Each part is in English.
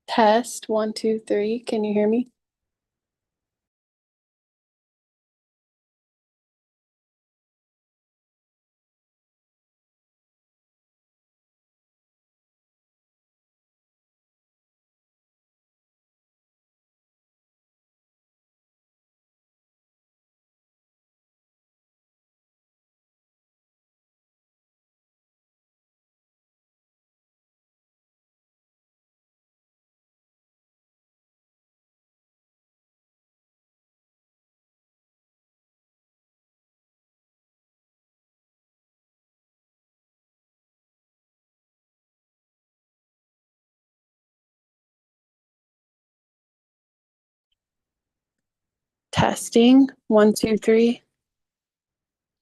Test one, two, three. Can you hear me? Testing one, two, three.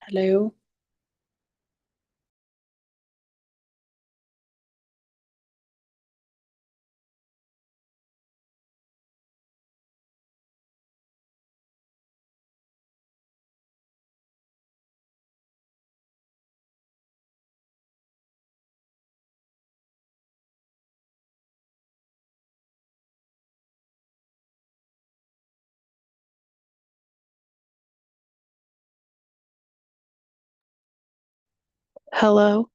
Hello. Hello.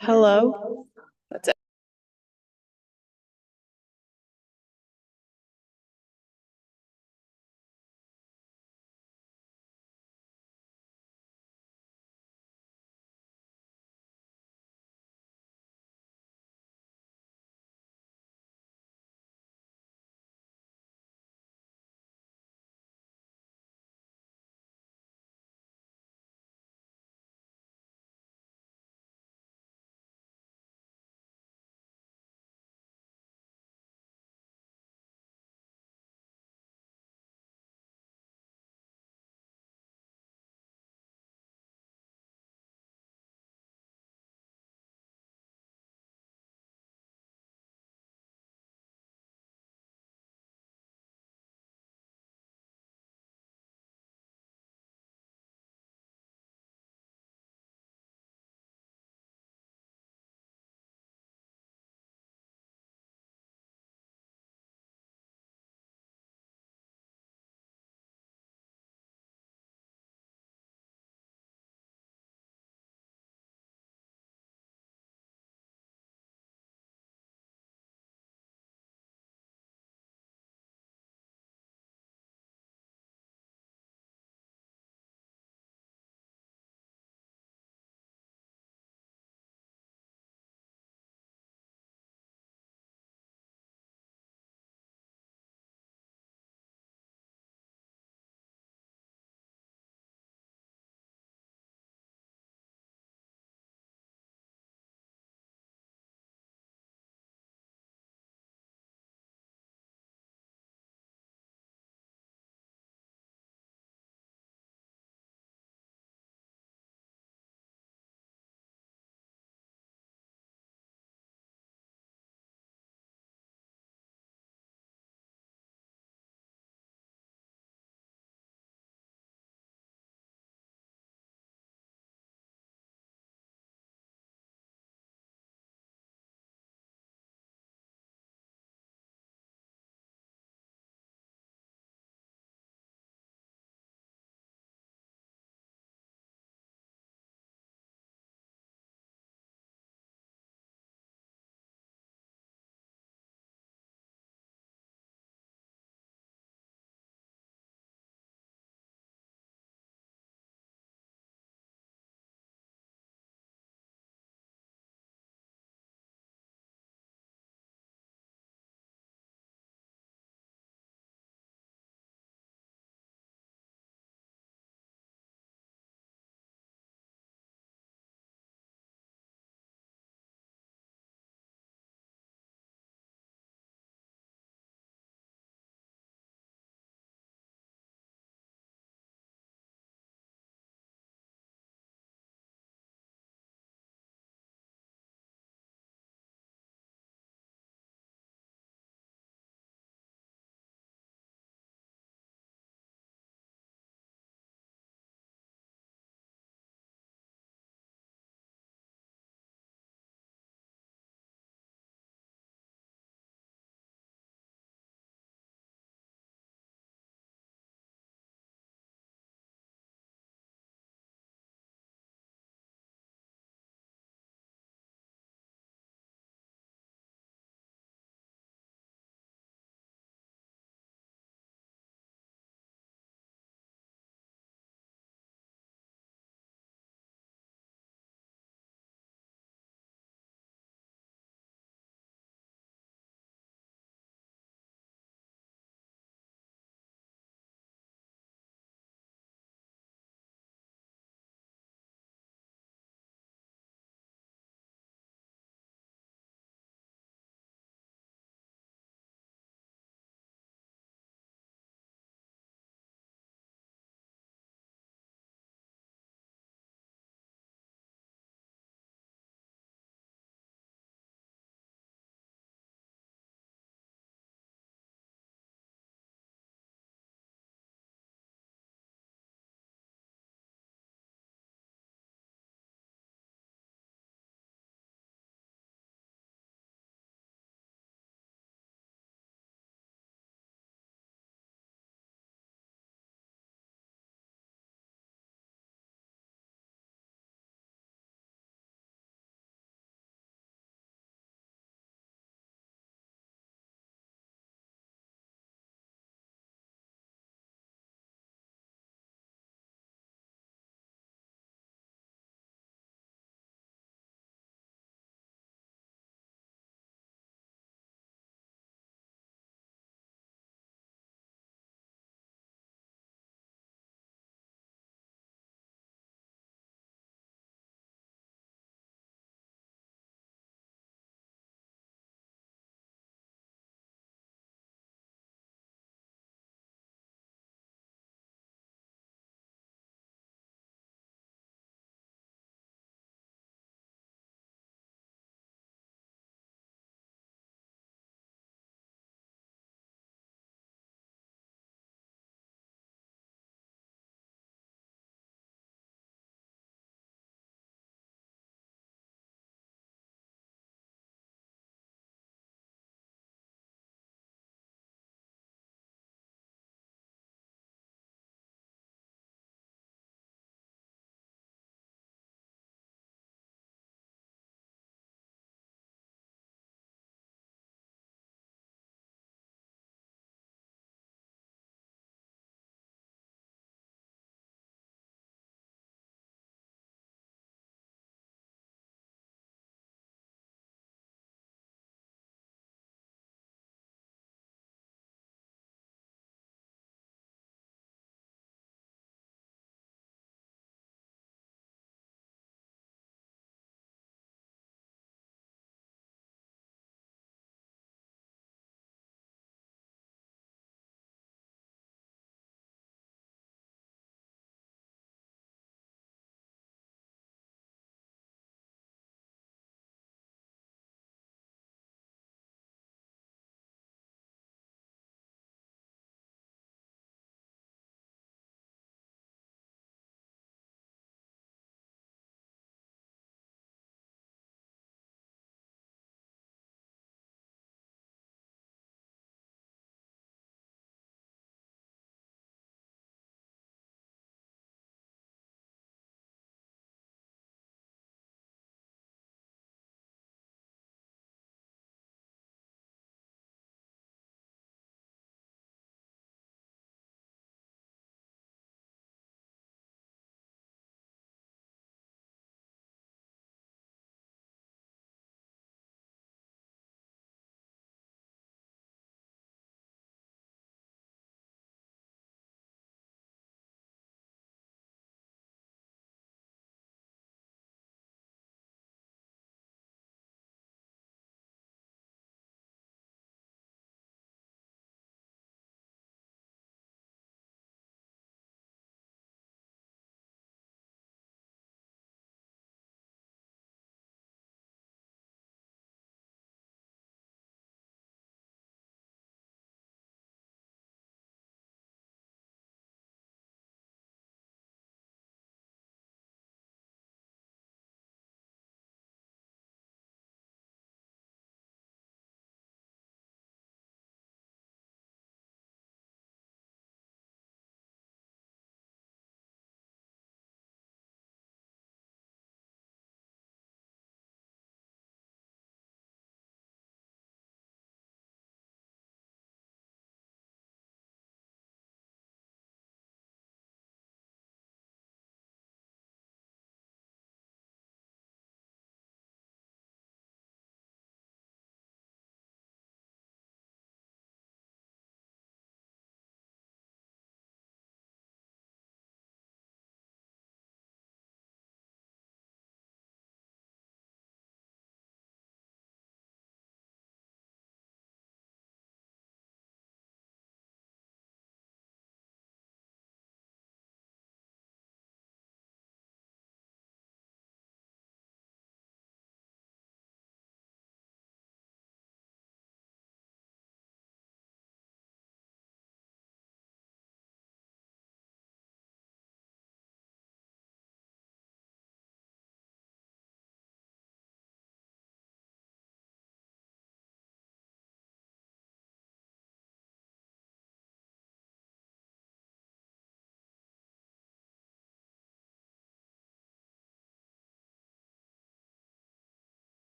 Hello. That's it.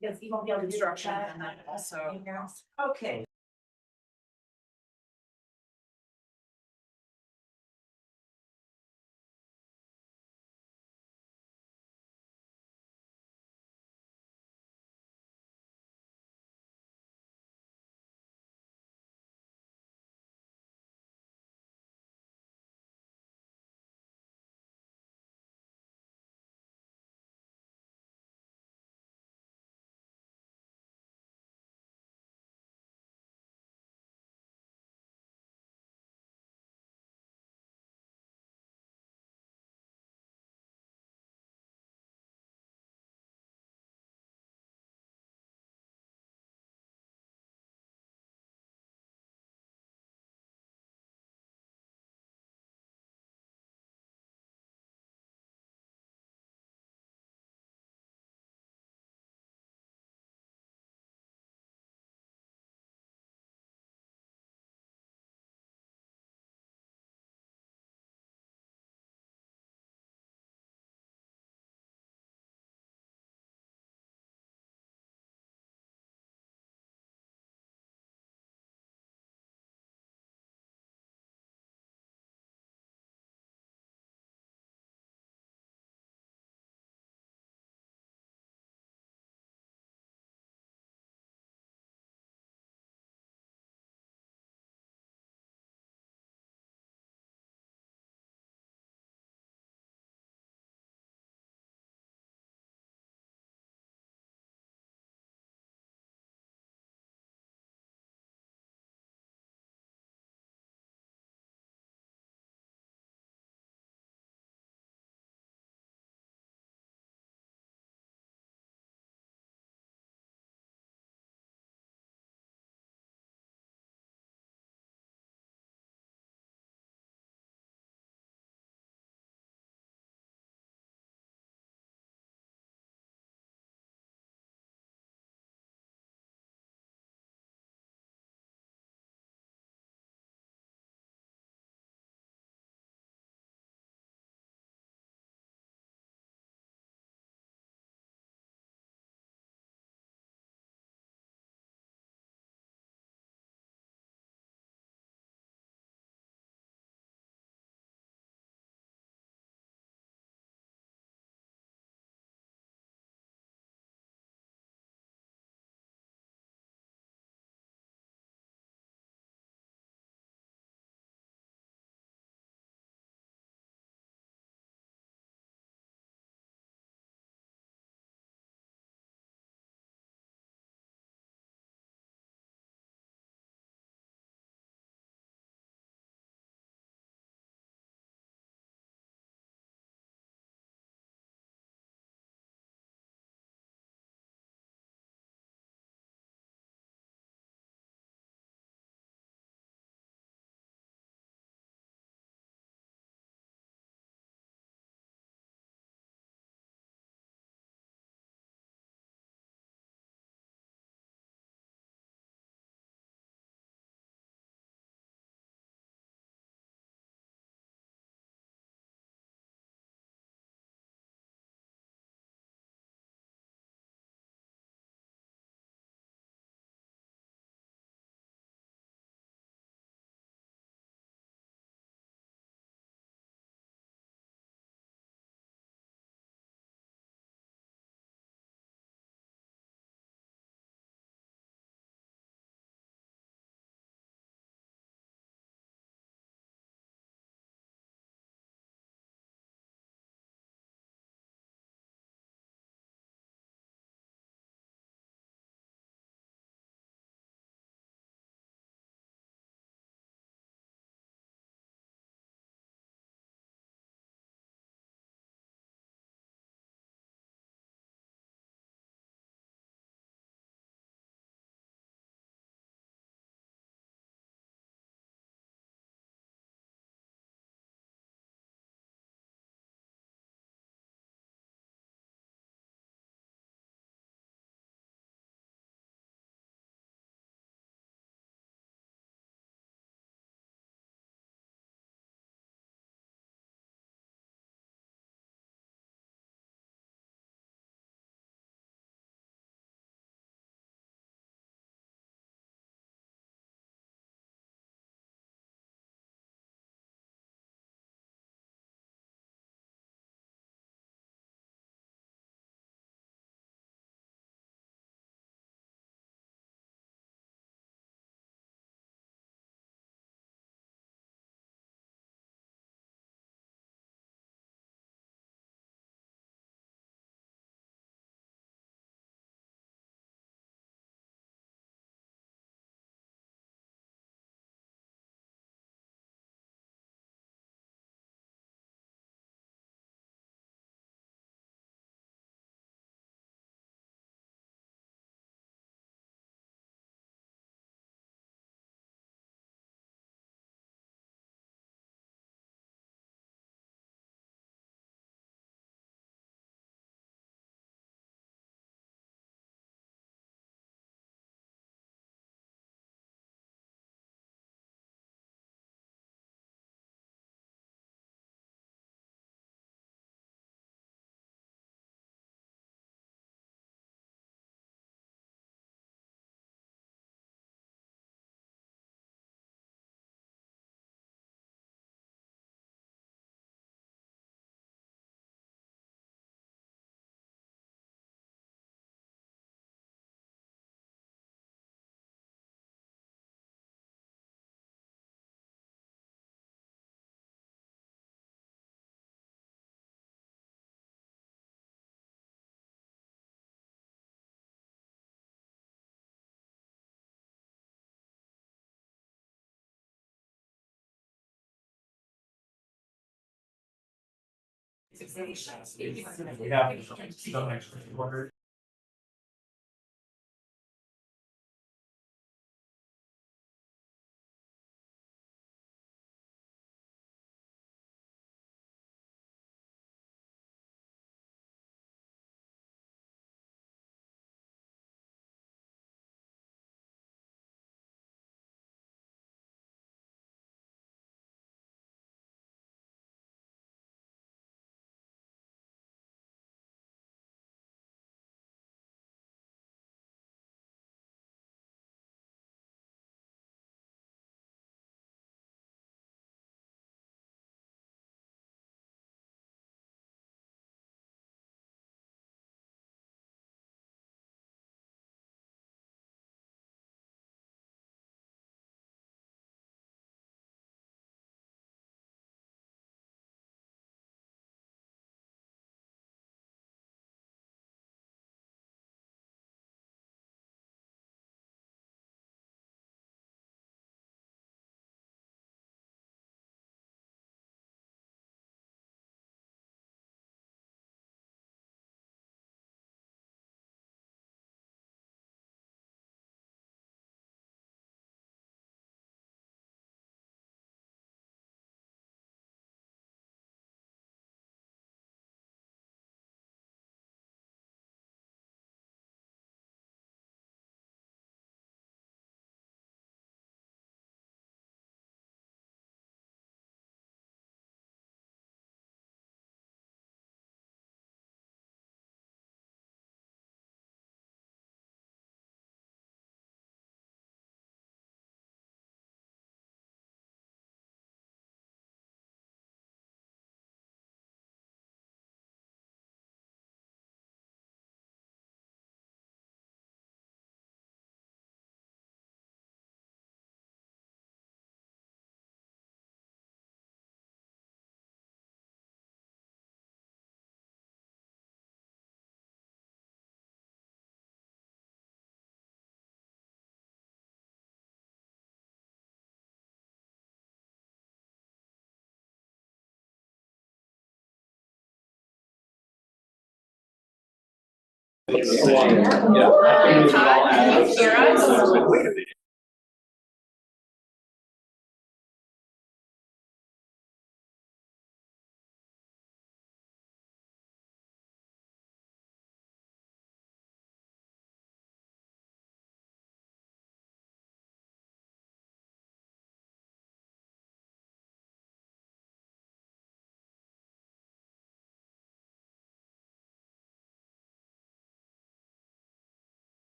Because you won't be able to do construction and that also. Okay.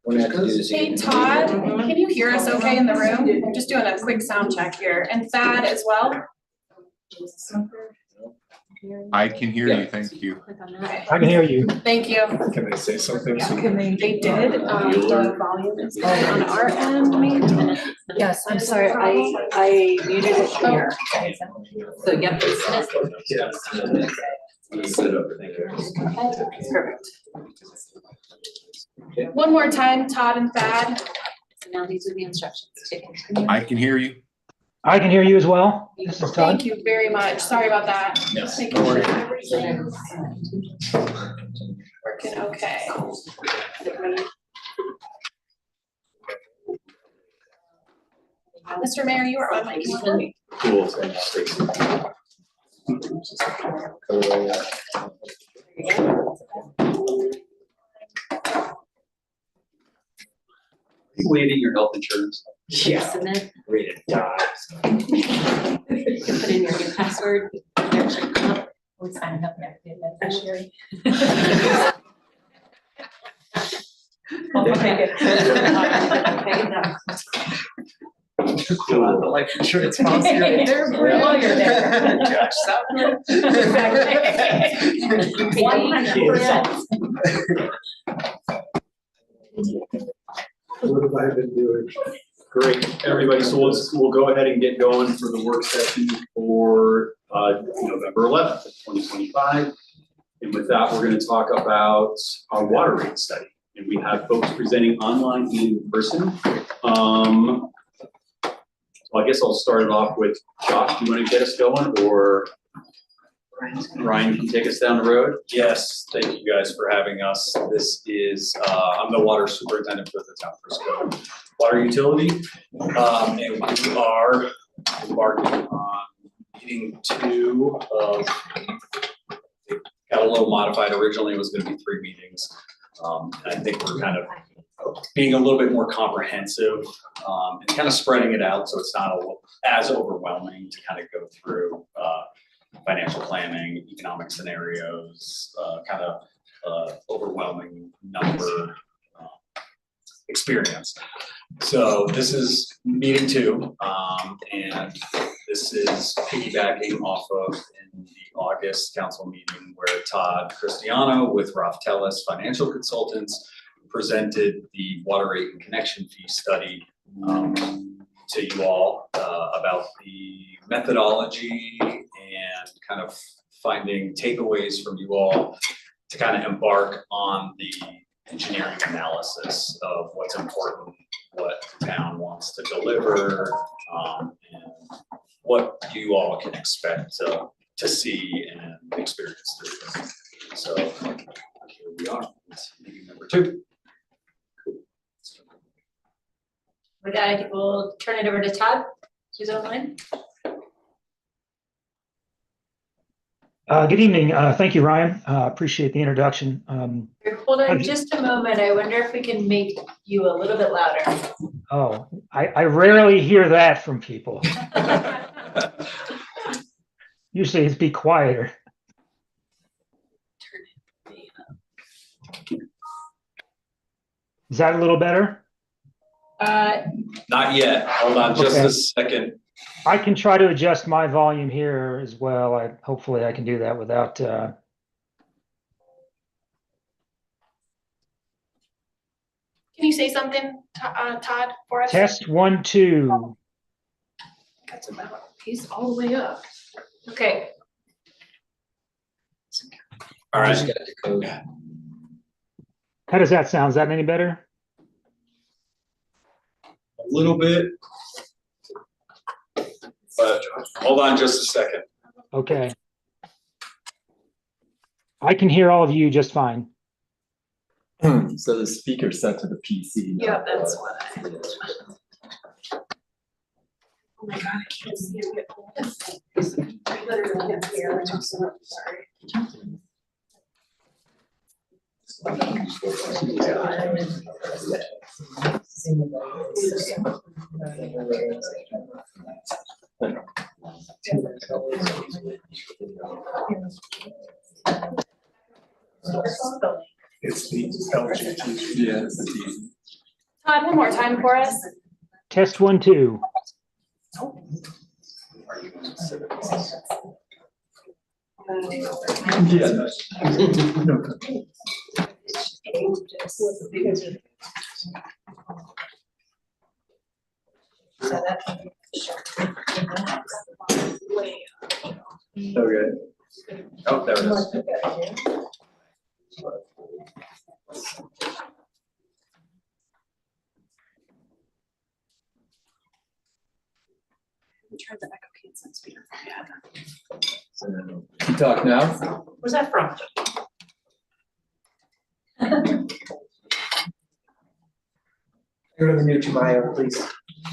Todd, can you hear us? Hey Todd, can you hear us okay in the room? I'm just doing a quick sound check here, and Thad as well. I can hear you, thank you. Okay. I can hear you. Thank you. Can they say something? They did, the volume is on our end, maybe. Yes, I'm sorry, I muted it here. So, yep. Perfect. One more time, Todd and Thad. So now these are the instructions. I can hear you. I can hear you as well. This is Todd. Thank you very much. Sorry about that. Yes. Making sure everything's working okay. Mr. Mayor, you are on mic. Cool, thanks, Stacy. You waiving your health insurance? Yeah. Submit, Ready to die. you can put in your new password. We signed up and active beneficiary. I'll take it. Take it now. Cool. The life insurance policy. There's a lawyer there. Josh Southwood. 100%. What have I been doing? Great, everybody, so we'll go ahead and get going for the work session for November 11th, 2025. And with that, we're going to talk about our water rate study. And we have folks presenting online and in person. So I guess I'll start it off with Josh. Do you want to get us going, or Ryan, can you take us down the road? Yes, thank you guys for having us. This is, I'm the water superintendent for the town of Frisco Water Utility. And we are embarking on meeting 2 of, it got a little modified. Originally, it was gonna be 3 meetings. And I think we're kind of being a little bit more comprehensive, and kind of spreading it out so it's not as overwhelming to kind of go through, financial planning, economic scenarios, kind of overwhelming number experience. So this is meeting 2, and this is piggybacking off of in the August council meeting where Todd Cristiano with Roth Tellis Financial Consultants presented the water rate and connection fee study to you all about the methodology and kind of finding takeaways from you all to kind of embark on the engineering analysis of what's important, what the town wants to deliver, and what you all can expect to see and experience through this. So here we are, it's meeting number 2. With that, I think we'll turn it over to Todd, who's online. Good evening. Thank you, Ryan. Appreciate the introduction. Hold on just a moment. I wonder if we can make you a little bit louder. Oh, I rarely hear that from people. Usually it's be quieter. Is that a little better? Not yet, hold on just Okay. a second. I can try to adjust my volume here as well. Hopefully I can do that without, Can you say something, Todd, for us? test 1, 2. That's about, he's all the way up. Okay. All right, How does that sound? Is that any better? a little bit. But hold on just a second. Okay. I can hear all of you just fine. So the speaker's set to the PC. not Yeah, that's the- what I. Oh my God, I can't see it. I literally can't hear. I'm so sorry. It's the LG. Yeah, it's the TV. Todd, one more time for us. Test 1, 2. Yeah. Okay. Oh, there it is. Turn the echo cancel speaker. Talk now. Where's that from? Go to the new Chimayo, please.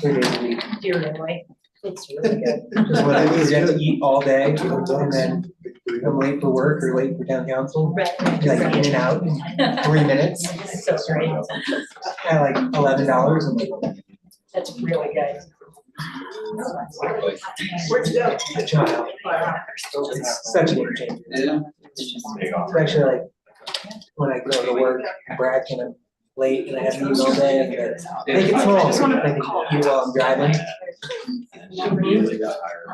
3 days a week. Dear Emily. It's really good. Just what it is, you have to eat all day and then come late for work or late for town council. Right. You're like in and out in 3 minutes. So great. At like $11. I'm like, That's really good. where'd you go? The child. It's such a game changer. Yeah. It's actually like when I go to work, Brad kind of late and I have to eat all day and make it small. I can eat while I'm driving. Immediately got hired.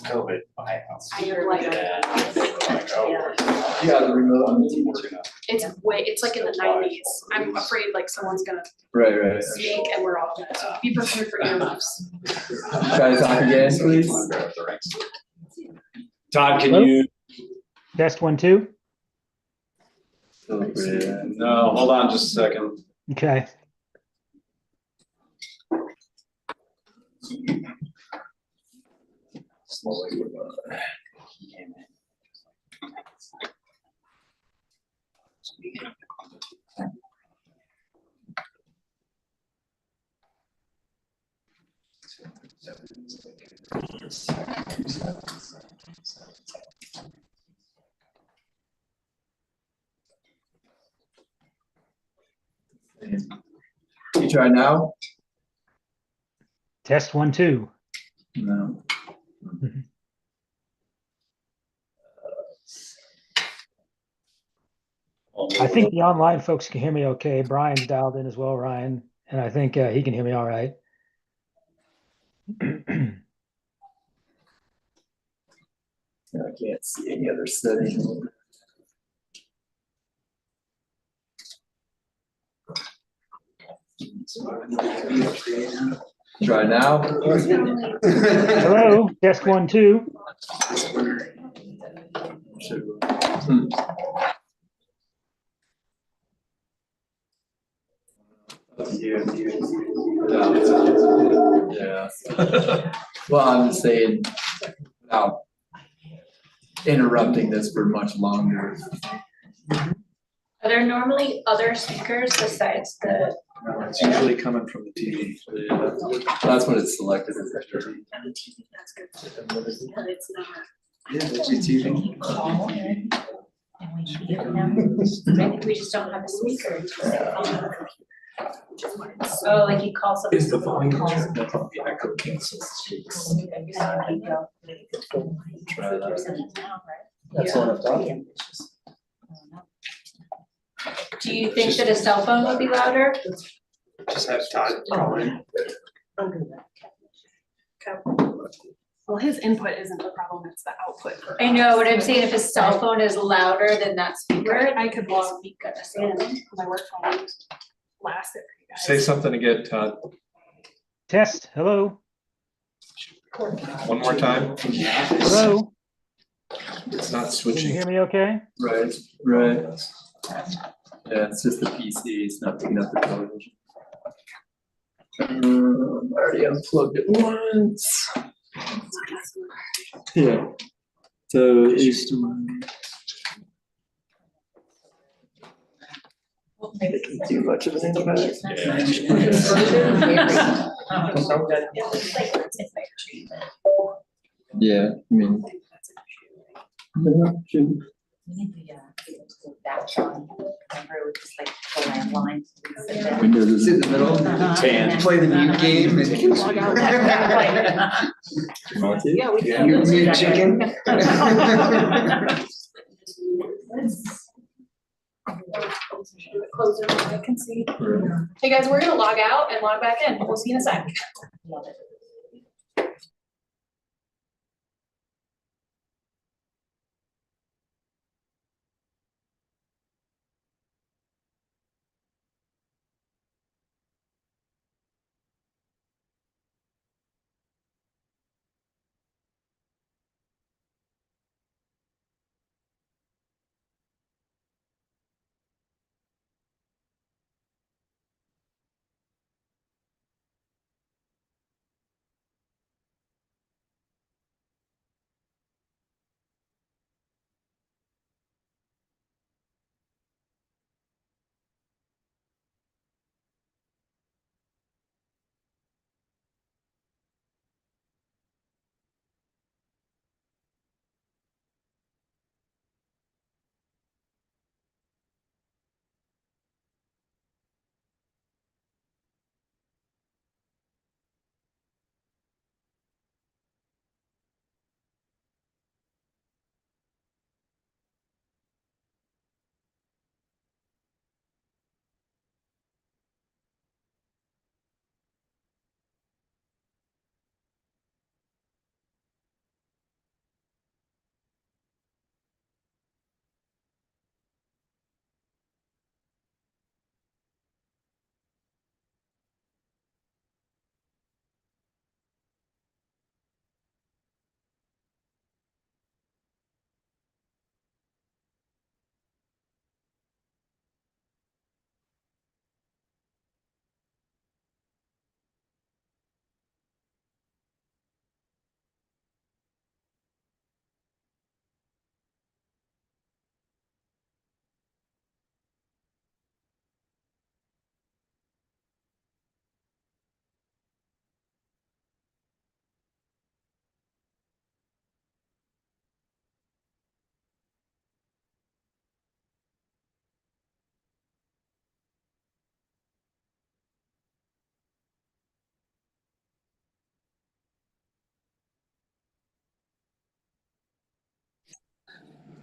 COVID. I like it. Yeah, the remote. It's like in the 90s. I'm afraid like someone's gonna Right. sneak and we're all gonna, so be prepared for earmuffs. Try to talk again, please. Todd, can Hello? you, Test 1, 2. No, hold on just a second. Okay. You try now? Test 1, 2. No. I think the online folks can hear me okay. Brian's dialed in as well, Ryan, and I think he can hear me all right. I can't see any other setting. Try now. Hello, test 1, 2. Hmm. Yeah. Well, I'm just saying, without interrupting this for much longer. Are there normally other speakers besides the? It's usually coming from the TV. That's what it's selected as. But it's not. Yeah, it's your TV. And we should get them. Maybe we just don't have a speaker. Oh, like you call something. Is the volume turned up on the echo cancels? Try that. That's all I'm talking. Do you think that a cell phone would be louder? Just have Todd call in. Well, his input isn't the problem, it's the output. for I know, us. what I'm saying, if his cell phone is louder than that speaker, I could log speaker. in, my work phone blast it for you guys. Say something again, Todd. Test, hello, One more time. hello. It's not Can you switching. hear me okay? Right, right. Yeah, it's just the PC, it's not picking up the television. I already unplugged it once. Yeah. So it's. Too much of an impact. Yeah, I mean. Yeah, shouldn't- Windows is in the middle. Tan. Play the mute game and. You can log out. Want to? Yeah, we can. You mute chicken. Close it, I can see. Hey guys, we're gonna log out and log back in. We'll see you in a sec.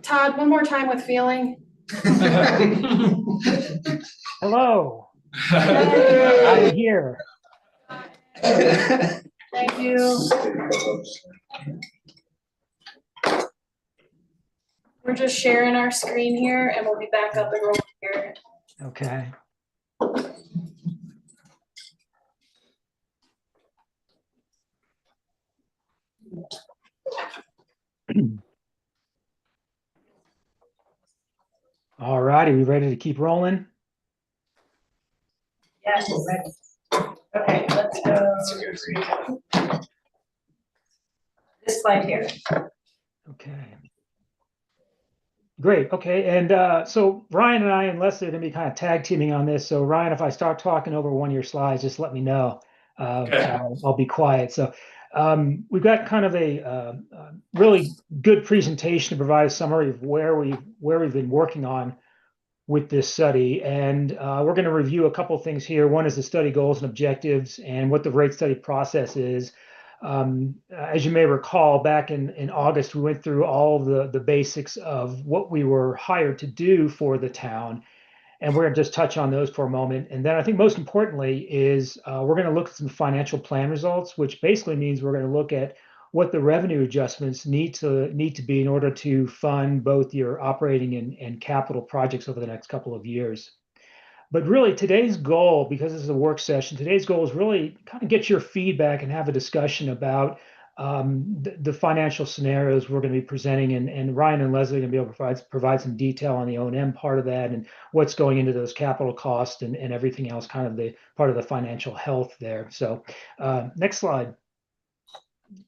Todd, one more time with feeling. Hello, I'm here. Thank you. We're just sharing our screen here and we'll be back up and rolling here. Okay. All righty, we ready to keep rolling? Yes, we're ready. Okay, let's go. This slide here. Okay. Great. Okay. And so Ryan and I and Leslie are going to be kind of tag teaming on this. So Ryan, if I start talking over one of your slides, just let me know. Okay. I'll be quiet. So we've got kind of a really good presentation to provide a summary of where we've been working on with this study. And we're going to review a couple of things here. One is the study goals and objectives and what the rate study process is. As you may recall, back in August, we went through all the basics of what we were hired to do for the town. And we're going to just touch on those for a moment. And then I think most importantly is we're going to look at some financial plan results, which basically means we're going to look at what the revenue adjustments need to be in order to fund both your operating and capital projects over the next couple of years. But really today's goal, because this is a work session, today's goal is really kind of get your feedback and have a discussion about the financial scenarios we're going to be presenting. And Ryan and Leslie are going to be able to provide some detail on the O&M part of that and what's going into those capital costs and everything else, kind of the part of the financial health there. So next slide.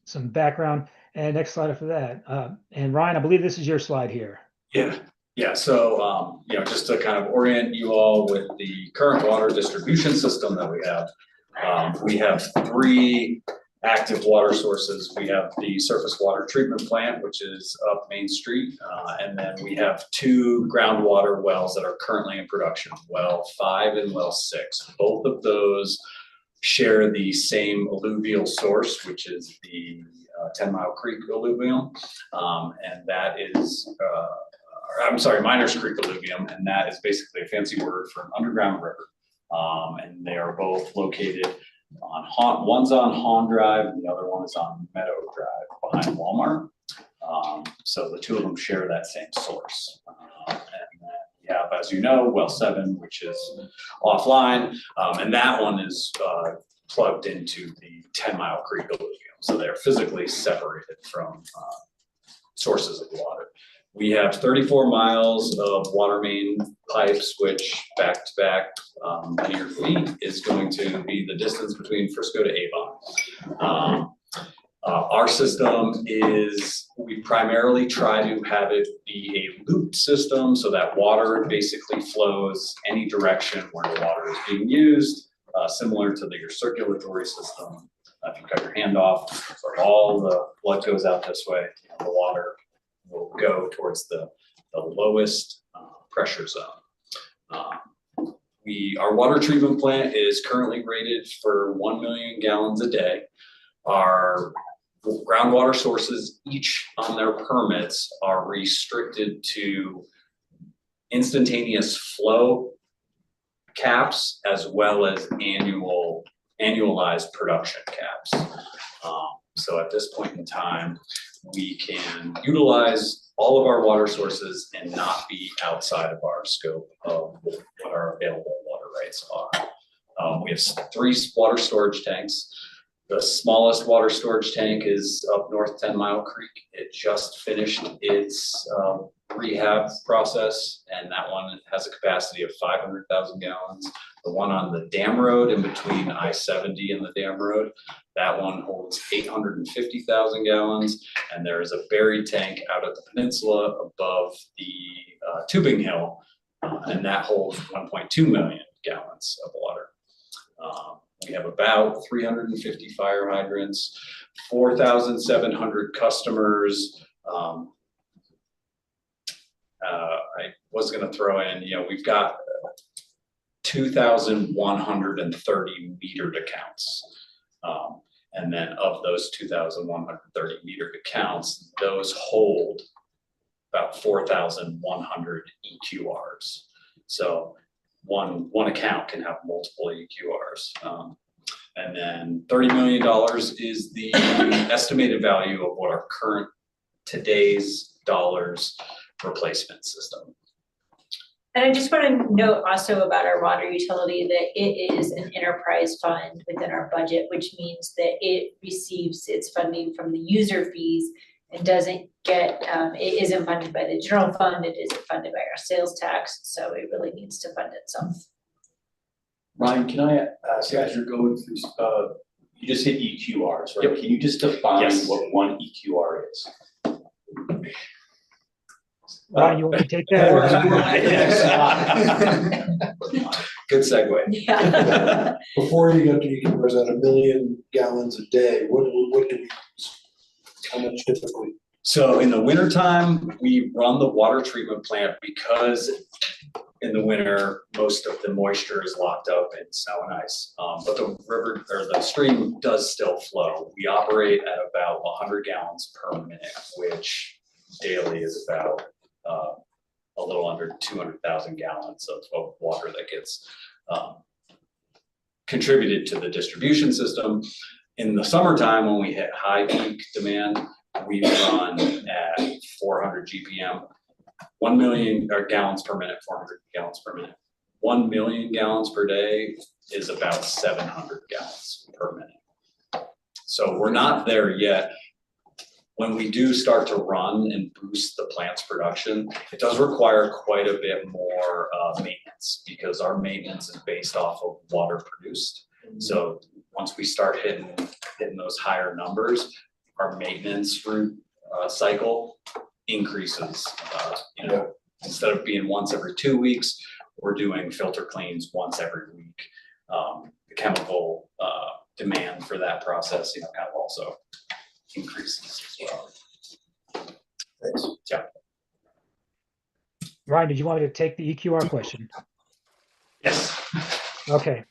Some background, and next slide after that. And Ryan, I believe this is your slide here. Yeah. So, just to kind of orient you all with the current water distribution system that we have 3 active water sources. We have the surface water treatment plant, which is up Main Street. And then we have 2 groundwater wells that are currently in production, well 5 and well 6. Both of those share the same alluvial source, which is the 10 Mile Creek alluvium. And that is, Miners Creek alluvium, and that is basically a fancy word for an underground river. And they are both located on one's on Hahn Drive and the other one is on Meadow Drive behind Walmart. So the 2 of them share that same source. And then we have, as you know, well 7, which is offline, and that one is plugged into the 10 Mile Creek alluvium. So they're physically separated from sources of water. We have 34 miles of water main pipes, which back to back linear feet is going to be the distance between Frisco to Avon. Our system is, we primarily try to have it be a looped system so that water basically flows any direction where the water is being used, similar to your circulatory system. If you cut your hand off, so all the blood goes out this way, the water will go towards the lowest pressure zone. Our water treatment plant is currently rated for 1 million gallons a day. Our groundwater sources, each on their permits, are restricted to instantaneous flow caps as well as annualized production caps. So at this point in time, we can utilize all of our water sources and not be outside of our scope of what our available water rights are. We have 3 water storage tanks. The smallest water storage tank is up north 10 Mile Creek. It just finished its rehab process, and that one has a capacity of 500,000 gallons. The one on the dam road in between I-70 and the dam road, that one holds 850,000 gallons. And there is a buried tank out at the peninsula above the tubing hill, and that holds 1.2 million gallons of water. We have about 350 fire hydrants, 4,700 customers. I was going to throw in, we've got 2,130 metered accounts. And then of those 2,130 metered accounts, those hold about 4,100 EQRs. So one account can have multiple EQRs. And then $30 million is the estimated value of what our current today's dollars replacement system. And I just want to note also about our water utility that it is an enterprise fund within our budget, which means that it receives its funding from the user fees and doesn't get, it isn't funded by the general fund, it isn't funded by our sales tax, so it really needs to fund itself. Ryan, can I ask, as you're going through, you just hit EQRs, right? Yep. Can you just define Yes. what one EQR is? Ryan, you want to take that? Good segue. Yeah. Before you got to EQRs at 1 million gallons a day, what do we use? How much typically? So in the wintertime, we run the water treatment plant because in the winter, most of the moisture is locked up in snow and ice. But the river or the stream does still flow. We operate at about 100 gallons per minute, which daily is about a little under 200,000 gallons of water that gets contributed to the distribution system. In the summertime, when we hit high peak demand, we run at 400 GPM, 1 million gallons per minute, 400 gallons per minute. 1 million gallons per day is about 700 gallons per minute. So we're not there yet. When we do start to run and boost the plant's production, it does require quite a bit more maintenance because our maintenance is based off of water produced. So once we start hitting those higher numbers, our maintenance cycle increases. Instead of being once every 2 weeks, we're doing filter cleans once every week. The chemical demand for that process, kind of also increases as well. Thanks. Yeah. Ryan, did you want me to take the EQR question? Yes. Okay.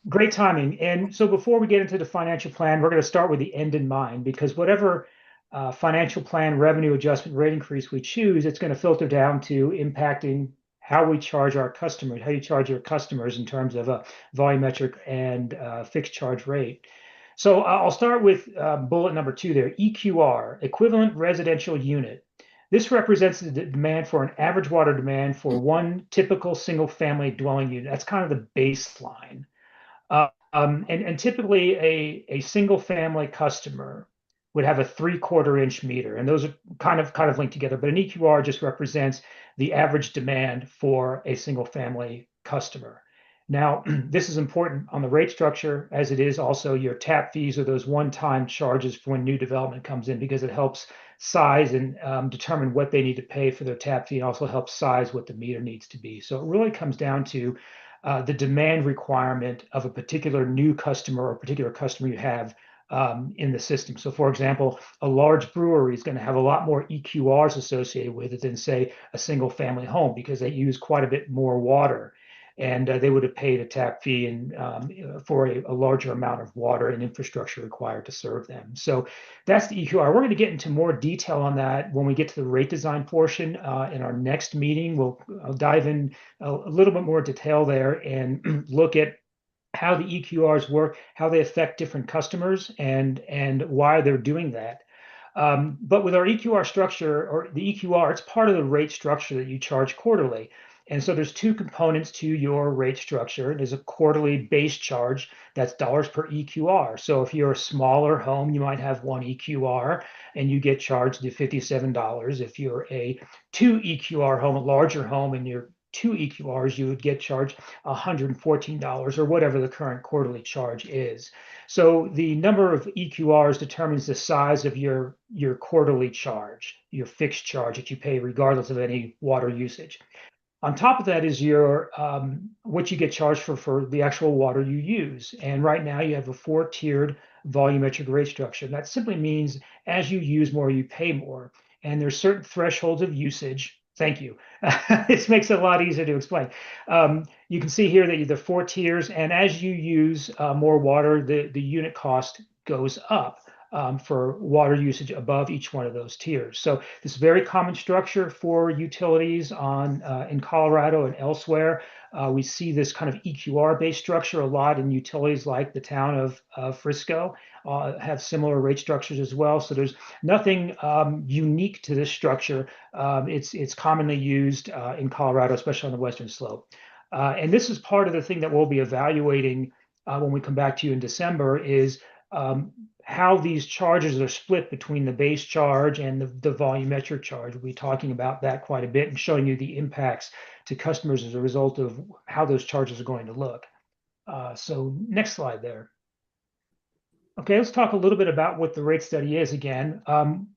Great timing. And so before we get into the financial plan, we're going to start with the end in mind, because whatever financial plan, revenue adjustment, rate increase we choose, it's going to filter down to impacting how we charge our customers, how you charge your customers in terms of a volumetric and fixed charge rate. So I'll start with bullet number 2 there, EQR, equivalent residential unit. This represents the demand for an average water demand for one typical single family dwelling unit. That's kind of the baseline. And typically a single family customer would have a 3/4 inch meter, and those are kind of linked together, but an EQR just represents the average demand for a single family customer. Now, this is important on the rate structure, as it is also your tap fees or those one-time charges for when new development comes in, because it helps size and determine what they need to pay for their tap fee, and also helps size what the meter needs to be. So it really comes down to the demand requirement of a particular new customer or a particular customer you have in the system. So for example, a large brewery is going to have a lot more EQRs associated with it than, say, a single family home, because they use quite a bit more water. And they would have paid a tap fee and for a larger amount of water and infrastructure required to serve them. So that's the EQR. We're going to get into more detail on that when we get to the rate design portion in our next meeting. I'll dive in a little bit more detail there and look at how the EQRs work, how they affect different customers, and why they're doing that. But with our EQR structure, or the EQR, it's part of the rate structure that you charge quarterly. And so there's 2 components to your rate structure. There's a quarterly base charge, that's dollars per EQR. So if you're a smaller home, you might have 1 EQR and you get charged the $57. If you're a 2 EQR home, a larger home, and you're 2 EQRs, you would get charged $114 or whatever the current quarterly charge is. So the number of EQRs determines the size of your quarterly charge, your fixed charge that you pay regardless of any water usage. On top of that is your what you get charged for the actual water you use. And right now you have a 4-tiered volumetric rate structure. That simply means as you use more, you pay more. And there's certain thresholds of usage. Thank you. This makes it a lot easier to explain. You can see here that the 4 tiers, and as you use more water, the unit cost goes up. for water usage above each one of those tiers. So this is a very common structure for utilities in Colorado and elsewhere. We see this kind of EQR-based structure a lot in utilities like the town of Frisco have similar rate structures as well. So there's nothing unique to this structure. It's commonly used in Colorado, especially on the western slope. And this is part of the thing that we'll be evaluating when we come back to you in December is how these charges are split between the base charge and the volumetric charge. We'll be talking about that quite a bit and showing you the impacts to customers as a result of how those charges are going to look. So next slide there. Okay, let's talk a little bit about what the rate study is again.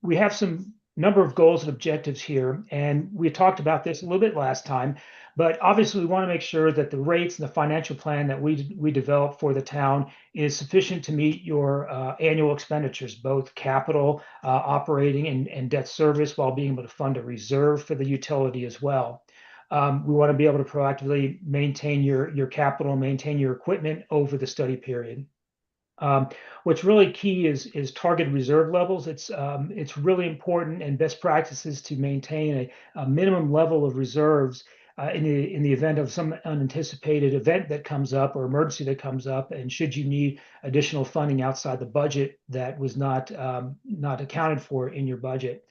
We have some number of goals and objectives here, and we talked about this a little bit last time, but obviously we want to make sure that the rates and the financial plan that we develop for the town is sufficient to meet your annual expenditures, both capital, operating, and debt service, while being able to fund a reserve for the utility as well. We want to be able to proactively maintain your capital, maintain your equipment over the study period. What's really key is target reserve levels. It's really important and best practices to maintain a minimum level of reserves in the event of some unanticipated event that comes up or emergency that comes up, and should you need additional funding outside the budget that was not accounted for in your budget.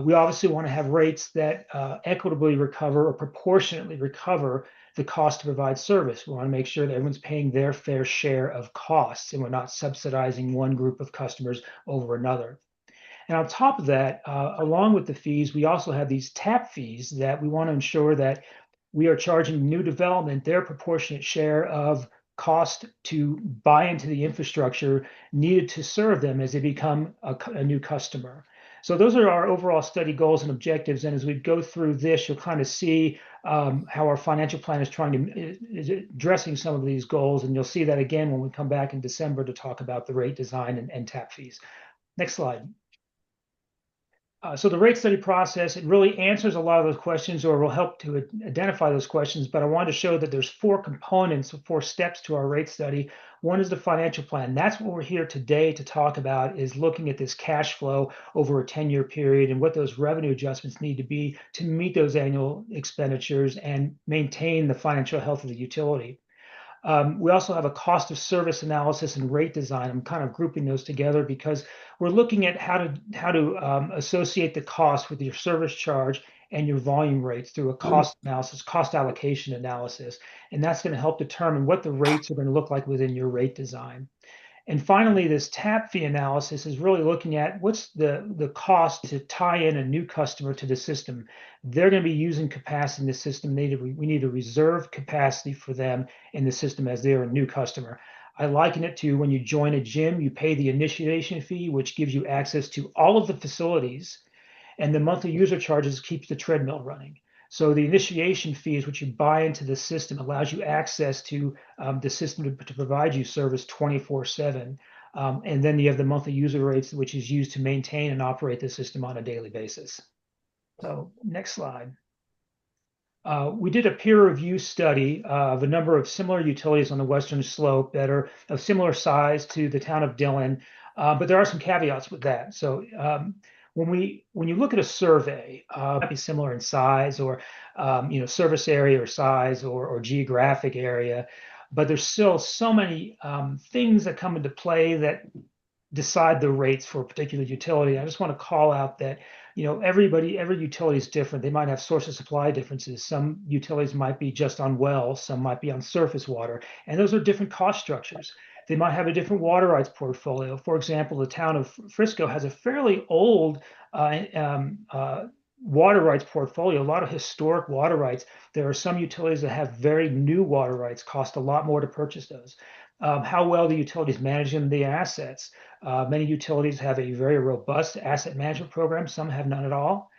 We obviously want to have rates that equitably recover or proportionately recover the cost to provide service. We want to make sure that everyone's paying their fair share of costs and we're not subsidizing one group of customers over another. And on top of that, along with the fees, we also have these tap fees that we want to ensure that we are charging new development their proportionate share of cost to buy into the infrastructure needed to serve them as they become a new customer. So those are our overall study goals and objectives. And as we go through this, you'll kind of see how our financial plan is addressing some of these goals. And you'll see that again when we come back in December to talk about the rate design and tap fees. Next slide. So the rate study process, it really answers a lot of those questions or will help to identify those questions. But I wanted to show that there's 4 components, 4 steps to our rate study. One is the financial plan. That's what we're here today to talk about, is looking at this cash flow over a 10-year period and what those revenue adjustments need to be to meet those annual expenditures and maintain the financial health of the utility. We also have a cost of service analysis and rate design. I'm kind of grouping those together because we're looking at how to associate the cost with your service charge and your volume rates through a cost analysis, cost allocation analysis. And that's going to help determine what the rates are going to look like within your rate design. And finally, this tap fee analysis is really looking at what's the cost to tie in a new customer to the system. They're going to be using capacity in the system. We need to reserve capacity for them in the system as they're a new customer. I liken it to when you join a gym, you pay the initiation fee, which gives you access to all of the facilities, and the monthly user charges keeps the treadmill running. So the initiation fee is what you buy into the system, allows you access to the system to provide you service 24/7. And then you have the monthly user rates, which is used to maintain and operate the system on a daily basis. So next slide. We did a peer review study of a number of similar utilities on the western slope that are of similar size to the town of Dillon, but there are some caveats with that. So when you look at a survey, it might be similar in size or service area or size or geographic area, but there's still so many things that come into play that decide the rates for a particular utility. I just want to call out that every utility is different. They might have source of supply differences. Some utilities might be just on wells, some might be on surface water, and those are different cost structures. They might have a different water rights portfolio. For example, the town of Frisco has a fairly old water rights portfolio, a lot of historic water rights. There are some utilities that have very new water rights, cost a lot more to purchase those. How well the utilities manage the assets. Many utilities have a very robust asset management program. Some have none at all.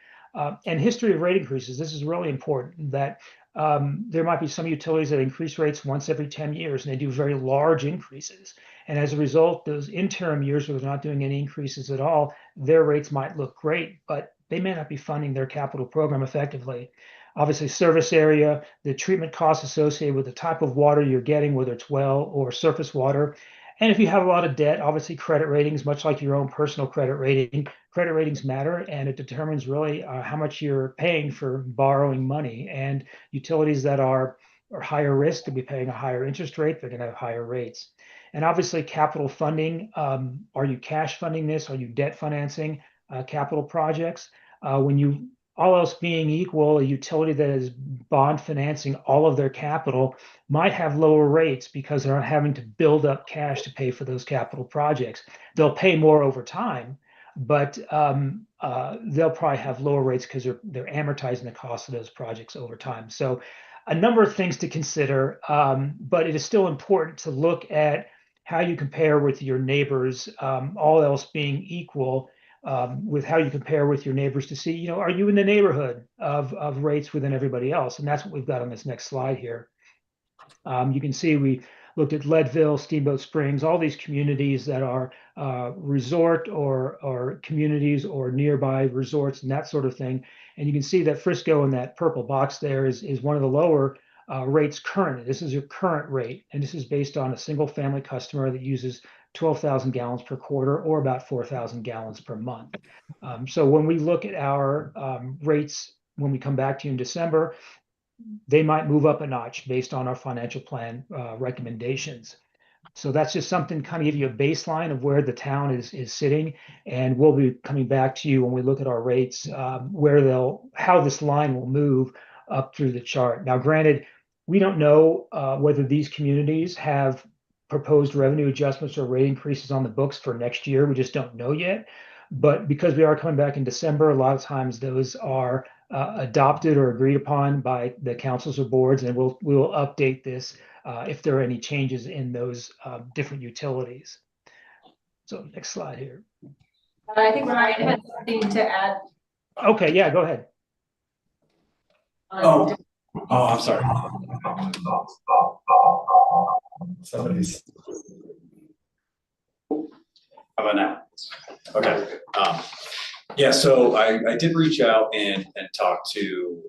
And history of rate increases. This is really important that there might be some utilities that increase rates once every 10 years, and they do very large increases. And as a result, those interim years where they're not doing any increases at all, their rates might look great, but they may not be funding their capital program effectively. Obviously, service area, the treatment costs associated with the type of water you're getting, whether it's well or surface water, And if you have a lot of debt, obviously credit ratings, much like your own personal credit ratings matter, and it determines really how much you're paying for borrowing money. And utilities that are higher risk could be paying a higher interest rate. They're going to have higher rates. And obviously capital funding, are you cash funding this? Are you debt financing capital projects? When you, all else being equal, a utility that is bond financing all of their capital might have lower rates because they're not having to build up cash to pay for those capital projects. They'll pay more over time, but they'll probably have lower rates because they're amortizing the cost of those projects over time. So a number of things to consider, but it is still important to look at how you compare with your neighbors, all else being equal, with how you compare with your neighbors to see, are you in the neighborhood of rates within everybody else? And that's what we've got on this next slide here. You can see we looked at Leadville, Steamboat Springs, all these communities that are resort or communities or nearby resorts and that sort of thing. And you can see that Frisco in that purple box there is one of the lower rates currently. This is your current rate, and this is based on a single family customer that uses 12,000 gallons per quarter or about 4,000 gallons per month. So when we look at our rates, when we come back to you in December, they might move up a notch based on our financial plan recommendations. So that's just something to kind of give you a baseline of where the town is sitting, and we'll be coming back to you when we look at our rates, how this line will move up through the chart. Now, granted, we don't know whether these communities have proposed revenue adjustments or rate increases on the books for next year. We just don't know yet. But because we are coming back in December, a lot of times those are adopted or agreed upon by the councils or boards, and we will update this if there are any changes in those different utilities. So next slide here. I think Ryan had something to add. Okay, yeah, go ahead. Oh, I'm sorry. Somebody's. How about now? Okay. Yeah, so I did reach out and talk to,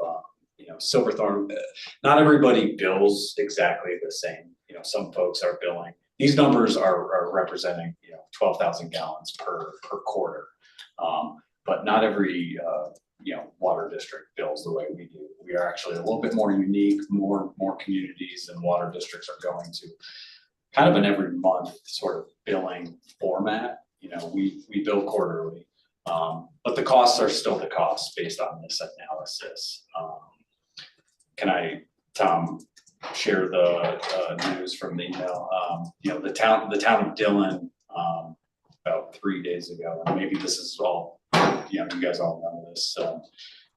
Silverthorne. Not everybody bills exactly the same. Some folks are billing. These numbers are representing, 12,000 gallons per quarter. But not every, water district bills the way we do. We are actually a little bit more unique, more communities and water districts are going to kind of an every month sort of billing format. We bill quarterly, but the costs are still the costs based on this analysis. Can I, Tom, share the news from the email? The town of Dillon, about 3 days ago, and maybe this is all, you guys all know this,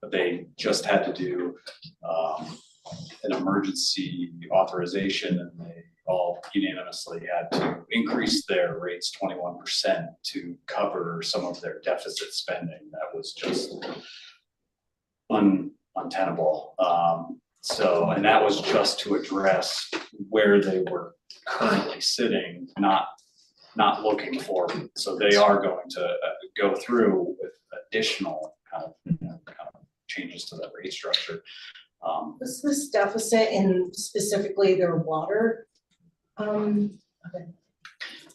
but they just had to do an emergency authorization, and they all unanimously had to increase their rates 21% to cover some of their deficit spending. That was just untenable. And that was just to address where they were currently sitting, not looking forward. So they are going to go through with additional kind of changes to the rate structure. Was this deficit in specifically their water? Okay.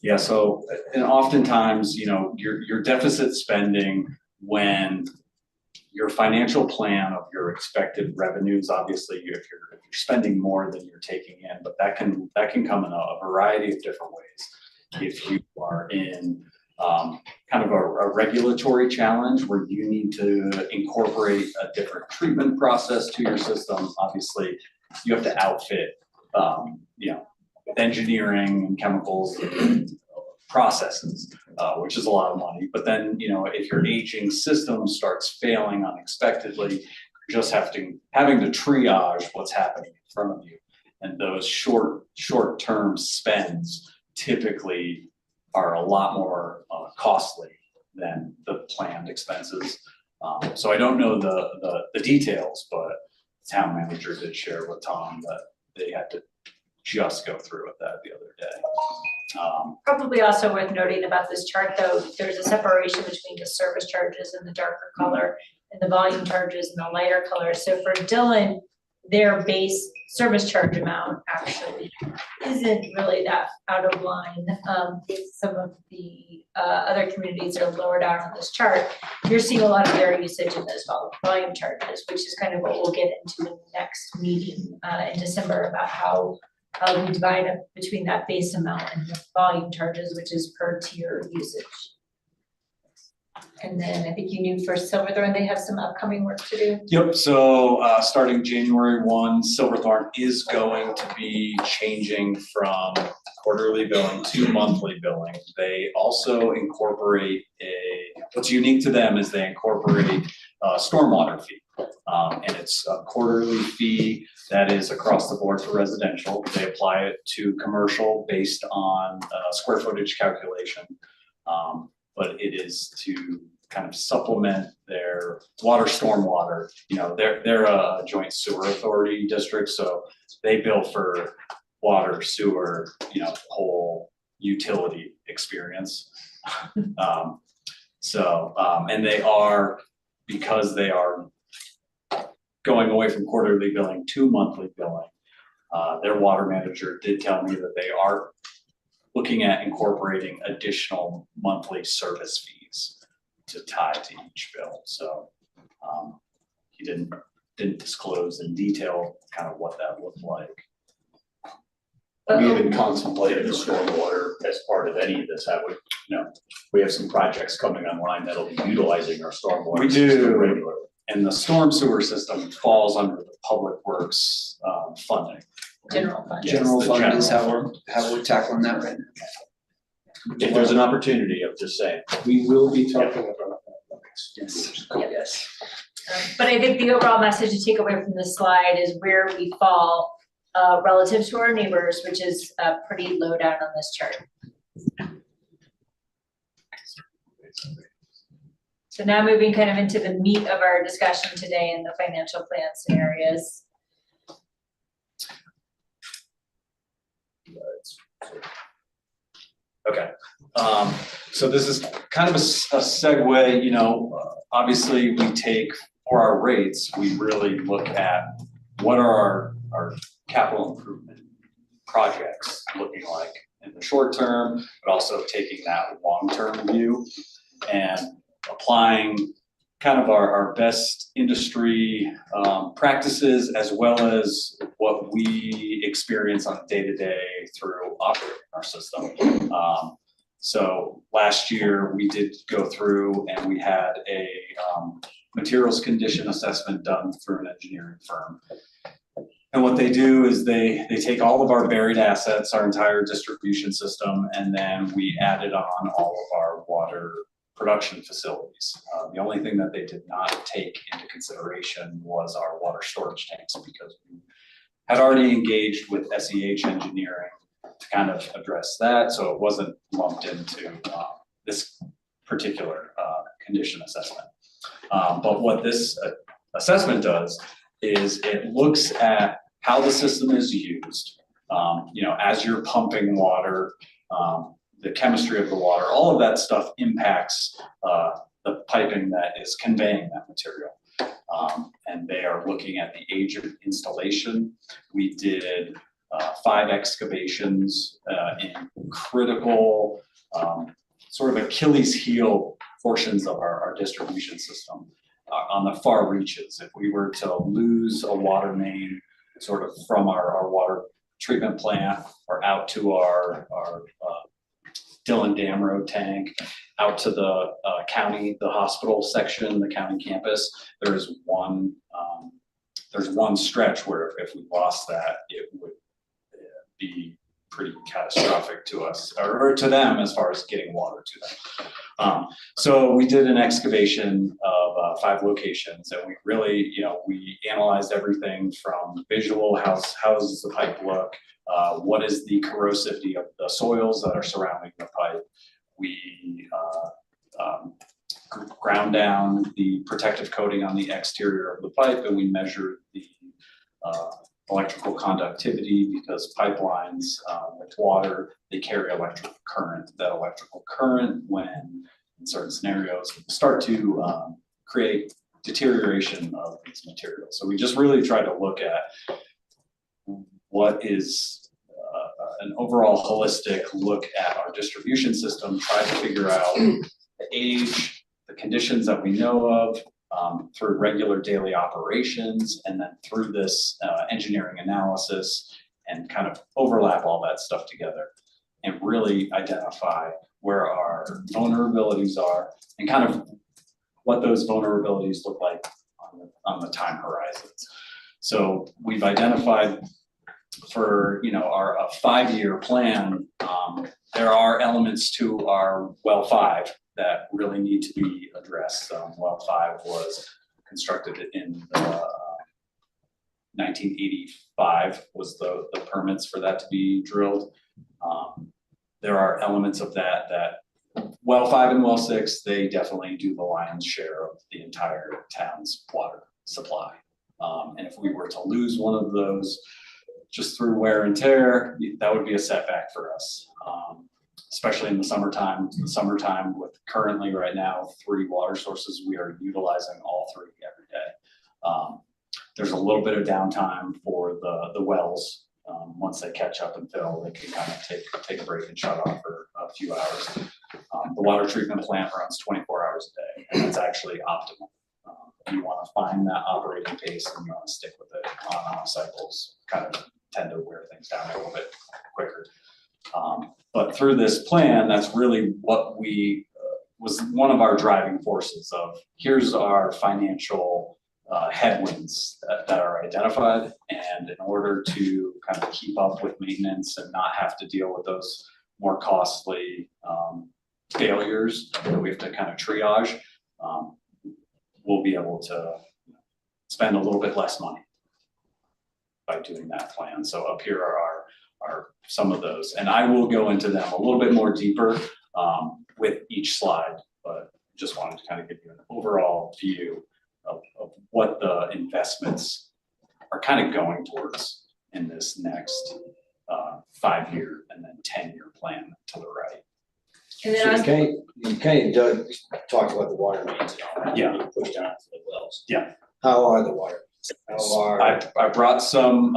Yeah, so and oftentimes, your deficit spending when your financial plan of your expected revenues, obviously if you're spending more than you're taking in, but that can come in a variety of different ways. If you are in kind of a regulatory challenge where you need to incorporate a different treatment process to your system, obviously you have to outfit, with engineering and chemicals and processes, which is a lot of money. But then, if your aging system starts failing unexpectedly, you're just having to triage what's happening in front of you. And those short-term spends typically are a lot more costly than the planned expenses. So I don't know the details, but the town manager did share with Tom that they had to just go through with that the other day. Probably also worth noting about this chart, though, there's a separation between the service charges in the darker color and the volume charges in the lighter color. So for Dillon, their base service charge amount actually isn't really that out of line. Some of the other communities are lower down on this chart. You're seeing a lot of their usage in those volume charges, which is kind of what we'll get into in the next meeting in December about how we divide up between that base amount and the volume charges, which is per tier usage. And then I think you knew for Silverthorne, they have some upcoming work to do. Yep, so starting January 1, Silverthorne is going to be changing from quarterly billing to monthly billing. They also incorporate what's unique to them is they incorporate a stormwater fee. And it's a quarterly fee that is across the board for residential. They apply it to commercial based on square footage calculation. But it is to kind of supplement their water, stormwater. You know, they're a joint sewer authority district, so they bill for water, sewer, you know, whole utility experience. And they are, because they are going away from quarterly billing to monthly billing, their water manager did tell me that they are looking at incorporating additional monthly service fees to tie to each bill. So he didn't disclose in detail kind of what that looked like. We even contemplated the stormwater as part of any of this, have we? No, we have some projects coming online that'll be utilizing our stormwater. We system do. regularly. And the storm sewer system falls under the public works funding. General fund. General the fund is general how we're tackling that right now. If there's an opportunity, I'm just saying. We will be talking about that next. Yes. Yep. Yes. But I think the overall message to take away from this slide is where we fall relative to our neighbors, which is pretty low down on this chart. So now moving kind of into the meat of our discussion today in the financial plan scenarios. Okay, so this is kind of a segue, you know, obviously we take, for our rates, we really look at what are our capital improvement projects looking like in the short term, but also taking that long-term view and applying kind of our best industry practices as well as what we experience on a day-to-day through operating our system. So last year we did go through and we had a materials condition assessment done through an engineering firm. And what they do is they take all of our buried assets, our entire distribution system, and then we added on all of our water production facilities. The only thing that they did not take into consideration was our water storage tanks, because we had already engaged with SEH Engineering to kind of address that, so it wasn't lumped into this particular condition assessment. But what this assessment does is it looks at how the system is used, you know, as you're pumping water, the chemistry of the water, all of that stuff impacts the piping that is conveying that material. And they are looking at the age of installation. We did 5 excavations in critical sort of Achilles heel portions of our distribution system on the far reaches. If we were to lose a water main sort of from our water treatment plant or out to our Dillon Dam Road tank, out to the county, the hospital section, the county campus, there's one stretch where if we lost that, it would be pretty catastrophic to us or to them as far as getting water to them. So we did an excavation of 5 locations, and we really, you know, we analyzed everything from visual, how does the pipe look, what is the corrosivity of the soils that are surrounding the pipe. We ground down the protective coating on the exterior of the pipe, and we measured the electrical conductivity, because pipelines with water, they carry electrical current. That electrical current, when in certain scenarios start to create deterioration of these materials. So we just really try to look at what is an overall holistic look at our distribution system, try to figure out the age, the conditions that we know of, through regular daily operations, and then through this engineering analysis, and kind of overlap all that stuff together and really identify where our vulnerabilities are and kind of what those vulnerabilities look like on the time horizons. So we've identified for our 5-year plan, there are elements to our well 5 that really need to be addressed. Well 5 was constructed in 1985 was the permits for that to be drilled. There are elements of that well 5 and well 6, they definitely do the lion's share of the entire town's water supply. And if we were to lose one of those just through wear and tear, that would be a setback for us. Especially in the summertime. The summertime with currently right now 3 water sources, we are utilizing all 3 every day. There's a little bit of downtime for the wells. Once they catch up and fill, they can kind of take a break and shut off for a few hours. The water treatment plant runs 24 hours a day, and that's actually optimal. You want to find that operating pace and you want to stick with it. On-off cycles kind of tend to wear things down a little bit quicker. But through this plan, that's really what we was one of our driving forces of here's our financial headwinds that are identified, and in order to kind of keep up with maintenance and not have to deal with those more costly failures that we have to kind of triage, we'll be able to spend a little bit less money by doing that plan. So up here are some of those, and I will go into them a little bit more deeper with each slide, but just wanted to kind of give you an overall view of what the investments are kind of going towards in this next 5-year and then 10-year plan to the right. And So then you kind of talked about the water mains and all that. Yeah. You pushed down to the wells. Yeah. How are the water? How are, I brought some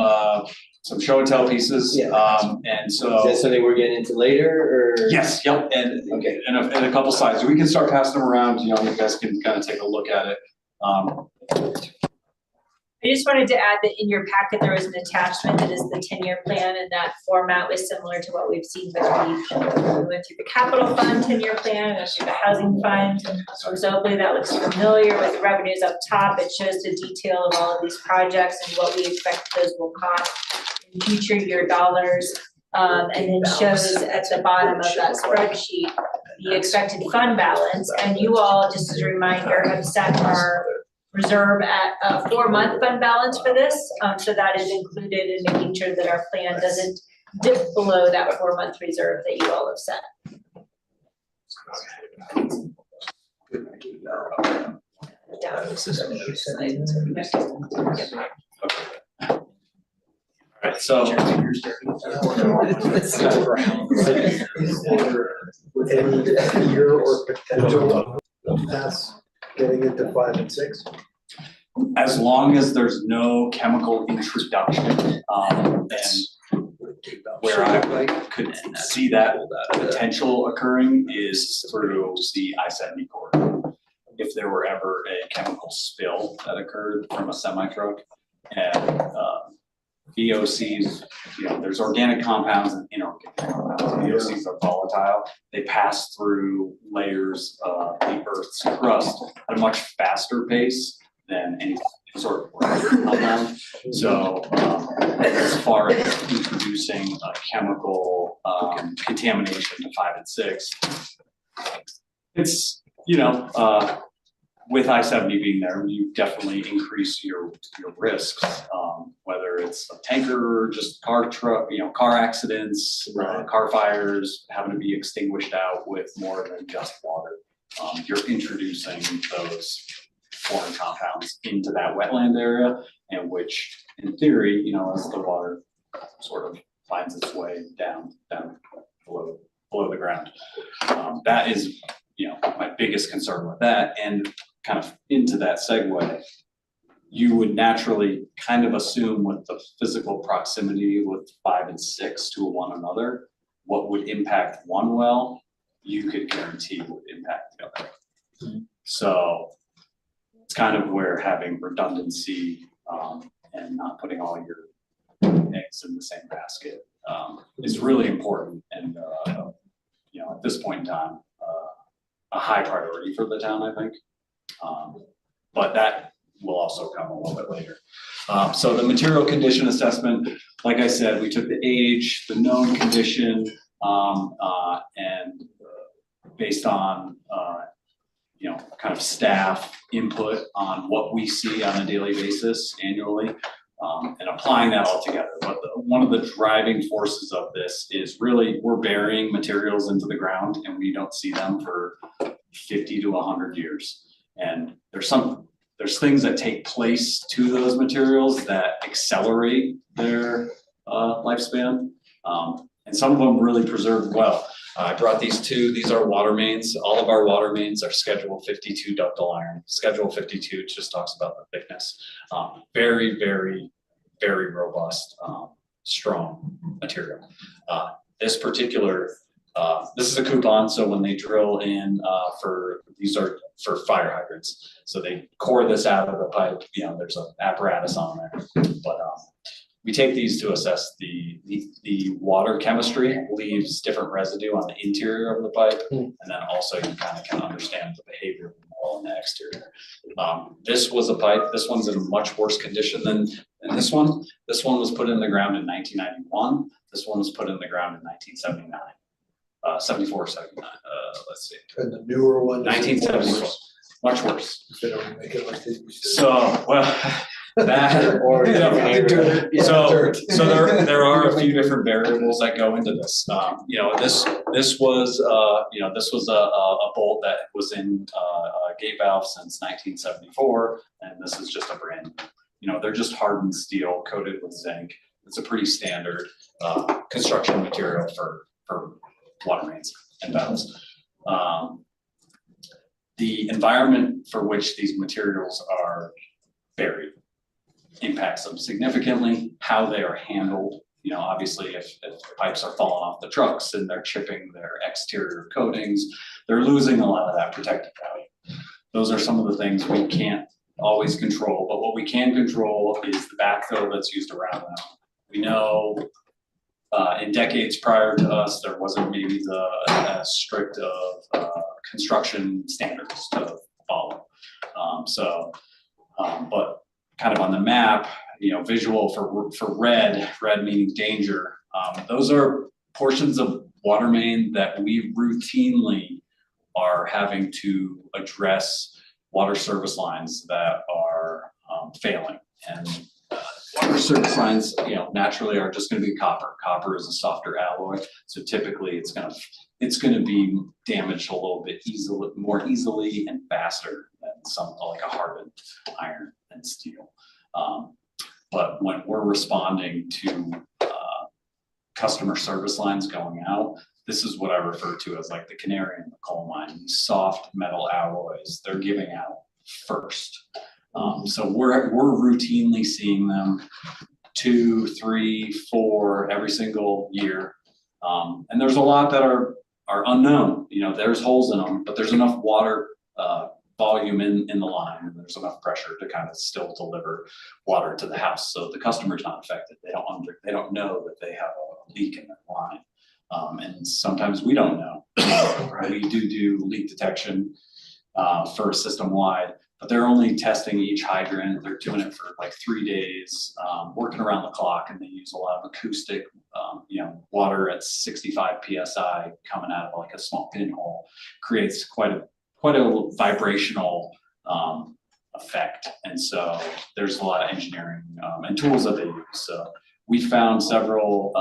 show and tell pieces, Yeah. and is so. that something we're getting into later, or? Yes, yep, and Okay. and a couple slides, we can start passing them around, you guys can kind of take a look at it. I just wanted to add that in your packet, there was an attachment that is the 10-year plan, and that format was similar to what we've seen with we went through the capital fund 10-year plan, and through the housing fund. So hopefully that looks familiar with the revenues up top. It shows the detail of all of these projects and what we expect those will cost in future year dollars. And then shows at the bottom of that spreadsheet the expected fund balance. And you all, just as a reminder, have set our reserve at a 4-month fund balance for this. So that is included in making sure that our plan doesn't dip below that 4-month reserve that you all have set. All right, so. With any year or potential pass getting into 5 and 6? As long as there's no chemical introduction, and where I could see that potential occurring is through the I-70 corridor. If there were ever a chemical spill that occurred from a semi-truck, and VOCs, there's organic compounds and inorganic compounds. VOCs are volatile. They pass through layers of the Earth's crust at a much faster pace than any sort of organic compound. So as far as introducing a chemical contamination to 5 and 6, it's, with I-70 being there, you definitely increase your risks, whether it's a tanker, just car accidents, car fires, having to be extinguished out with more than just water. You're introducing those foreign compounds into that wetland area, and which in theory, as the water sort of finds its way down below the ground. That is, my biggest concern with that. And kind of into that segue, you would naturally kind of assume with the physical proximity with 5 and 6 to one another, what would impact one well, you could guarantee would impact the other. So it's kind of where having redundancy and not putting all your eggs in the same basket is really important. And you know, at this point in time, a high priority for the town, I think. But that will also come a little bit later. So the material condition assessment, like I said, we took the age, the known condition, and based on you know, kind of staff input on what we see on a daily basis annually, and applying that all together. But one of the driving forces of this is really we're burying materials into the ground and we don't see them for 50 to 100 years. And there's things that take place to those materials that accelerate their lifespan. And some of them really preserve well. I brought these two. These are water mains. All of our water mains are Schedule 52 ductile iron. Schedule 52 just talks about the thickness. Very, very, very robust, strong material. This particular, this is a coupon. So when they drill in these are for fire hydrants. So they core this out of the pipe. You know, there's an apparatus on there, but we take these to assess the water chemistry, leaves different residue on the interior of the pipe, and then also you kind of can understand the behavior of the wall in the exterior. This was a pipe. This one's in much worse condition than this one. This one was put in the ground in 1991. This one was put in the ground in 1979. 74, 79. Let's see. And the newer one. 1974. Much worse. If they don't make it like they used to. So, well. That, Or so there are a few different variables that go into this. You know, this was a bolt that was in a gate valve since 1974, and this is just a brand new. You know, they're just hardened steel coated with zinc. It's a pretty standard construction material for water mains and valves. The environment for which these materials are buried impacts them significantly. How they are handled, you know, obviously if pipes are falling off the trucks and they're chipping their exterior coatings, they're losing a lot of that protective value. Those are some of the things we can't always control, but what we can control is the backfill that's used around them. We know in decades prior to us, there wasn't maybe as strict of construction standards to follow. But kind of on the map, you know, visual for red meaning danger. Those are portions of water main that we routinely are having to address water service lines that are failing. And water service lines, you know, naturally are just going to be copper. Copper is a softer alloy, so typically it's going to be damaged a little bit more easily and faster than something like a hardened iron and steel. But when we're responding to customer service lines going out, this is what I refer to as like the canary in the coal mine. These soft metal alloys, they're giving out first. So we're routinely seeing them 2, 3, 4 every single year. And there's a lot that are unknown. You know, there's holes in them, but there's enough water volume in the line, and there's enough pressure to kind of still deliver water to the house. So the customer's not affected. They don't know that they have a leak in their line. And sometimes we don't know. We do leak detection for system wide, but they're only testing each hydrant. They're doing it for like 3 days, working around the clock, and they use a lot of acoustic, you know, water at 65 PSI coming out of like a small pinhole creates quite a vibrational effect. And so there's a lot of engineering and tools that they use. So we found several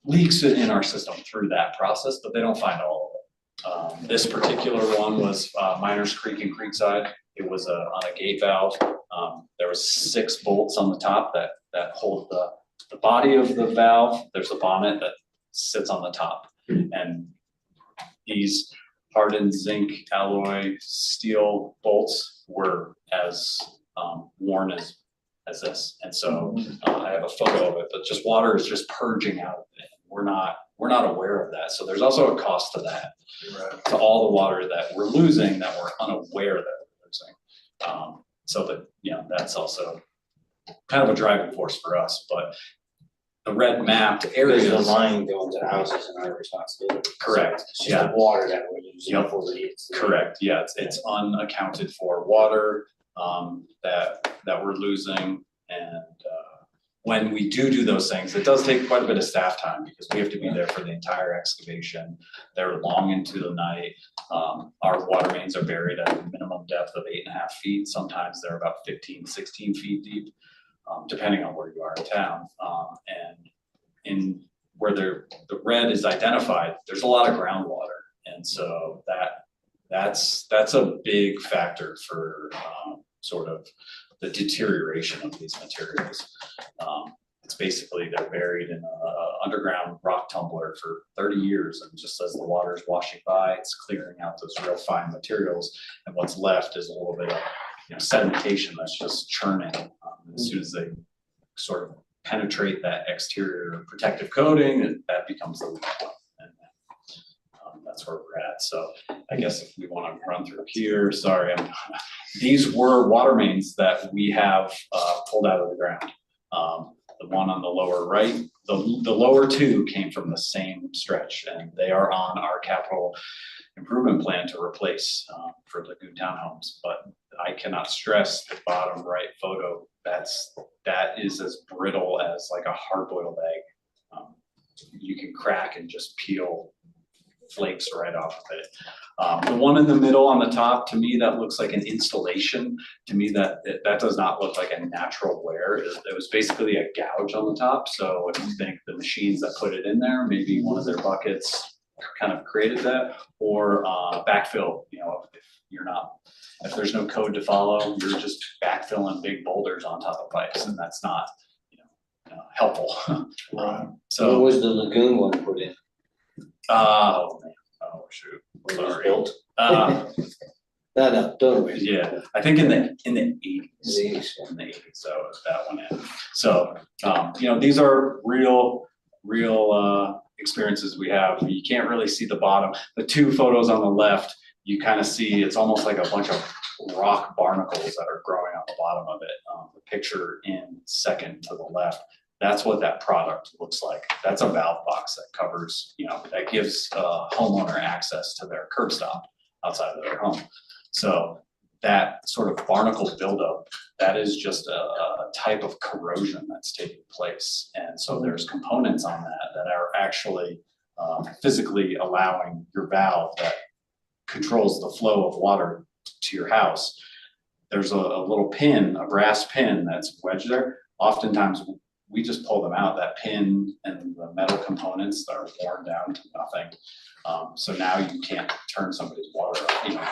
leaks in our system through that process, but they don't find all of it. This particular one was Miners Creek and Creekside. It was on a gate valve. There was 6 bolts on the top that hold the body of the valve. There's a bonnet that sits on the top. And these hardened zinc alloy steel bolts were as worn as this. And so I have a photo of it, but just water is just purging out of it. We're not aware of that. So there's also a cost to that, to all the water that we're losing that we're unaware that we're losing. So that, you know, that's also kind of a driving force for us, but the red mapped areas. Because the line going to the houses and our responsibility. Correct, It's just yeah. the water that we're using Yep. for the. Correct, yeah, it's unaccounted for water, that we're losing. And, when we do those things, it does take quite a bit of staff time because we have to be there for the entire excavation. They're long into the night. Our water mains are buried at a minimum depth of 8.5 feet. Sometimes they're about 15, 16 feet deep, depending on where you are in town. And in where the red is identified, there's a lot of groundwater. And so that's a big factor for sort of the deterioration of these materials. It's basically they're buried in an underground rock tumbler for 30 years, and just as the water is washing by, it's clearing out those real fine materials, and what's left is a little bit of, you know, sedimentation that's just churning. As soon as they sort of penetrate that exterior protective coating, and that becomes the weak one. And that's where we're at. So I guess if we want to run through here, sorry, these were water mains that we have pulled out of the ground. The one on the lower right, the lower two came from the same stretch, and they are on our capital improvement plan to replace for Lagoon Townhomes. But I cannot stress the bottom right photo. That is as brittle as like a hard-boiled egg. You can crack and just peel flakes right off of it. The one in the middle on the top, to me, that looks like an installation. To me, that does not look like a natural wear. It was basically a gouge on the top. So if you think the machines that put it in there, maybe one of their buckets kind of created that, or backfill. You know, if there's no code to follow, you're just backfilling big boulders on top of pipes, and that's not, you know, helpful. What So was the lagoon one put in? oh man, oh shoot, When it was sorry. built? No, Don't worry. yeah, I think in the 80s. The 80s, In the 80s, so that one in. So, you know, these are real experiences we have. You can't really see the bottom. The two photos on the left, you kind of see it's almost like a bunch of rock barnacles that are growing on the bottom of it. The picture in second to the left, that's what that product looks like. That's a valve box that covers, you know, that gives a homeowner access to their curb stop outside of their home. So that sort of barnacle buildup, that is just a type of corrosion that's taking place. And so there's components on that are actually physically allowing your valve that controls the flow of water to your house. There's a little pin, a brass pin that's wedged there. Oftentimes we just pull them out. That pin and the metal components are worn down to nothing. So now you can't turn somebody's water off. You know,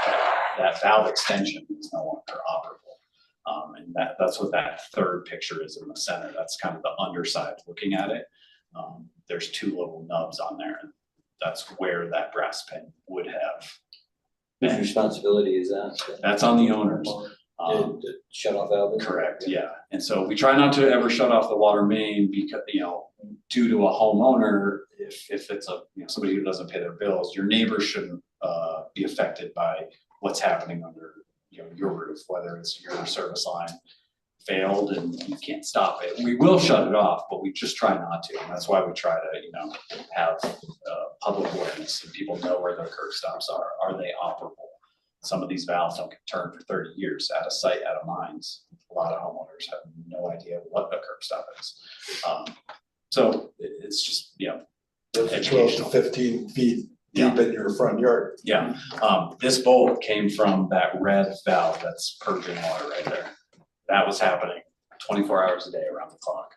that valve extension is no longer operable. And that's what that third picture is in the center. That's kind of the underside looking at it. There's two little nubs on there, and that's where that brass pin would have. Whose responsibility is that? That's on the owners. The shut off valve? Correct, yeah. And so we try not to ever shut off the water main because, you know, due to a homeowner, if it's a, you know, somebody who doesn't pay their bills, your neighbors shouldn't be affected by what's happening under, you know, your roof, whether it's your service line failed and you can't stop it. We will shut it off, but we just try not to. And that's why we try to, you know, have public awareness and people know where their curb stops are. Are they operable? Some of these valves don't get turned for 30 years out of sight, out of minds. A lot of homeowners have no idea what a curb stop is. So it's just, you know, 12 to educational. 15 feet Yeah. deep in your front yard. Yeah, this bolt came from that red valve that's purging water right there. That was happening 24 hours a day around the clock.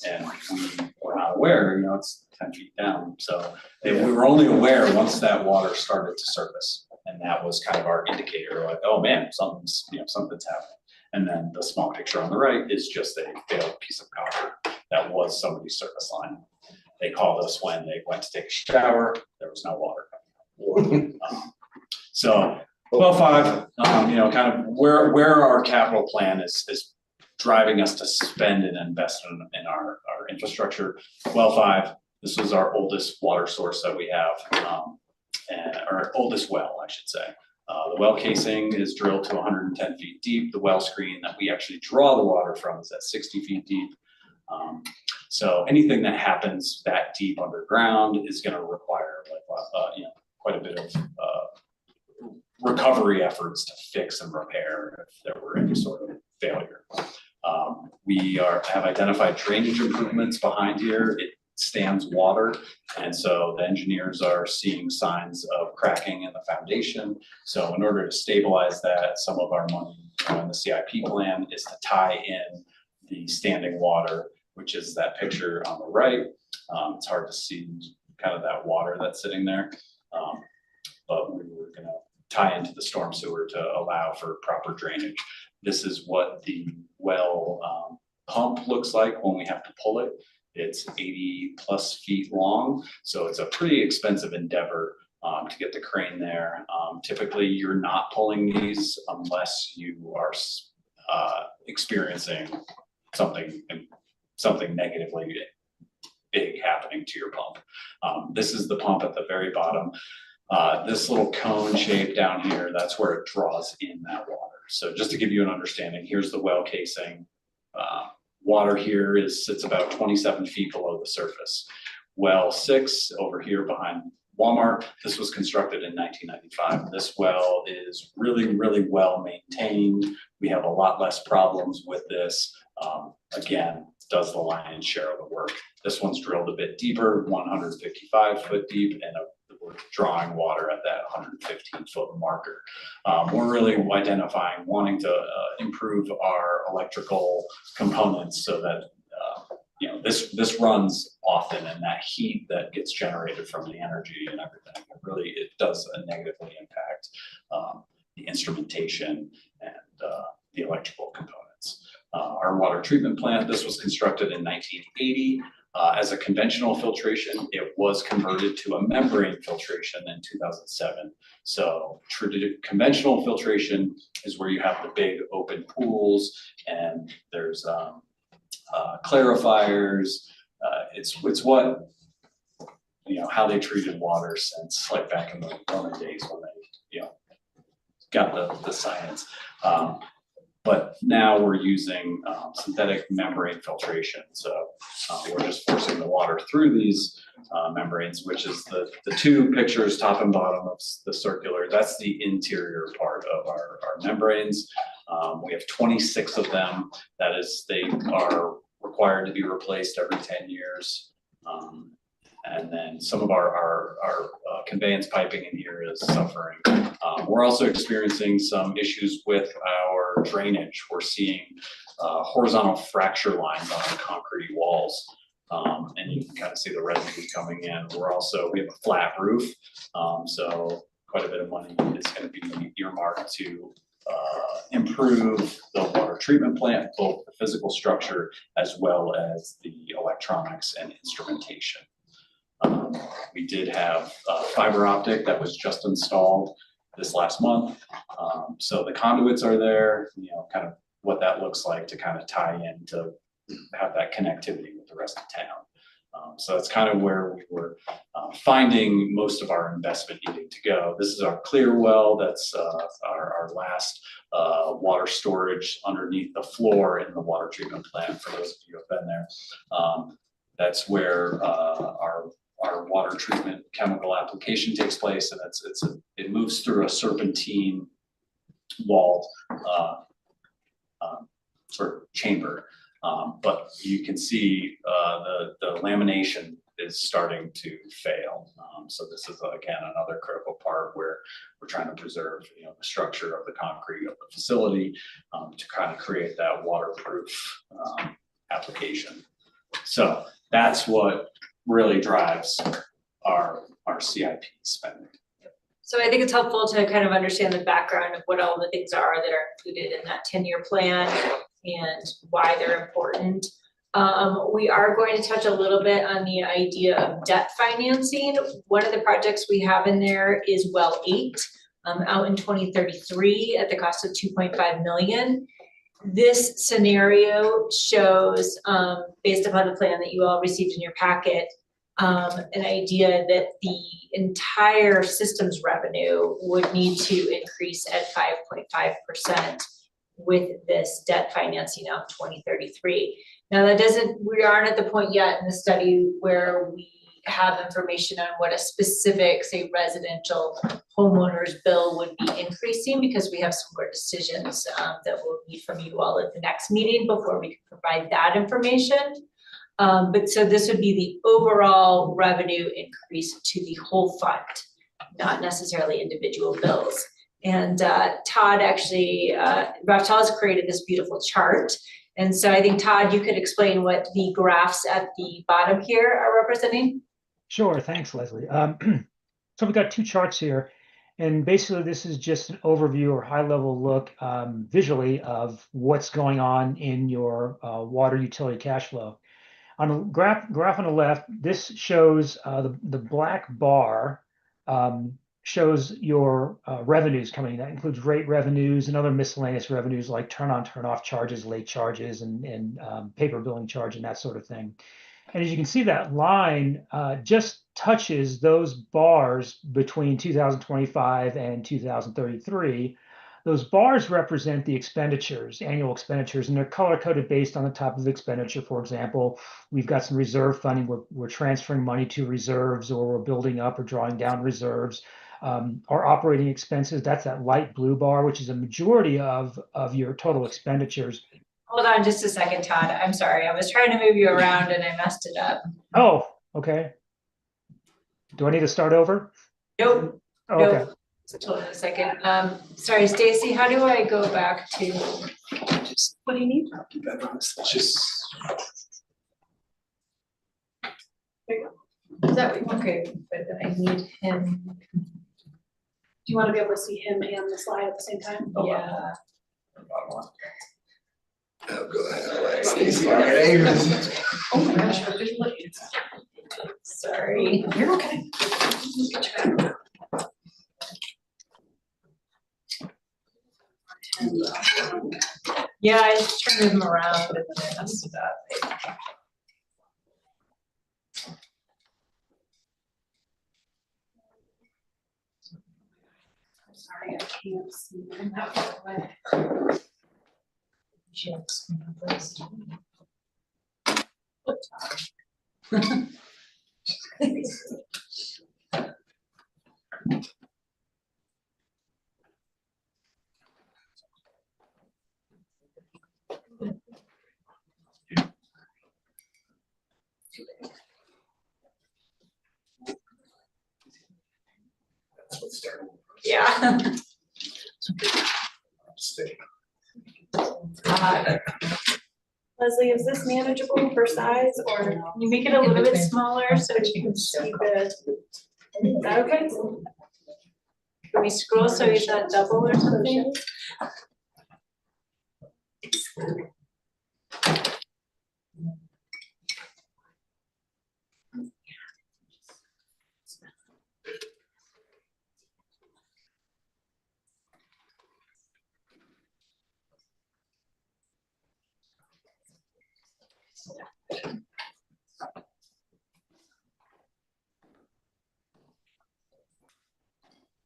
And we were not aware, you know, it's 10 feet down. So we were only aware once that water started to surface. And that was kind of our indicator, like, oh man, something's happening. And then the small picture on the right is just a failed piece of copper that was somebody's service line. They called us when they went to take a shower, there was no water coming out. So well, five, you know, kind of where our capital plan is driving us to spend and invest in our infrastructure. Well, five, this was our oldest water source that we have, and our oldest well, I should say. The well casing is drilled to 110 feet deep. The well screen that we actually draw the water from is at 60 feet deep. So anything that happens that deep underground is going to require like, you know, quite a bit of recovery efforts to fix and repair if there were any sort of failure. We have identified drainage improvements behind here. It stands water, and so the engineers are seeing signs of cracking in the foundation. So in order to stabilize that, some of our money in the CIP plan is to tie in the standing water, which is that picture on the right. It's hard to see kind of that water that's sitting there, but we were going to tie into the storm sewer to allow for proper drainage. This is what the well pump looks like when we have to pull it. It's 80+ feet long, so it's a pretty expensive endeavor to get the crane there. Typically, you're not pulling these unless you are experiencing something negatively big happening to your pump. This is the pump at the very bottom. This little cone shape down here, that's where it draws in that water. So just to give you an understanding, here's the well casing. Water here sits about 27 feet below the surface. Well 6 over here behind Walmart, this was constructed in 1995. This well is really, really well maintained. We have a lot less problems with this. Again, does the lion's share of the work. This one's drilled a bit deeper, 155 foot deep, and we're drawing water at that 115-foot marker. We're really identifying, wanting to improve our electrical components so that you know, this runs often, and that heat that gets generated from the energy and everything, it does negatively impact the instrumentation and the electrical components. Our water treatment plant, this was constructed in 1980. As a conventional filtration, it was converted to a membrane filtration in 2007. So conventional filtration is where you have the big open pools, and there's clarifiers. It's what, you know, how they treated water since like back in the Roman days when they, you know, got the science. But now we're using synthetic membrane filtration. So we're just forcing the water through these membranes, which is the two pictures, top and bottom of the circular. That's the interior part of our membranes. We have 26 of them. That is, they are required to be replaced every 10 years. And then some of our conveyance piping in here is suffering. We're also experiencing some issues with our drainage. We're seeing horizontal fracture lines on the concrete walls. And you can kind of see the residue coming in. We have a flat roof. So quite a bit of money is going to be earmarked to improve the water treatment plant, both the physical structure as well as the electronics and instrumentation. We did have fiber optic that was just installed this last month. So the conduits are there, you know, kind of what that looks like to kind of tie in to have that connectivity with the rest of town. So that's kind of where we were finding most of our investment needing to go. This is our clear well. That's our last water storage underneath the floor in the water treatment plant, for those of you who have been there. That's where our water treatment chemical application takes place, and it moves through a serpentine walled sort of chamber. But you can see the lamination is starting to fail. So this is again another critical part where we're trying to preserve, you know, the structure of the concrete of the facility to kind of create that waterproof application. So that's what really drives our CIP spending. So I think it's helpful to kind of understand the background of what all the things are that are included in that 10-year plan and why they're important. We are going to touch a little bit on the idea of debt financing. One of the projects we have in there is well 8. out in 2033 at the cost of 2.5 million. This scenario shows, based upon the plan that you all received in your packet, an idea that the entire systems revenue would need to increase at 5.5% with this debt financing out in 2033. Now we aren't at the point yet in the study where we have information on what a specific, say, residential homeowner's bill would be increasing, because we have some more decisions that we'll need from you all at the next meeting before we can provide that information. But so this would be the overall revenue increase to the whole fund, not necessarily individual bills. And Todd actually, Raftal has created this beautiful chart. And so I think, Todd, you could explain what the graphs at the bottom here are representing. Sure, thanks, Leslie. So we've got two charts here, and basically this is just an overview or high-level look visually of what's going on in your water utility cash flow. On the graph on the left, this shows the black bar shows your revenues coming in. That includes rate revenues and other miscellaneous revenues like turn-on, turn-off charges, late charges, and paper billing charge and that sort of thing. And as you can see, that line just touches those bars between 2025 and 2033. Those bars represent the expenditures, annual expenditures, and they're color-coded based on the type of expenditure. For example, we've got some reserve funding. We're transferring money to reserves, or we're building up or drawing down reserves. Our operating expenses, that's that light blue bar, which is a majority of your total expenditures. Hold on just a second, Todd. I'm sorry. I was trying to move you around and I messed it up. Oh, okay. Do I need to start over? Nope. Oh, okay. Nope. So hold on a second. Sorry, Stacy, how do I go back to? Just, what do you need? Just. Is that what Okay, but I need him. do you want to be able to see him and the slide at the same time? Yeah. Oh, go ahead. Stacy, all right. Oh my gosh, our visual aids. Sorry. You're okay. Get your back. Yeah, I just turned him around and then I messed it up. I'm sorry, I can't see him that far away. That's what started. Yeah. Stay. Leslie, is this manageable for size, or can you make it a little bit smaller so you can see the, is that okay? Can we scroll so he's not double or something?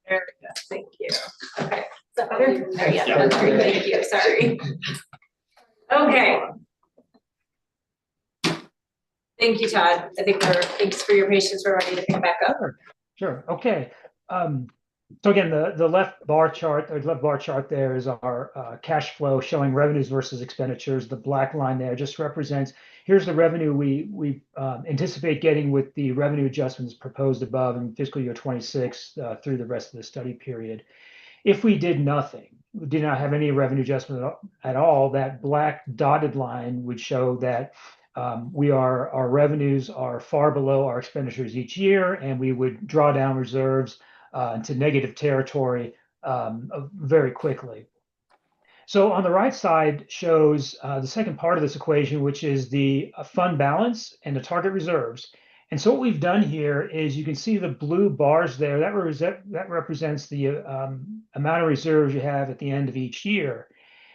There we go, thank you. Okay, is that better? There, yeah, that's great, thank you, sorry. Okay. Thank you, Todd. I think thanks for your patience, we're ready to pick back up. Sure. Okay. So again, the left bar chart, or left bar chart there is our cash flow showing revenues versus expenditures. The black line there just represents, here's the revenue we anticipate getting with the revenue adjustments proposed above in fiscal year 26 through the rest of the study period. If we did nothing, we did not have any revenue adjustment at all, that black dotted line would show that our revenues are far below our expenditures each year, and we would draw down reserves into negative territory very quickly. So on the right side shows the second part of this equation, which is the fund balance and the target reserves. And so what we've done here is you can see the blue bars there. That represents the amount of reserves you have at the end of each year.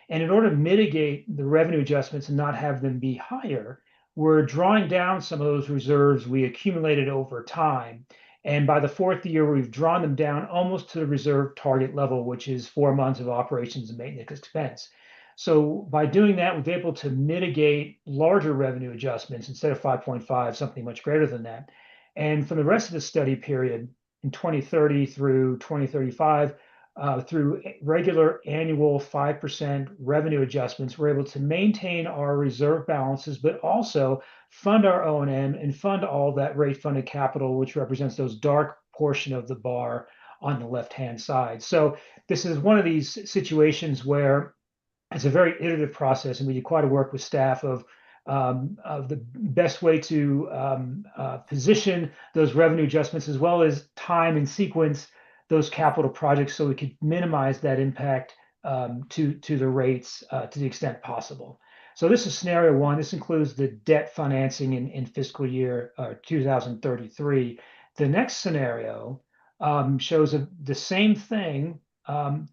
And in order to mitigate the revenue adjustments and not have them be higher, we're drawing down some of those reserves we accumulated over time. And by the fourth year, we've drawn them down almost to the reserve target level, which is 4 months of operations and maintenance expense. So by doing that, we've been able to mitigate larger revenue adjustments instead of 5.5, something much greater than that. And for the rest of the study period, in 2030 through 2035, through regular annual 5% revenue adjustments, we're able to maintain our reserve balances, but also fund our O&M and fund all that rate-funded capital, which represents those dark portion of the bar on the left-hand side. So this is one of these situations where it's a very iterative process, and we did quite a work with staff of the best way to position those revenue adjustments, as well as time and sequence those capital projects so we could minimize that impact to the rates to the extent possible. So this is scenario one. This includes the debt financing in fiscal year 2033. The next scenario shows the same thing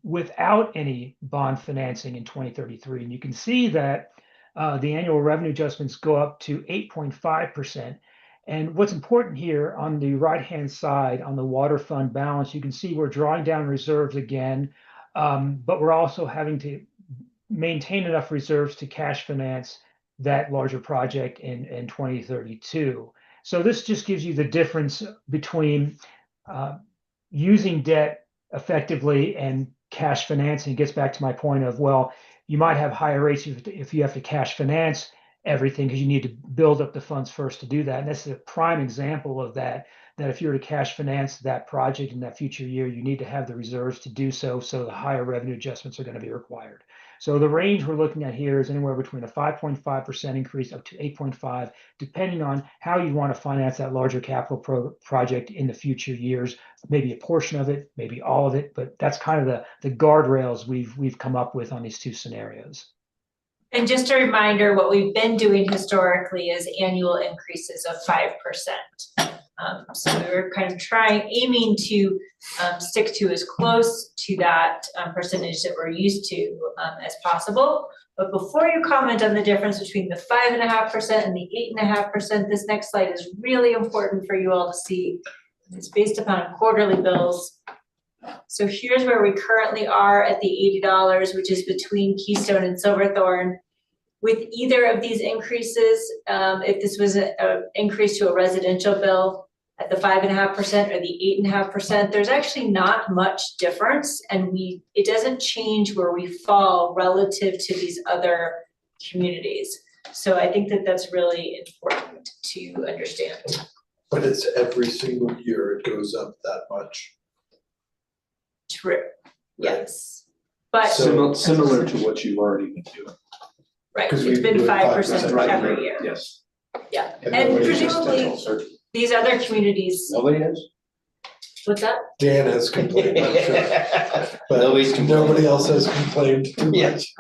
without any bond financing in 2033. And you can see that the annual revenue adjustments go up to 8.5%. And what's important here on the right-hand side on the water fund balance, you can see we're drawing down reserves again, but we're also having to maintain enough reserves to cash finance that larger project in 2032. So this just gives you the difference between using debt effectively and cash financing. It gets back to my point of, well, you might have higher rates if you have to cash finance everything because you need to build up the funds first to do that. And this is a prime example of that if you were to cash finance that project in that future year, you need to have the reserves to do so, so the higher revenue adjustments are going to be required. So the range we're looking at here is anywhere between a 5.5% increase up to 8.5, depending on how you want to finance that larger capital project in the future years. Maybe a portion of it, maybe all of it, but that's kind of the guardrails we've come up with on these two scenarios. And just a reminder, what we've been doing historically is annual increases of 5%. So we were kind of aiming to stick to as close to that percentage that we're used to as possible. But before you comment on the difference between the 5.5% and the 8.5%, this next slide is really important for you all to see. It's based upon quarterly bills. So here's where we currently are at the $80, which is between Keystone and Silverthorne. With either of these increases, if this was an increase to a residential bill at the 5.5% or the 8.5%, there's actually not much difference, and it doesn't change where we fall relative to these other communities. So I think that that's really important to understand. But it's every single year it goes up that much. True. Yes. But Similar to what you've already been doing. right, 'Cause it's we've been been doing 5% 5% every year. Yes. Yeah, And and nobody is presumably these other communities, Nobody is? what's that? Dan has complained, I'm sure. But Nobody's complaining. nobody else has complained too much.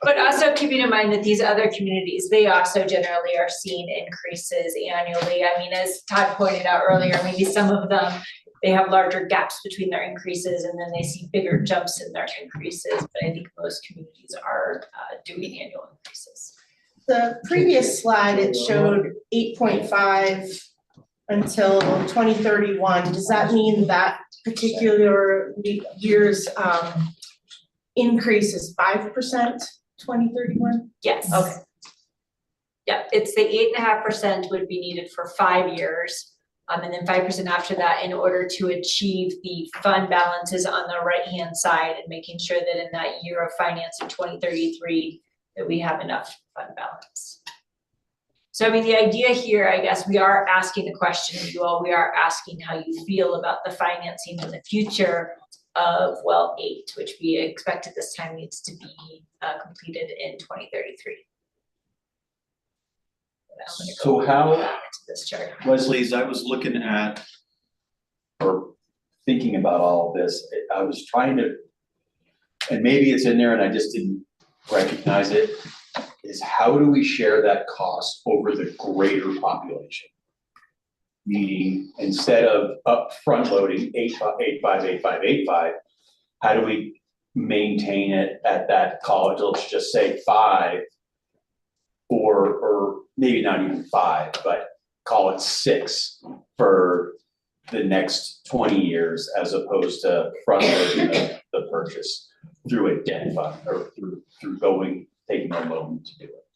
But also keeping in mind that these other communities, they also generally are seeing increases annually. I mean, as Todd pointed out earlier, maybe some of them, they have larger gaps between their increases and then they see bigger jumps in their increases. But I think most communities are doing annual increases. The previous slide, it showed 8.5 until 2031. Does that mean that particular year's increase is 5%, 2031? Yes. Okay. Yeah, it's the 8.5% would be needed for 5 years. And then 5% after that in order to achieve the fund balances on the right-hand side and making sure that in that year of finance in 2033 that we have enough fund balance. So I mean, the idea here, I guess, we are asking the question of you all, we are asking how you feel about the financing in the future of well 8, which we expect at this time needs to be completed in 2033. So how, back to this chart. Leslie, as I was looking at or thinking about all of this, I was trying to, and maybe it's in there and I just didn't recognize it, is how do we share that cost over the greater population? Meaning, instead of up front loading 85, how do we maintain it at that college, let's just say 5, or maybe not even 5, but call it 6 for the next 20 years, as opposed to front loading the purchase through a debt fund, or through taking a loan to do it.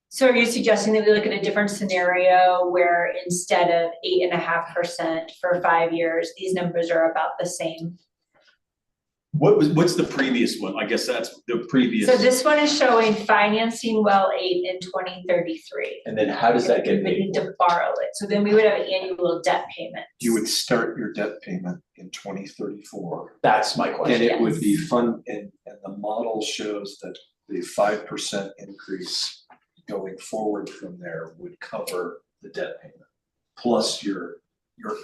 So are you suggesting that we look at a different scenario where instead of 8.5% for 5 years, these numbers are about the same? What's the previous one? I guess that's the previous. So this one is showing financing well 8 in 2033. And then how does that get We would paid? need to borrow it, so then we would have annual debt payments. You would start your debt payment in 2034. That's my question. And it would be and the model shows that the 5% increase going forward from there would cover the debt payment, plus your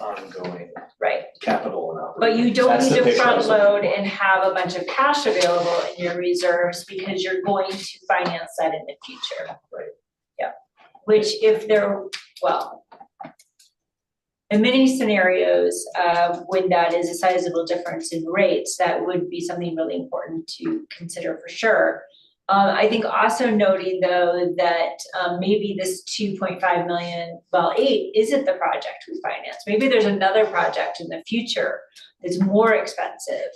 ongoing Right, capital and but operating. you don't That's need the to picture I was front looking load for. and have a bunch of cash available in your reserves because you're going to finance that in the future. Right. Yeah, which if there, well, in many scenarios, when that is a sizable difference in rates, that would be something really important to consider for sure. I think also noting though that maybe this 2.5 million, well, 8 isn't the project we finance. Maybe there's another project in the future that's more expensive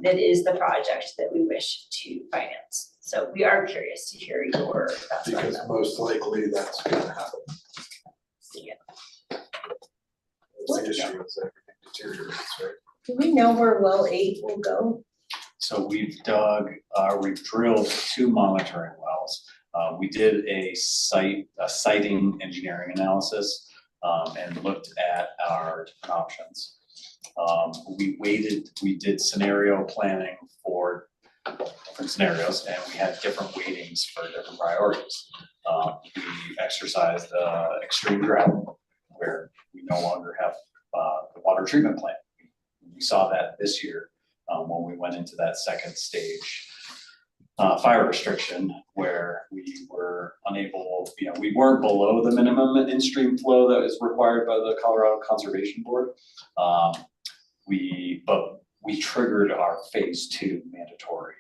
that is the project that we wish to finance. So we are curious to hear your thoughts on Because that. most likely that's gonna happen. Yeah. That's the issue, is everything deteriorates, right? Do we know where well 8 will go? So we've drilled 2 monitoring wells. We did a siting engineering analysis, and looked at our different options. We did scenario planning for different scenarios, and we had different weightings for different priorities. We exercised extreme drought, where we no longer have the water treatment plant. We saw that this year when we went into that second stage fire restriction, where we were unable, we weren't below the minimum in-stream flow that is required by the Colorado Conservation Board. But we triggered our phase 2 mandatory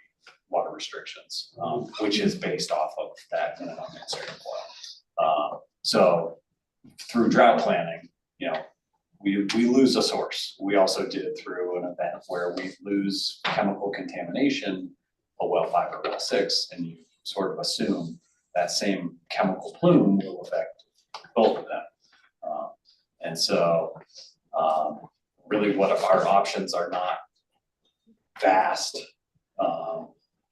water restrictions, which is based off of that minimum in-stream flow. So through drought planning, we lose a source. We also did it through an event where we lose chemical contamination, a well 5 or well 6, and you sort of assume that same chemical plume will affect both of them. And so really what our options are not vast.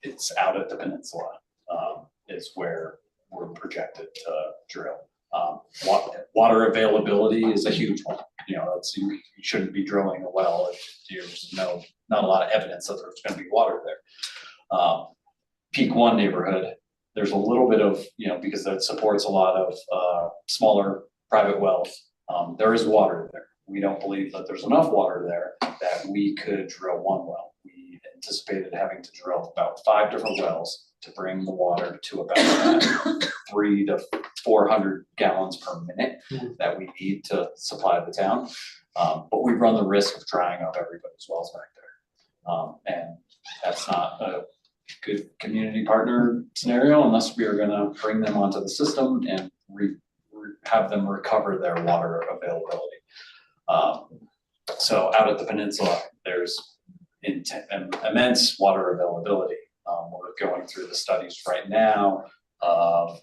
It's out at the peninsula is where we're projected to drill. Water availability is a huge one. You shouldn't be drilling a well if there's not a lot of evidence that there's going to be water there. Peak 1 neighborhood, there's a little bit of, because that supports a lot of smaller private wells. There is water there. We don't believe that there's enough water there that we could drill 1 well. We anticipated having to drill about 5 different wells to bring the water to about 300 to 400 gallons per minute that we need to supply the town. But we run the risk of drying up everybody's wells back there. And that's not a good community partner scenario unless we are gonna bring them onto the system and have them recover their water availability. So out at the peninsula, there's immense water availability. We're going through the studies right now of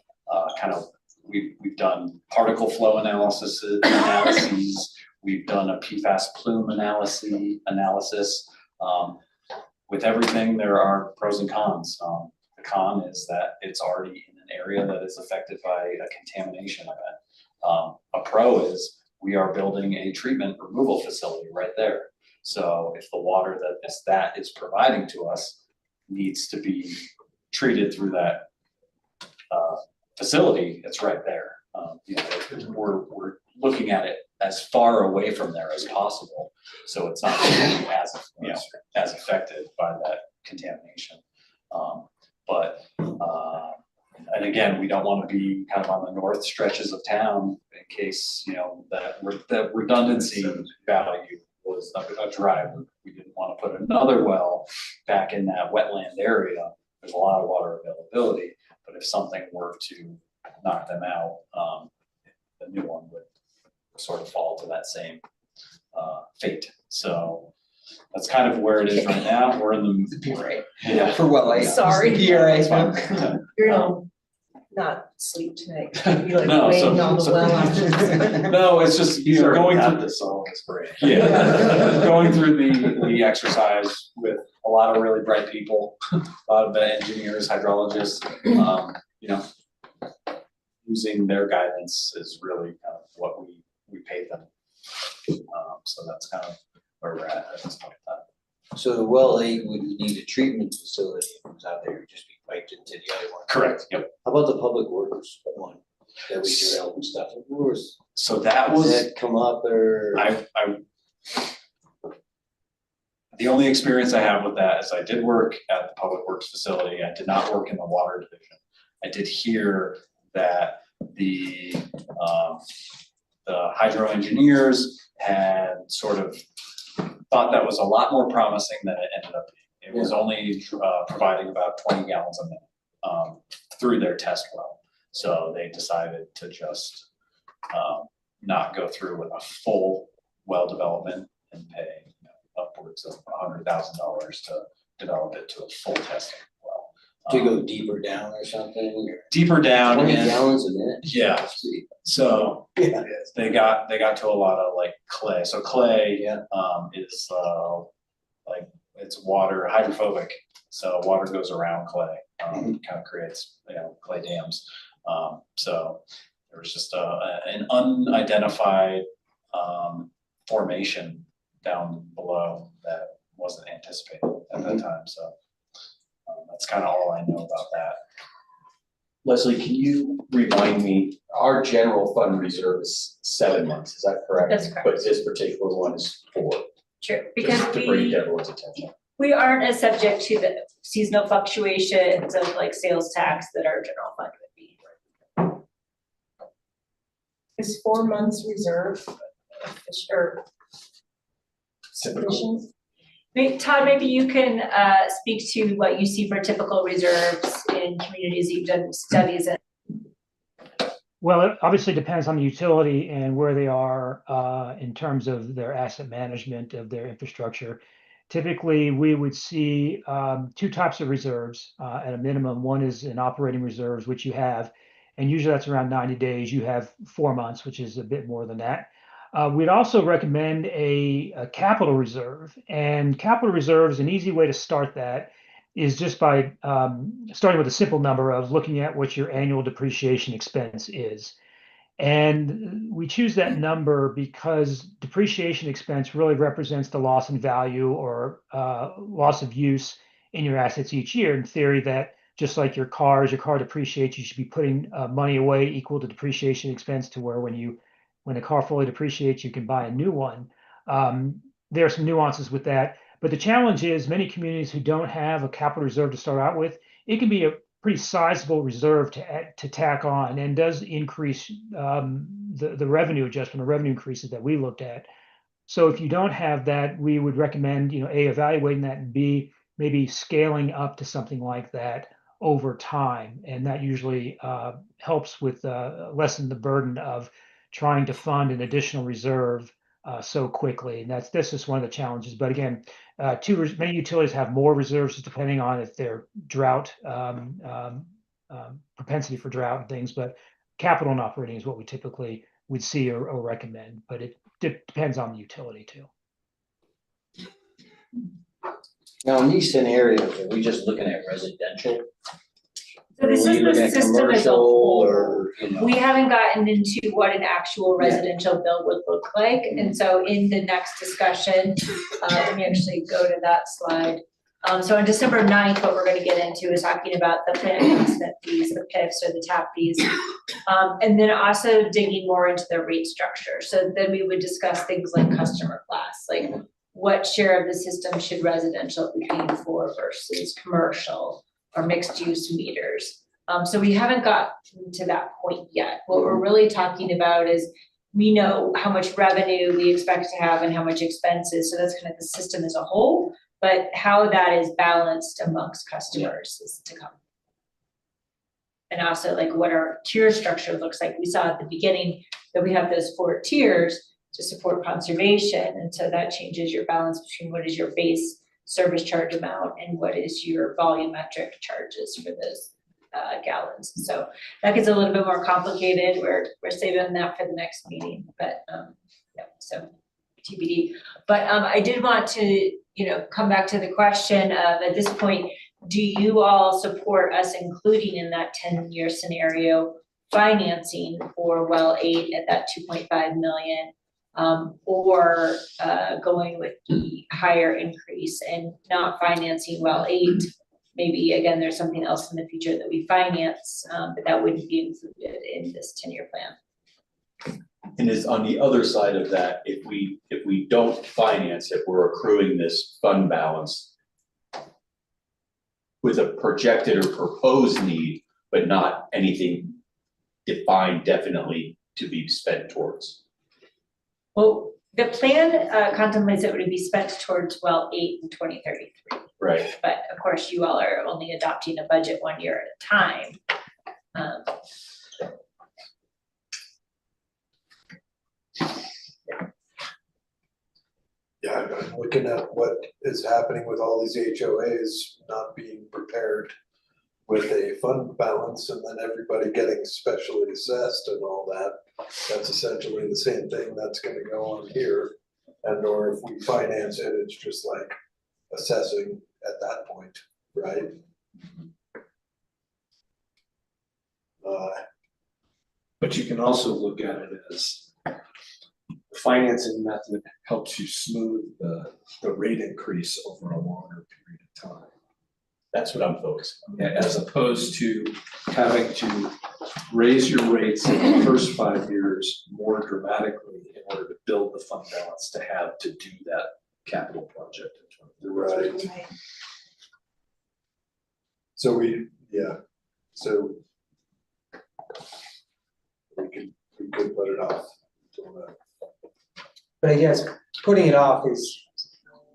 we've done particle flow analyses. We've done a PFAS plume analysis. With everything, there are pros and cons. The con is that it's already in an area that is affected by a contamination event. A pro is we are building a treatment removal facility right there. So if the water that is providing to us needs to be treated through that facility, it's right there. We're looking at it as far away from there as possible, so it's not as affected by that contamination. But And again, we don't want to be kind of on the north stretches of town in case, you know, that redundancy value was a driver. We didn't want to put another well back in that wetland area. There's a lot of water availability, but if something were to knock them out, the new one would sort of fall to that same fate. So that's kind of where it is right now. We're in the. Yeah. For what, like? Sorry. PRA. It's fine. You're gonna not sleep tonight, be like No, waiting so- on the so- well after. No, it's just, you know, going through this all, it's great. Yeah, going through the exercise with a lot of really bright people, a lot of engineers, hydrologists, you know, using their guidance is really kind of what we pay them. So that's kind of where we're at this point in time. So the well 8 would need a treatment facility if it was out there, it would just be piped into the other one. Correct, yep. How about the public works one that we do and stuff? So that Does was, that come up or? the only experience I have with that is I did work at the public works facility. I did not work in the water division. I did hear that the hydro engineers had sort of thought that was a lot more promising than it ended up being. It was only providing about 20 gallons a minute through their test well. So they decided to just not go through with a full well development and pay upwards of $100,000 to develop it to a full testing well. To go deeper down or something? Or Deeper down 20 and gallons a minute? yeah, so Yeah. they got to a lot of like clay. So clay is like it's water hydrophobic. So water goes around clay, kind of creates, you know, clay dams. So there was just an unidentified formation down below that wasn't anticipated at that time. So that's kind of all I know about that. Leslie, can you remind me, our general fund reserve is 7 months, is that correct? That's correct. But this particular one is 4. True, because Just to bring it to everyone's attention. we aren't as subject to the seasonal fluctuations of like sales tax that our general fund would be. Is 4 months reserve or sufficient? Todd, maybe you can speak to what you see for typical reserves in communities you've done studies in. Well, it obviously depends on the utility and where they are in terms of their asset management of their infrastructure. Typically, we would see 2 types of reserves at a minimum. One is an operating reserves, which you have, and usually that's around 90 days. You have 4 months, which is a bit more than that. We'd also recommend a capital reserve, and capital reserve is an easy way to start that is just by starting with a simple number of looking at what your annual depreciation expense is. And we choose that number because depreciation expense really represents the loss in value or loss of use in your assets each year. In theory, that just like your car depreciates, you should be putting money away equal to depreciation expense to where when a car fully depreciates, you can buy a new one. There are some nuances with that. But the challenge is many communities who don't have a capital reserve to start out with, it can be a pretty sizable reserve to tack on and does increase the revenue adjustment or revenue increases that we looked at. So if you don't have that, we would recommend, A, evaluating that, and B, maybe scaling up to something like that over time. And that usually helps with lessen the burden of trying to fund an additional reserve so quickly. And this is one of the challenges. But again, many utilities have more reserves depending on if they're drought, propensity for drought and things. But capital and operating is what we typically would see or recommend. But it depends on the utility too. Now, in these scenarios, are we just looking at residential? So this Or are is we the looking at system as a commercial whole. or, you know? We haven't gotten into what an actual residential bill would look like. And so in the next discussion, let me actually go to that slide. So on December 9th, what we're gonna get into is talking about the plant enhancement fees, the PIFs or the TAP fees. And then also digging more into the rate structure. So then we would discuss things like customer class, like what share of the system should residential be paying for versus commercial or mixed use meters. So we haven't got to that point yet. What we're really talking about is we know how much revenue we expect to have and how much expenses, so that's kind of the system as a whole, but how that is balanced amongst customers is to come. And also like what our tier structure looks like. We saw at the beginning that we have those 4 tiers to support conservation, and so that changes your balance between what is your base service charge amount and what is your volumetric charges for those gallons. So that gets a little bit more complicated. We're saving that for the next meeting, but yeah, so TBD. But I did want to, come back to the question of, at this point, do you all support us including in that 10-year scenario financing for well 8 at that 2.5 million, or going with the higher increase and not financing well 8? Maybe again, there's something else in the future that we finance, but that wouldn't be included in this 10-year plan. And is on the other side of that, if we don't finance it, we're accruing this fund balance with a projected or proposed need, but not anything defined definitely to be spent towards. Well, the plan contemplates that it would be spent towards well 8 in 2033. Right. But of course, you all are only adopting a budget 1 year at a time. Yeah, I'm looking at what is happening with all these HOAs not being prepared with a fund balance and then everybody getting specially assessed and all that. That's essentially the same thing that's gonna go on here. And or if we finance it, it's just like assessing at that point, right? But you can also look at it as the financing method helps you smooth the rate increase over a longer period of time. That's what I'm focused on. As opposed to having to raise your rates in the first 5 years more dramatically in order to build the fund balance to have to do that capital project. Right. So we could put it off until then. But I guess putting it off is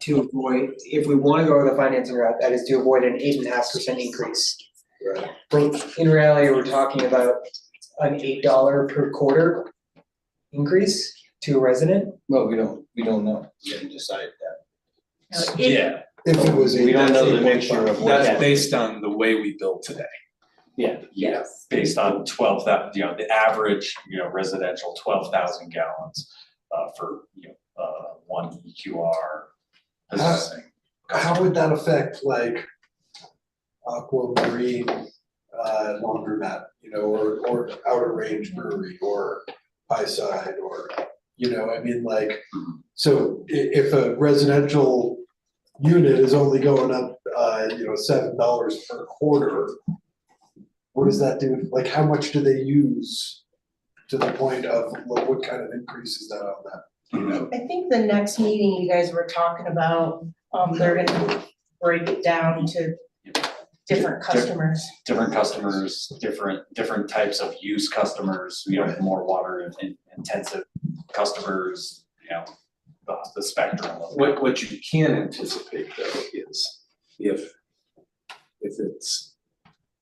to avoid, if we wanna go with the financing route, that is to avoid an 8.5% increase. Right. But in reality, we're talking about an $8 per quarter increase to a resident. Well, we don't know, we haven't decided that. Yeah, If it was We don't know the 8.5. mixture of what. That's based on the way we build today. yeah, Yes. based on 12,000, the average, residential 12,000 gallons for, 1 EQR possessing. How would that affect like Aquamarine laundromat, or Outer Range Brewery or Highside or, I mean, like, so if a residential unit is only going up, $7 per quarter, what does that do? Like, how much do they use to the point of what kind of increase is that on that? I think the next meeting you guys were talking about, they're gonna break it down to different customers. Different customers, different types of use customers, more water intensive customers, the spectrum of. What you can anticipate though is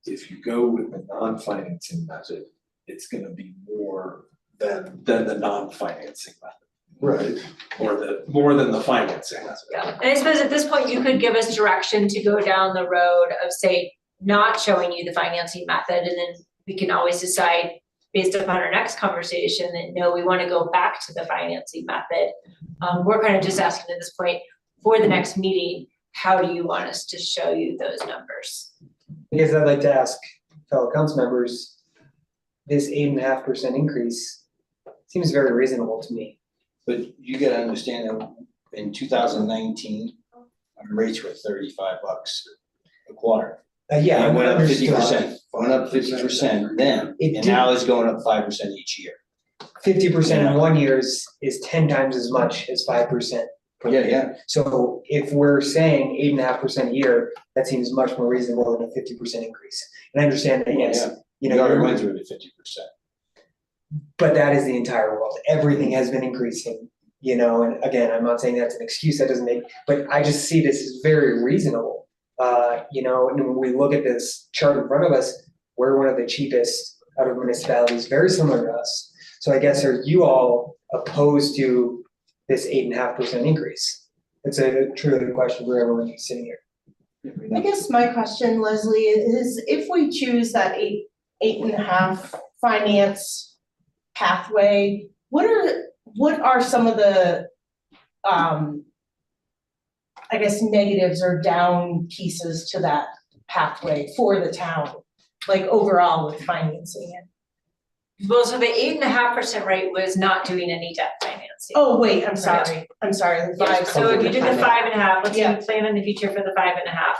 if you go with the non-financing method, it's gonna be more than the non-financing method. Right. Or more than the financing method. Yeah, and I suppose at this point, you could give us direction to go down the road of, say, not showing you the financing method, and then we can always decide based upon our next conversation that, no, we wanna go back to the financing method. We're kind of just asking at this point, for the next meeting, how do you want us to show you those numbers? I guess I'd like to ask fellow council members, this 8.5% increase seems very reasonable to me. But you gotta understand that in 2019, our rates were $35 a quarter. Yeah, It went up understood. 50%, went up 50% then, It and did- now it's going up 5% each year. 50% in 1 year is 10 times as much as 5% Yeah, yeah. So if we're saying 8.5% a year, that seems much more reasonable than a 50% increase. And I understand that, yes, you know, Our rents are at 50%. but that is the entire world. Everything has been increasing, you know, and again, I'm not saying that's an excuse, that doesn't make, but I just see this as very reasonable. You know, and when we look at this chart in front of us, we're one of the cheapest out of municipalities, very similar to us. So I guess, are you all opposed to this 8.5% increase? It's a truly question for everyone who's sitting here. I guess my question, Leslie, is if we choose that 8.5 finance pathway, what are some of the I guess negatives or down pieces to that pathway for the town, like overall with financing it? Well, so the 8.5% rate was not doing any debt financing. Oh, wait, I'm sorry, the Yeah, five. so if you did the 5.5, let's say Yeah. you plan in the future for the 5.5.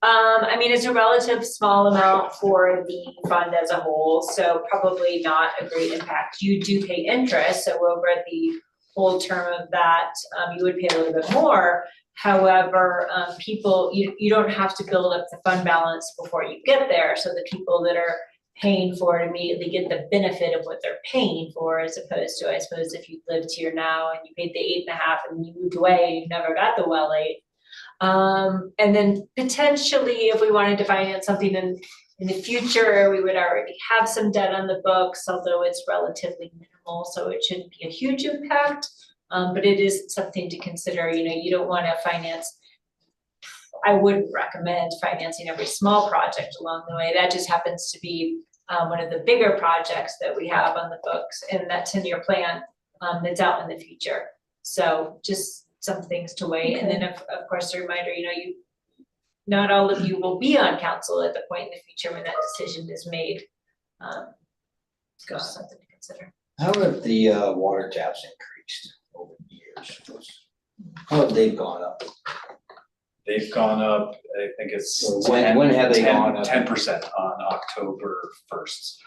I mean, it's a relative small amount for the fund as a whole, so probably not a great impact. You do pay interest, so over the whole term of that, you would pay a little bit more. However, people, you don't have to build up the fund balance before you get there, so the people that are paying for it immediately get the benefit of what they're paying for, as opposed to, I suppose, if you lived here now and you paid the 8.5 and you moved away and you never got the well aid. And then potentially, if we wanted to finance something in the future, we would already have some debt on the books, although it's relatively minimal, so it shouldn't be a huge impact. But it is something to consider. You know, you don't want to finance. I wouldn't recommend financing every small project along the way. That just happens to be one of the bigger projects that we have on the books in that 10-year plan that's out in the future. So just some things to weigh. And then of course, a reminder, you know, not all of you will be on council at the point in the future when that decision is made. So something to consider. How have the water taps increased over the years? How have they gone up? They've gone up, I think it's Or when have they gone up? 10% on October 1st.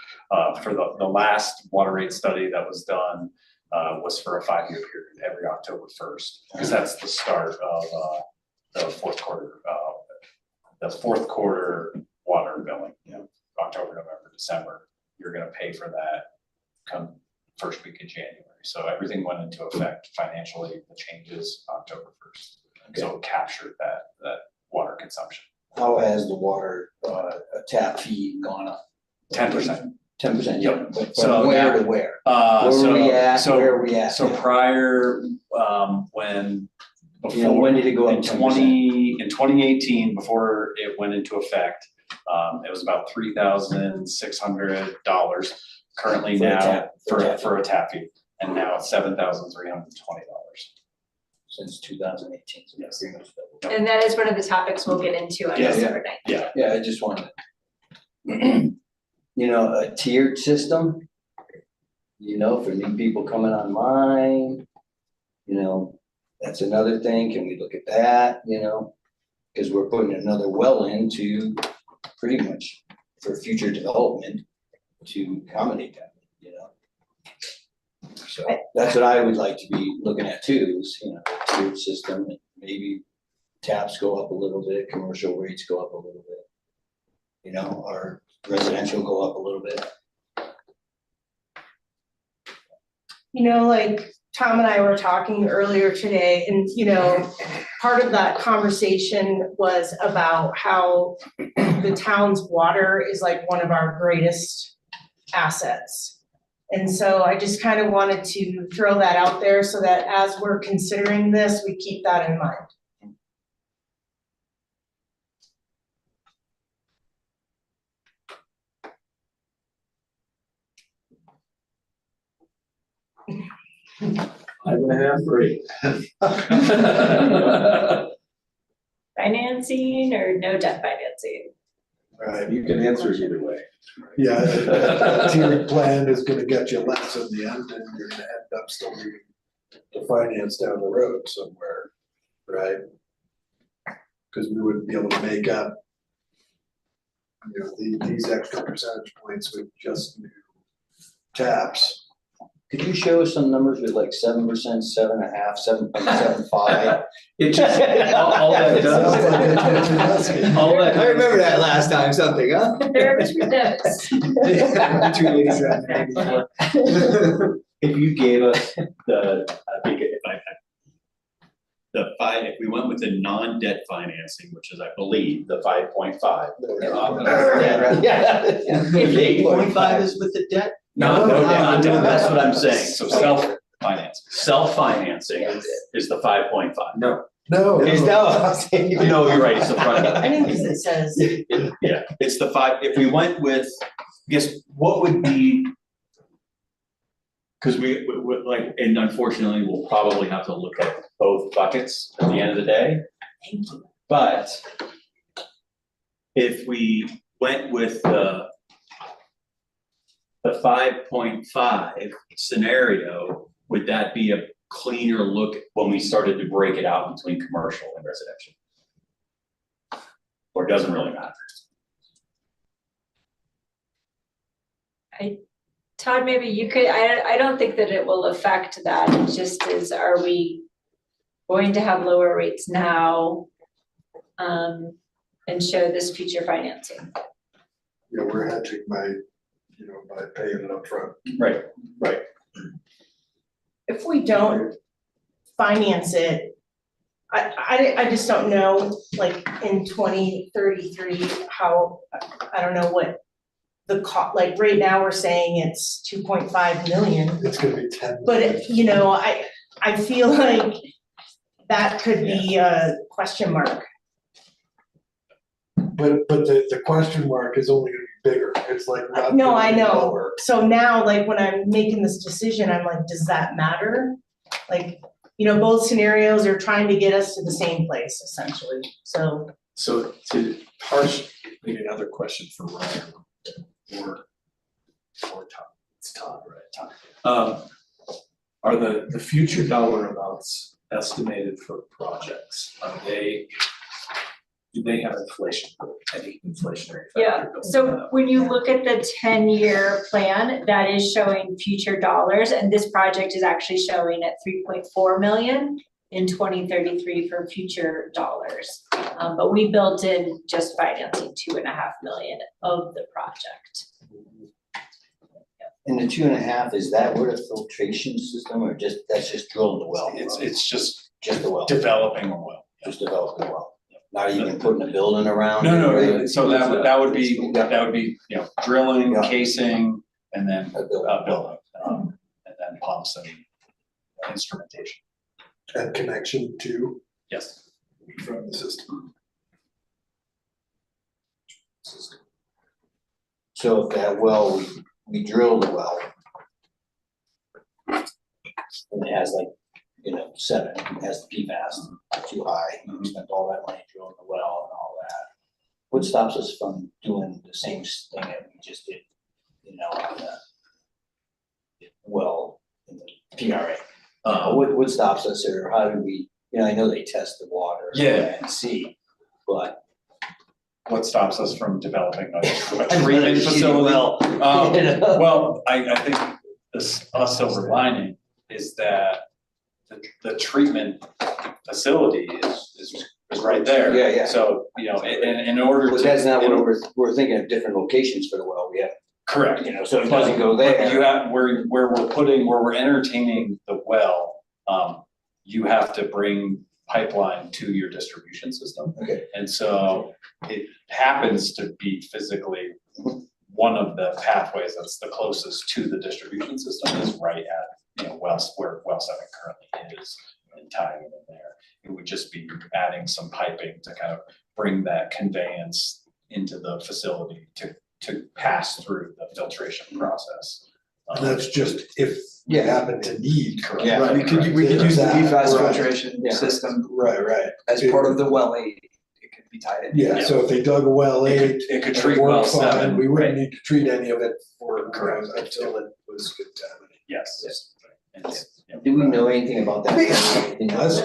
For the last water rate study that was done, was for a 5-year period, every October 1st. Because that's the start of the fourth quarter water billing, you know, October, November, December. You're gonna pay for that come first week of January. So everything went into effect financially, the changes October 1st. So it captured that water consumption. How has the water tap fee gone up? 10%. 10%, yeah, Yep. but So from where that- to where? So Where are we at? So now? prior, when, You know, when did it go up in 10%? in 2018, before it went into effect, it was about $3,600 currently For a now tap- for a tap fee, and now it's $7,320. Since 2018. So Yes. pretty much doubled. And that is one of the topics we'll get into on Yeah, December 9th. Yeah, I just wanted, you know, a tiered system, you know, for new people coming online, you know, that's another thing. Can we look at that, you know? Because we're putting another well in to pretty much for future development to accommodate that, you know? So that's what I would like to be looking at too, is, you know, a tiered system, and maybe taps go up a little bit, commercial rates go up a little bit. You know, or residential go up a little bit. You know, like Tom and I were talking earlier today, and you know, part of that conversation was about how the town's water is like one of our greatest assets. And so I just kind of wanted to throw that out there so that as we're considering this, we keep that in mind. Five and a half, great. Financing or no debt financing? Right, You can answer either way. yeah, a tiered plan is gonna get you less in the end, and you're gonna end up still needing the finance down the road somewhere, right? Cause we wouldn't be able to make up, you know, these extra percentage points with just new taps. Could you show us some numbers with like 7%, 7.5%, 7.75? It just, all that does. All that. I remember that last time, something, huh? There are between those. Between 87 and 84. If you gave us the, I think if I, if we went with the non-debt financing, which is, I believe, the 5.5. Yeah. If 8.5 is with the debt? No, Non-debt, that's what I'm saying. So self-finance. Self-financing is the 5.5. No. No. No, you're right, it's the front. I think because it says, Yeah, it's the 5, if we went with, I guess, what would be? Because we like, and unfortunately, we'll probably have to look at both buckets at the end of the day. But if we went with the 5.5 scenario, would that be a cleaner look when we started to break it out between commercial and residential? Or it doesn't really matter? Todd, maybe you could, I don't think that it will affect that, it just is, are we going to have lower rates now? And show this future financing? Yeah, we're hedging by paying it up front. Right, right. if we don't finance it, I just don't know, like in 2033, how, I don't know what the like right now we're saying it's 2.5 million. It's gonna be 10. But I feel like that could be a question mark. But the question mark is only gonna be bigger, it's like not. No, I gonna be know, lower. so now, like, when I'm making this decision, I'm like, does that matter? Like, both scenarios are trying to get us to the same place essentially, so. So to Harsh, maybe another question for Ryan or Todd. It's Todd, right? Todd. Are the future dollar amounts estimated for projects, do they have inflation, any inflationary factor? Yeah, built so in? when you look at the 10-year plan, that is showing future dollars, and this project is actually showing at 3.4 million in 2033 for future dollars. But we built in just financing 2.5 million of the project. And the 2.5, is that where the filtration system, or that's just drilling the well? It's just Just the well, developing a well. just developing the well, not even putting a building around? No, so that would be, drilling, Yeah. casing, and then A building. building, and then pumps and instrumentation. And connection to Yes. from the system. So if that well, we drill the well. And it has 7, it has the PFAS too high, we spent all that money drilling the well and all that. What stops us from doing the same thing that we just did, on the well, in the PRA? What stops us, or how do we, I know they test the water. Yeah. And see, but. What stops us from developing a treatment facility? Well, Well, I think a silver lining is that the treatment facility is right there. Yeah. So, in order to. But that's not what we're thinking of, different locations for the well, we have, Correct. so it doesn't go there. You have, where we're entertaining the well, you have to bring pipeline to your distribution system. Okay. And so it happens to be physically one of the pathways that's the closest to the distribution system is right at, where well 7 currently is, and tying it in there. It would just be adding some piping to kind of bring that conveyance into the facility to pass through the filtration process. And that's just if we happen to need. Correct. Yeah. We could use the That, PFAS right. filtration Yeah. system Right. as part of the well aid, it could be tied in. Yeah, so if they dug a well eight. It could and treat worked well fine, 7. We wouldn't need to treat any of it Correct. until it was contaminated. Yes. And Do we know anything about that? That's- Because,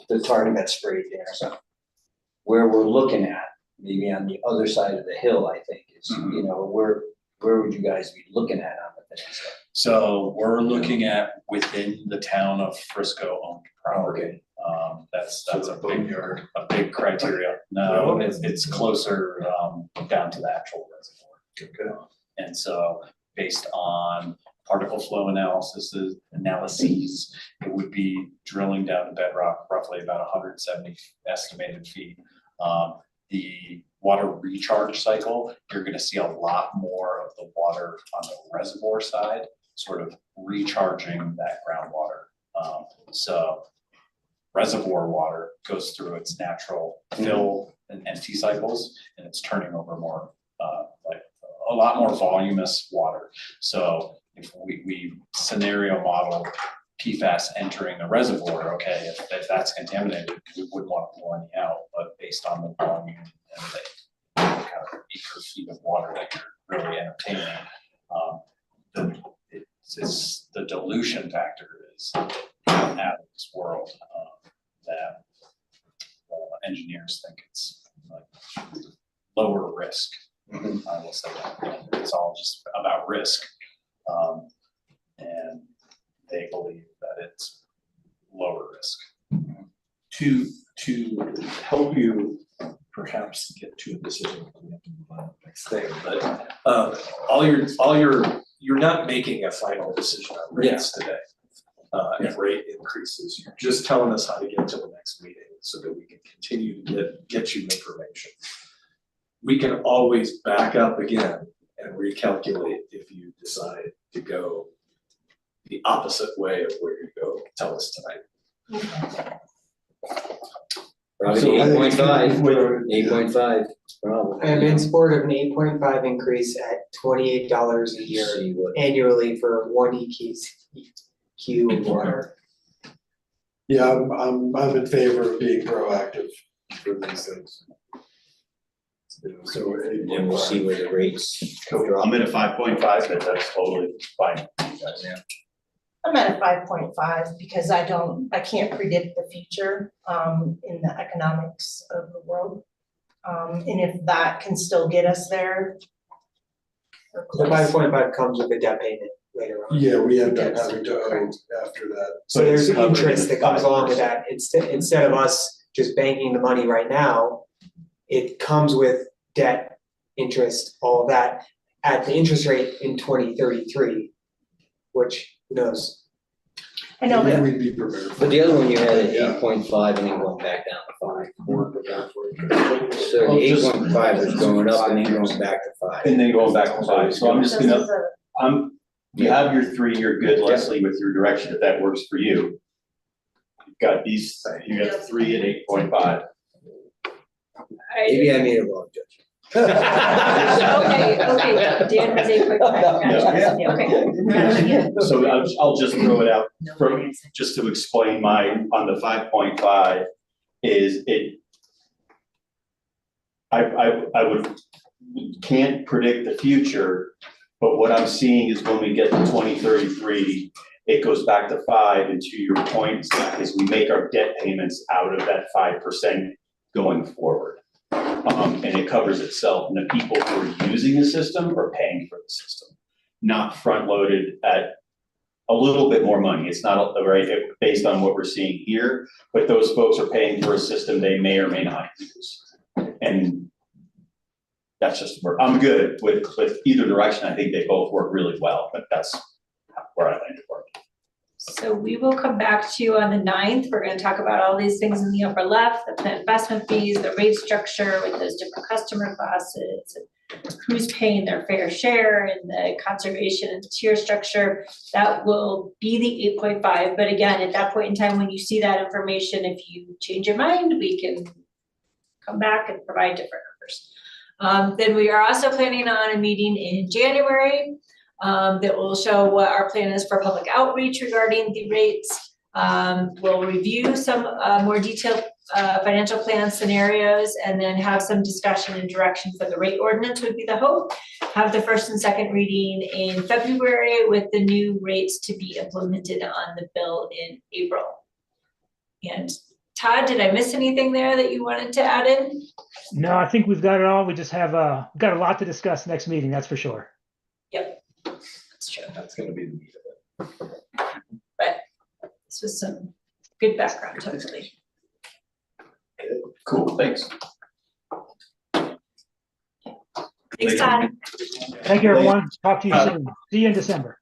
the target got sprayed there, so. Where we're looking at, maybe on the other side of the hill, I think, is, Mhm. where would you guys be looking at on the things? So we're looking at within the town of Frisco owned property. That's a big criteria. No, it's closer, down to the actual reservoir. Okay. And so based on particle flow analyses, it would be drilling down to bedrock roughly about 170 estimated feet. The water recharge cycle, you're gonna see a lot more of the water on the reservoir side, sort of recharging that groundwater. So reservoir water goes through its natural fill and empty cycles, and it's turning over more, like a lot more voluminous water. So if we scenario model PFAS entering the reservoir, okay, if that's contaminated, we wouldn't want to pull any out, but based on the volume and the kind of acre feet of water that you're really entertaining, the dilution factor is out of this world, that engineers think it's like lower risk. I will say that it's all just about risk, and they believe that it's lower risk. To help you perhaps get to a decision, we have to move on to the next thing, but you're not making a final decision on rates today. And rate increases, you're just telling us how to get to the next meeting so that we can continue to get you information. We can always back up again and recalculate if you decide to go the opposite way of where you go. Tell us tonight. Probably So I think it's 8.5, good. 8.5, probably. I'm in support of an 8.5 increase at $28 a year See what- annually for 1 EQ of water. Yeah, I'm in favor of being proactive for these things. So. And we'll see where the rates drop. I'm at a 5.5, but that's totally fine. I'm at a 5.5 because I can't predict the future, in the economics of the world. And if that can still get us there. we're The close. 5.5 comes with a debt payment later on. Yeah, we end up having to owe after that. So there's But it's covered interest in that comes along with 5%. that. Instead of us just banking the money right now, it comes with debt, interest, all of that at the interest rate in 2033, which who knows? I know, but We'd be prepared. But the other one you had at Yeah. 8.5 and then going back down to 5. So the 8.5 is going up and then going back to 5. And then going back to 5, so I'm just this gonna, is a, you have your 3, you're good, Leslie, with your direction, if that works for you. You've got these, you got 3 at 8.5. Maybe I made a wrong judgment. Okay, Dan was 8.5, okay. So I'll just throw it out, just to explain on the 5.5, is it. Can't predict the future, but what I'm seeing is when we get to 2033, it goes back to 5, and to your point, is we make our debt payments out of that 5% going forward. And it covers itself, and the people who are using the system are paying for the system, not front-loaded at a little bit more money. It's not right based on what we're seeing here, but those folks are paying for a system they may or may not use. And that's just where I'm good with either direction. I think they both work really well, but that's where I landed. So we will come back to you on the 9th. We're gonna talk about all these things in the upper left, the plant investment fees, the rate structure with those different customer classes, and who's paying their fair share, and the conservation and tier structure. That will be the 8.5, but again, at that point in time, when you see that information, if you change your mind, we can come back and provide different numbers. Then we are also planning on a meeting in January that will show what our plan is for public outreach regarding the rates. We'll review some more detailed financial plan scenarios, and then have some discussion and direction for the rate ordinance would be the hope. Have the first and second reading in February with the new rates to be implemented on the bill in April. And Todd, did I miss anything there that you wanted to add in? No, I think we've got it all. We just have got a lot to discuss next meeting, that's for sure. Yep, that's That's gonna be the meat of it. But this was some good background, hopefully. Cool, thanks. Thanks, Todd. Thank you, everyone. Talk to you soon. See you in December.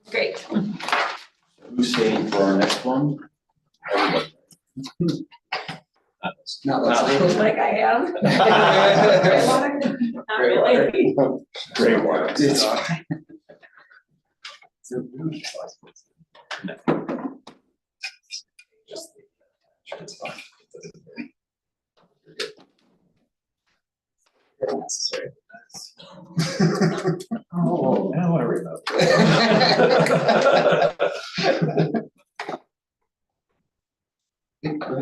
Great. Who's staying for our next one? Everybody. Not Like I am. Not really. Great water. It's fine. Oh, now I remember.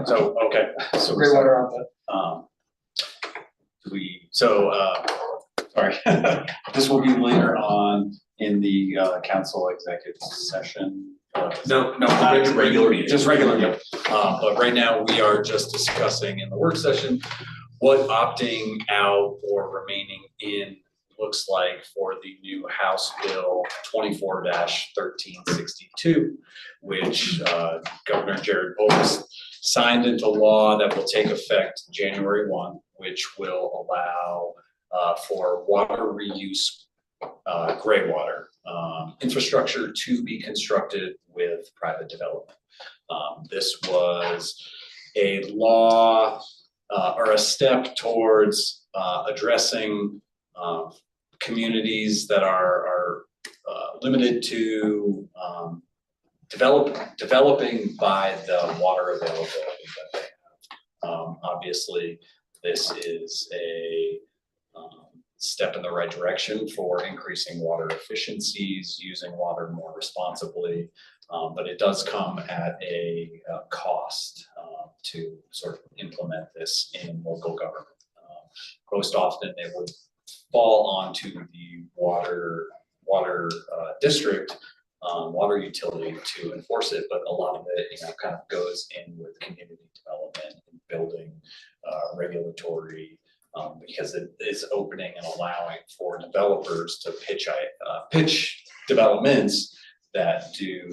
So, okay, so. Great water on that. Sorry, this will be later on in the council executive session. No, not regular meeting, just regular meeting. But right now, we are just discussing in the work session what opting out or remaining in looks like for the new House Bill 24-1362, which Governor Jared Polis signed into law that will take effect January 1, which will allow for water reuse, gray water infrastructure to be constructed with private development. This was a law or a step towards addressing communities that are limited to developing by the water availability that they have. Obviously, this is a step in the right direction for increasing water efficiencies, using water more responsibly, but it does come at a cost to sort of implement this in local government. Most often, it would fall onto the water district, water utility to enforce it, but a lot of it, kind of goes in with community development and building regulatory, because it is opening and allowing for developers to pitch developments that do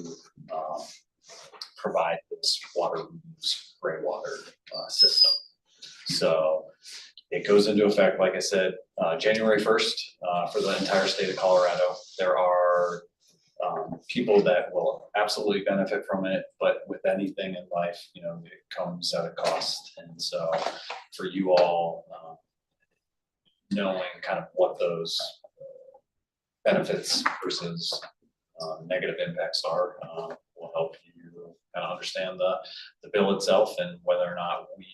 provide this water reuse, gray water system. So it goes into effect, like I said, January 1st for the entire state of Colorado. There are people that will absolutely benefit from it, but with anything in life, it comes at a cost. And so for you all, knowing kind of what those benefits versus negative impacts are will help you kind of understand the bill itself and whether or not we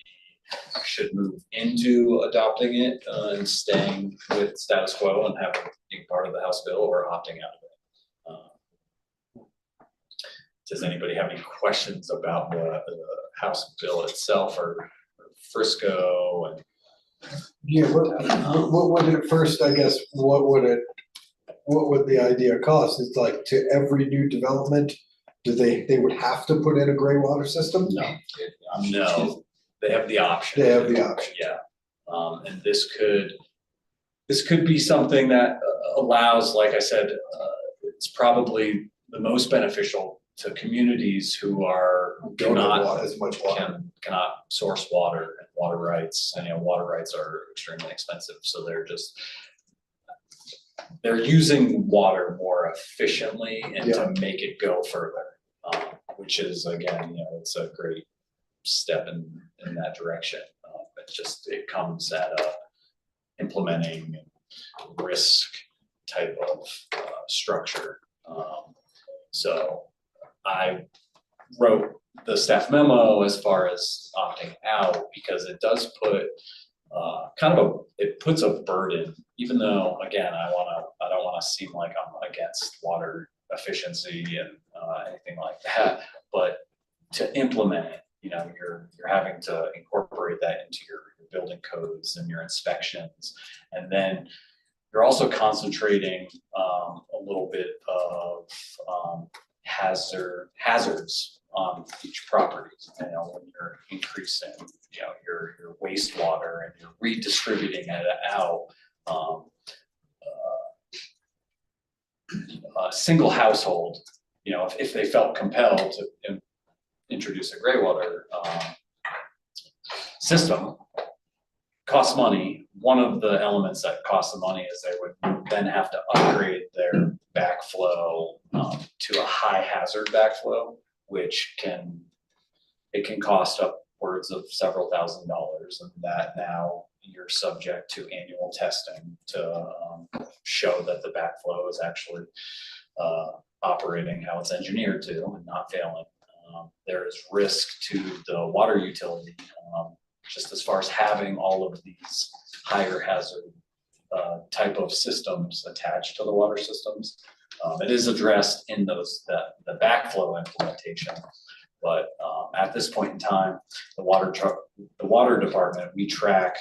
should move into adopting it and staying with status quo and having it be part of the House bill or opting out of it. Does anybody have any questions about the House bill itself or Frisco and? Yeah, what would it first, I guess, what would the idea cost? It's like to every new development, they would have to put in a gray water system? No, they have the option. They have the option. Yeah, and this could be something that allows, like I said, it's probably the most beneficial to communities who Don't have as much water. cannot source water and water rights. And water rights are extremely expensive, so they're using water more efficiently and to make it go further, which is again, it's a great step in that direction. It comes at a implementing risk type of structure. So I wrote the staff memo as far as opting out because it does put it puts a burden, even though again I don't want to seem like I'm against water efficiency and anything like that, but to implement it, you're having to incorporate that into your building codes and your inspections, and then you're also concentrating a little bit of hazards on each property. When you're increasing, your wastewater and you're redistributing it out, a single household, you know, if they felt compelled to introduce a gray water system, costs money. One of the elements that costs the money is they would then have to upgrade their backflow to a high hazard backflow, which can cost upwards of several $1,000s, and that now you're subject to annual testing to show that the backflow is actually operating how it's engineered to and not failing. There is risk to the water utility, just as far as having all of these higher hazard type of systems attached to the water systems. It is addressed in the backflow implementation, but at this point in time, the water department, we track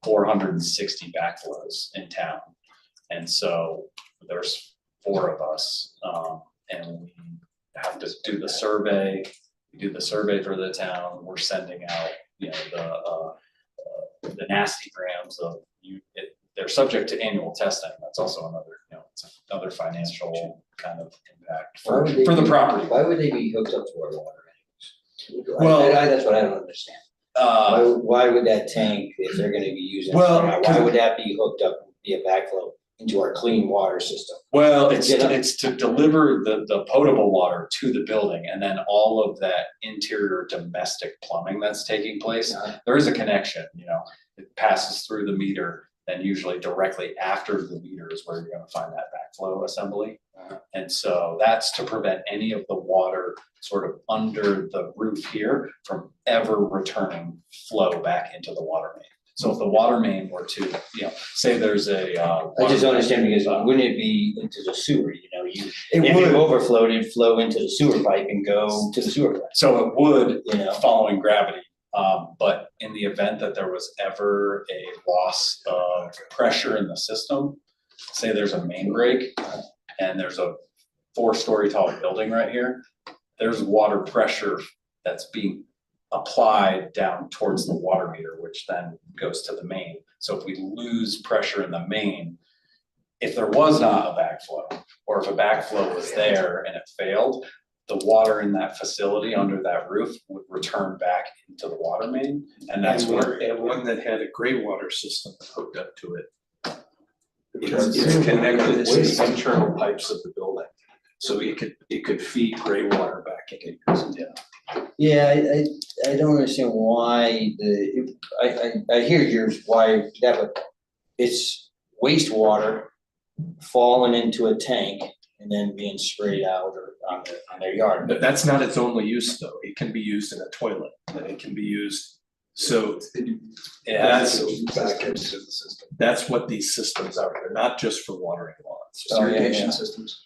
460 backflows in town. And so there's 4 of us, and we have to do the survey. We do the survey for the town. We're sending out, you know, the nasty grams of they're subject to annual testing. That's also another, you know, it's another financial kind of impact for the property. Why would they be hooked up to our water anyways? Well, That's what I don't understand. Why would that tank, if they're gonna be using, why would that be hooked up via backflow into our clean water system? Well, it's to deliver the potable water to the building, and then all of that interior domestic plumbing that's taking place. There is a connection, you know, it passes through the meter, then usually directly after the meter is where you're gonna find that backflow assembly. And so that's to prevent any of the water sort of under the roof here from ever returning flow back into the water main. So if the water main were to, you know, say there's a I just don't understand, because wouldn't it be into the sewer, you know, if would. it overflowed, it'd flow into the sewer pipe and go to the sewer pipe. So it would, You know? following gravity. But in the event that there was ever a loss of pressure in the system, say there's a main break and there's a 4-story tall building right here, there's water pressure that's being applied down towards the water meter, which then goes to the main. So if we lose pressure in the main, if there was not a backflow, or if a backflow was there and it failed, the water in that facility under that roof would return back into the water main, and that's where. And one that had a gray water system hooked up to it. It's connected to the internal pipes of the building, so it could feed gray water back into it. Yeah, I don't understand why I hear yours, why that would, it's wastewater falling into a tank and then being sprayed out or on their yard. But that's not its only use though, it can be used in a toilet, and it can be used, so that's back into the system. That's what these systems are, they're not just for watering lawns. Irrigation systems.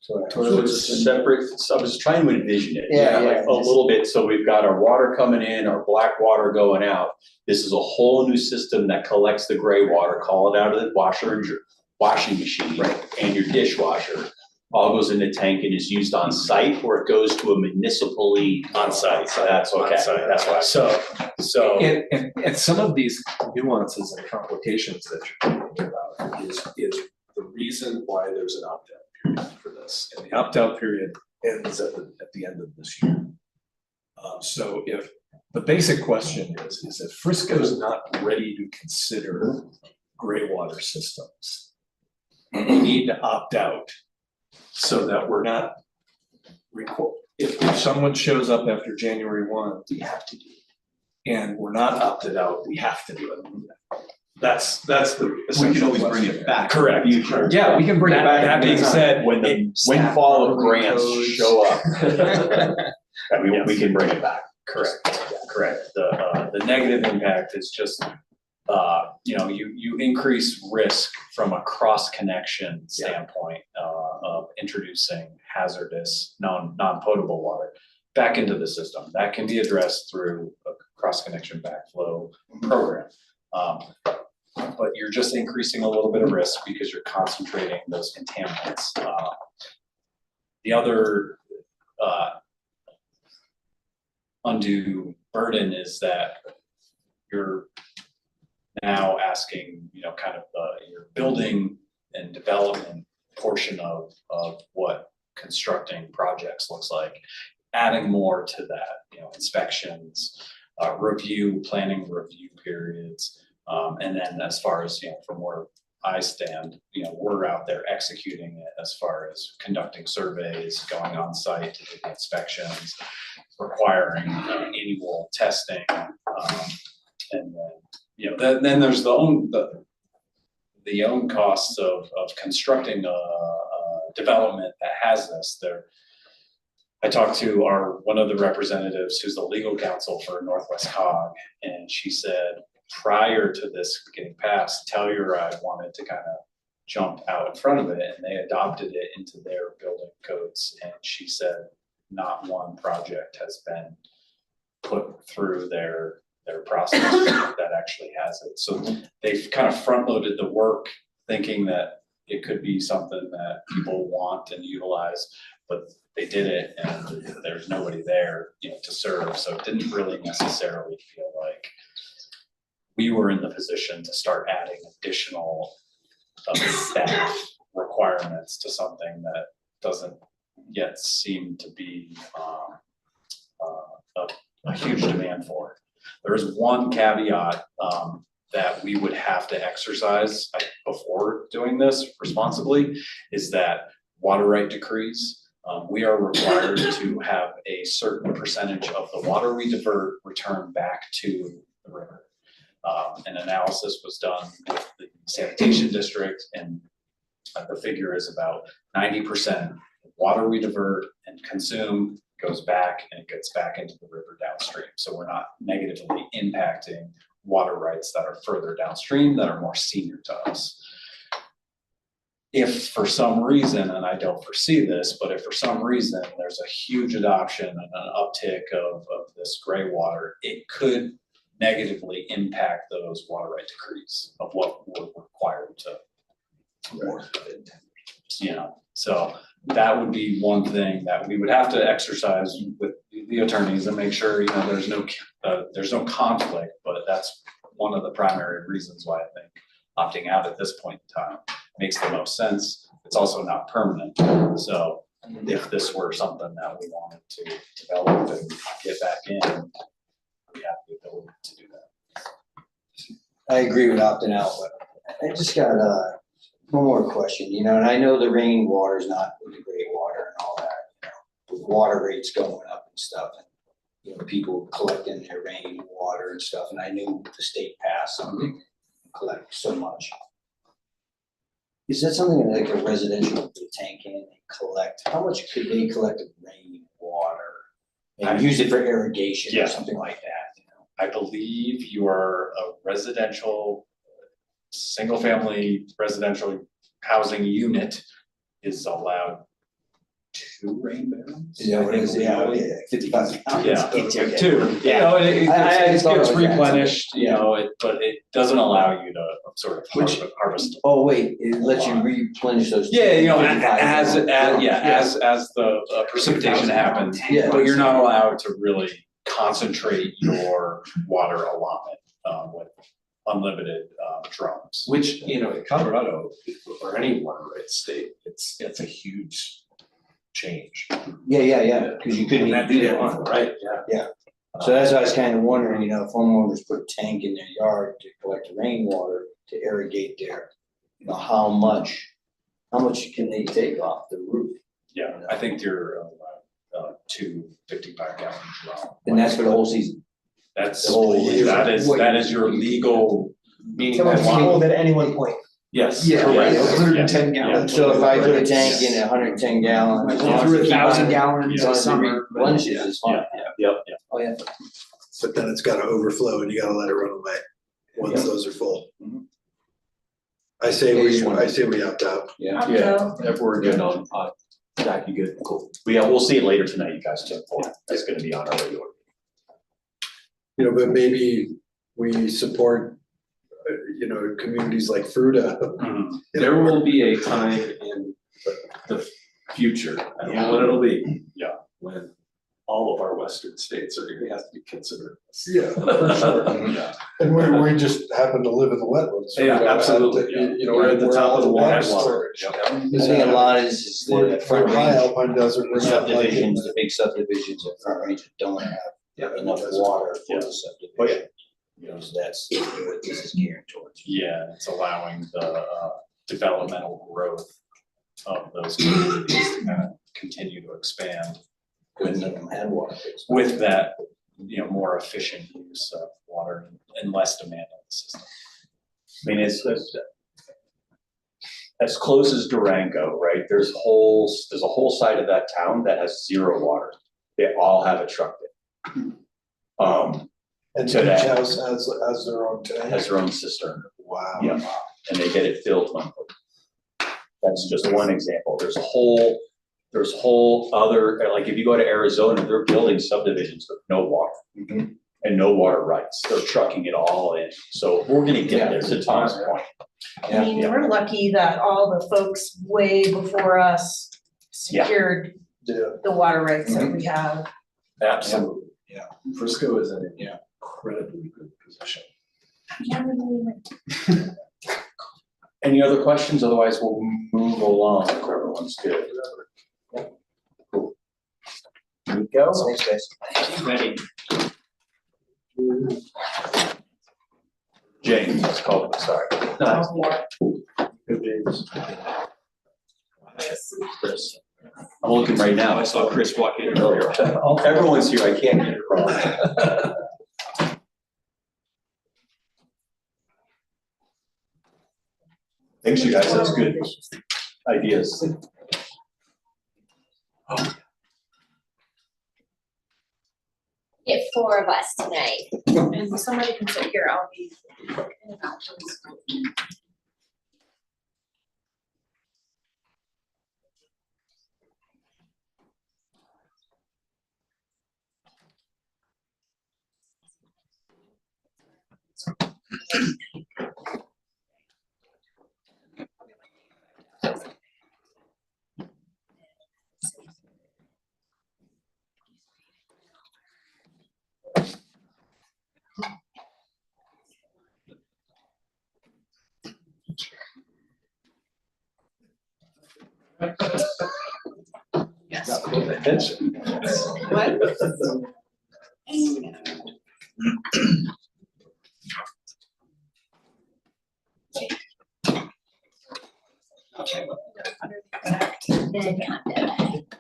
So it's a separate, so I was trying to envision it. Yeah, Like a little bit, so we've got our water coming in, our black water going out. This is a whole new system that collects the gray water, call it out of the washer and your washing machine and your dishwasher. All goes in the tank and is used on site, or it goes to a municipally on site. So that's okay, that's why. So. And some of these nuances and complications that you're talking about is the reason why there's an opt-out period for this. And the opt-out period ends at the end of this year. So if the basic question is if Frisco's not ready to consider gray water systems, we need to opt out so that we're not if someone shows up after January 1, we have to do it. And we're not opted out, we have to do it. That's the essential We can always bring question. it back. Correct. Yeah, we can bring it back. That being said, When the windfall of grants show up, we can bring it back. Correct. The negative impact is just, you know, you increase risk from a cross-connection standpoint of introducing hazardous, non-potable water back into the system. That can be addressed through a cross-connection backflow program. But you're just increasing a little bit of risk because you're concentrating those contaminants. The other undue burden is that you're now asking, you know, kind of you're building and development portion of what constructing projects looks like. Adding more to that, you know, inspections, planning review periods. And then as far as, you know, from where I stand, you know, we're out there executing it as far as conducting surveys, going on site to do the inspections, requiring annual testing. And then, you know, then there's the own costs of constructing a development that has this. I talked to one of the representatives who's the legal counsel for Northwest Cog, and she said prior to this getting passed, Telluride wanted to kind of jump out in front of it, and they adopted it into their building codes. And she said not one project has been put through their process that actually has it. So they've kind of front loaded the work, thinking that it could be something that people want and utilize, but they did it and there's nobody there, you know, to serve. So it didn't really necessarily feel like we were in the position to start adding additional staff requirements to something that doesn't yet seem to be a huge demand for. There is one caveat that we would have to exercise before doing this responsibly, is that water right decrees. We are required to have a certain percentage of the water we divert return back to the river. An analysis was done with the sanitation district, and the figure is about 90% water we divert and consume goes back and it gets back into the river downstream. So we're not negatively impacting water rights that are further downstream that are more senior to us. If for some reason, and I don't foresee this, but if for some reason there's a huge adoption and an uptick of this gray water, it could negatively impact those water right decrees of what we're required to work with. You know, so that would be one thing that we would have to exercise with the attorneys and make sure, you know, there's no conflict, but that's one of the primary reasons why I think opting out at this point in time makes the most sense. It's also not permanent. So if this were something that we wanted to develop and get back in, we have the ability to do that. I agree with opting out, but I just got one more question, you know, and I know the rainwater is not with the gray water and all that, you know, with water rates going up and stuff, and, you know, people collecting their rainwater and stuff, and I knew the state passed something, collect so much. Is that something like a residential put a tank in and collect? How much could they collect of rainwater and use it for irrigation or something like that? You know? I believe you are a residential, single-family residential housing unit is allowed 2 rain barrels. Yeah, what is it? Yeah, 55 pounds. Yeah, Okay. 2. You know, it gets replenished, you know, but it doesn't allow you to sort of harvest. Oh, wait, it lets you replenish those. Yeah, you know, 55 as pounds. as the precipitation happens, Yeah. but you're not allowed to really concentrate your water allotment with unlimited drums. Which, you know, in Colorado, or any water rights state, it's a huge change. Yeah, because you couldn't even do that. Right, Yeah. So that's why I was kind of wondering, you know, if homeowners put a tank in their yard to collect rainwater to irrigate their, you know, how much can they take off the roof? Yeah, I think you're allowed 2 55-gallon drums. And that's for the whole season? That's, The whole year. that is your legal, meaning So much that hold at any one point. yes, Yeah, correct. yeah, 110 Yeah, gallons. So if I put a tank in 110 gallons. Through 1,000 gallons Yeah. a summer. Replenishes is fine. Yeah. Oh, yeah. But then it's gotta overflow and you gotta let it run away, once those are full. Mhm. I say we opt out. Yeah. If we're good on, Zach, you good? Cool. We'll see it later tonight, you guys, too. It's gonna be on our regular. You know, but maybe we support, you know, communities like Fruta. Mhm. There will be a time in the future, I don't know when it'll be. Yeah. When all of our West western states are gonna have to be considered. Yeah, for sure. Yeah. And we just happen to live in the wetlands. Yeah, You know, absolutely, at the- yeah. You know, We're at the where top all of the water storage. Yep. The thing a lot is We're, the front we're high range alpine desert, we're not like in subdivisions, the big subdivisions in front range that don't have enough water for the subdivision. Oh, yeah. Because that's what this is geared towards. Yeah, it's allowing the developmental growth of those communities to kind of continue to expand When none of them had water. with that, more efficient use of water and less demand on the system. I mean, it's as close as Durango, right? There's a whole side of that town that has zero water. They all have a truck there. and each today. house has their own tank. Has their own cistern. Wow. Yeah, and they get it filled monthly. That's just one example. There's whole other, like if you go to Arizona, they're building subdivisions with no water. And no water rights. They're trucking it all in. So we're gonna get there, to Tom's point. I mean, we're lucky that all the folks way before us secured Yeah. the water rights that we have. Absolutely. Yeah, Frisco is in an incredibly good position. Any other questions? Otherwise, we'll move along if everyone's good. Cool. Here we go. Thanks, guys. Ready? James, let's call it, sorry. Good days. Chris. I'm looking right now. I saw Chris walk in earlier. Everyone's here. I can't get it wrong. Thanks, you guys. That's good ideas. Get 4 of us tonight. And somebody can sit here, I'll be in and out, please. Got full attention. What? Then conduct.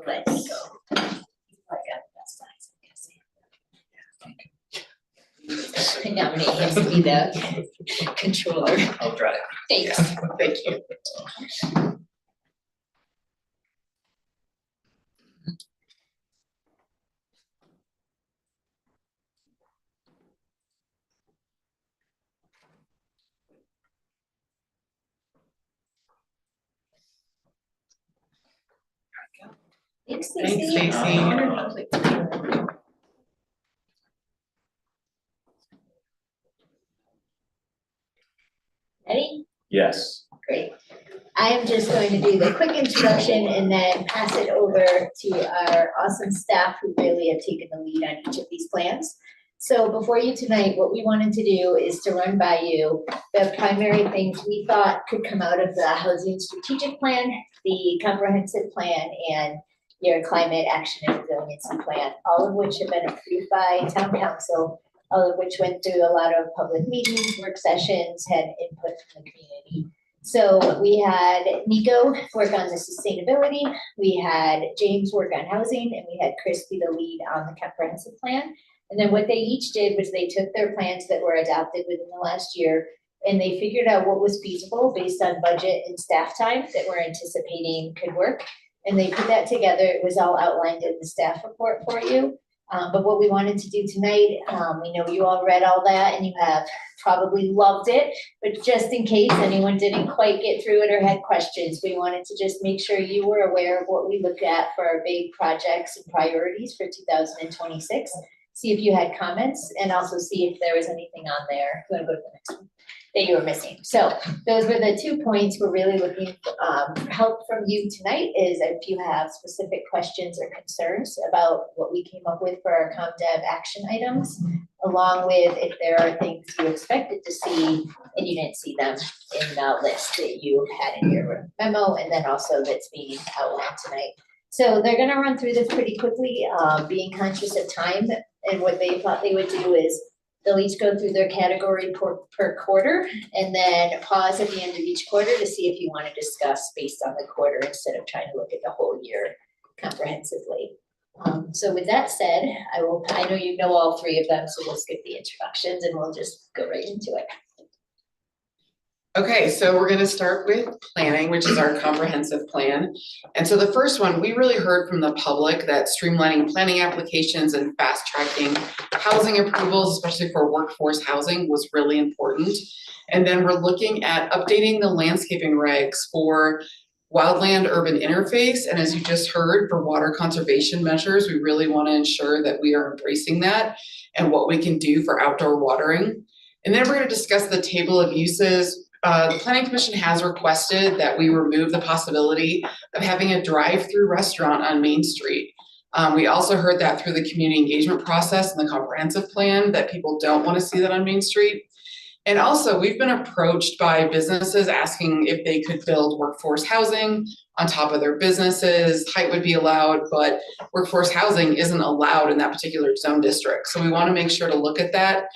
Let's go. I got the best size, I guess. I nominate him to be the controller. I'll try. Thanks. Thank you. Thanks, Stacy. Ready? Yes. Great. I am just going to do the quick introduction and then pass it over to our awesome staff who really have taken the lead on each of these plans. So before you tonight, what we wanted to do is to run by you the primary things we thought could come out of the housing strategic plan, the comprehensive plan, and your climate action and resiliency plan, all of which have been approved by town council, all of which went through a lot of public meetings, work sessions, had input from the community. So we had Nico work on the sustainability, we had James work on housing, and we had Chris be the lead on the comprehensive plan. And then what they each did was they took their plans that were adopted within the last year and they figured out what was feasible based on budget and staff time that we're anticipating could work. And they put that together. It was all outlined in the staff report for you. But what we wanted to do tonight, we know you all read all that and you have probably loved it, but just in case anyone didn't quite get through it or had questions, we wanted to just make sure you were aware of what we looked at for our big projects and priorities for 2026. See if you had comments and also see if there was anything on there. You wanna go to the next one? that you were missing. So those were the 2 points we're really looking for help from you tonight is if you have specific questions or concerns about what we came up with for our ComDev action items, along with if there are things you expected to see and you didn't see them in the list that you had in your memo, and then also that's being outlined tonight. So they're gonna run through this pretty quickly, being conscious of time, and what they thought they would do is they'll each go through their category per quarter and then pause at the end of each quarter to see if you want to discuss based on the quarter instead of trying to look at the whole year comprehensively. So with that said, I know you know all 3 of them, so we'll skip the introductions and we'll just go right into it. Okay, so we're gonna start with planning, which is our comprehensive plan. And so the first one, we really heard from the public that streamlining planning applications and fast tracking housing approvals, especially for workforce housing, was really important. And then we're looking at updating the landscaping regs for wildland urban interface. And as you just heard, for water conservation measures, we really want to ensure that we are embracing that and what we can do for outdoor watering. And then we're going to discuss the table of uses. The Planning Commission has requested that we remove the possibility of having a drive-through restaurant on Main Street. We also heard that through the community engagement process and the comprehensive plan that people don't want to see that on Main Street. And also, we've been approached by businesses asking if they could build workforce housing on top of their businesses. Height would be allowed, but workforce housing isn't allowed in that particular zone district. So we want to make sure to look at that.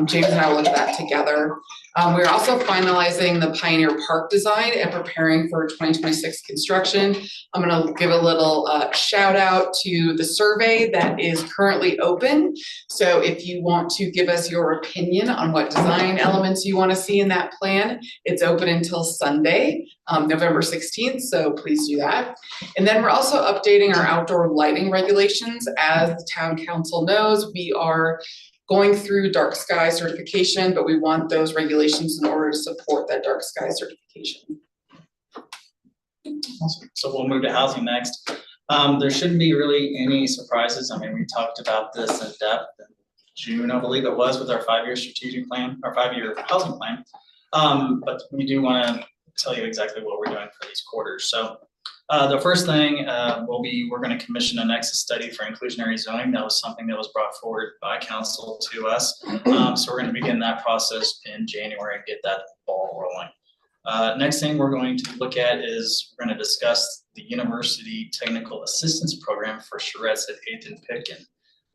James and I will look at that together. We're also finalizing the Pioneer Park design and preparing for 2026 construction. I'm going to give a little shout out to the survey that is currently open. So if you want to give us your opinion on what design elements you want to see in that plan, it's open until Sunday, November 16th. So please do that. And then we're also updating our outdoor lighting regulations. As the town council knows, we are going through dark sky certification, but we want those regulations in order to support that dark sky certification. Awesome. So we'll move to housing next. There shouldn't be really any surprises. I mean, we talked about this in depth in June, I believe it was, with our 5-year strategic plan, our 5-year housing plan. But we do want to tell you exactly what we're doing for these quarters. So the first thing we're going to commission a nexus study for inclusionary zoning. That was something that was brought forward by council to us. So we're going to begin that process in January and get that ball rolling. Next thing we're going to look at is we're going to discuss the University Technical Assistance Program for charrettes at 8th and Pitkin,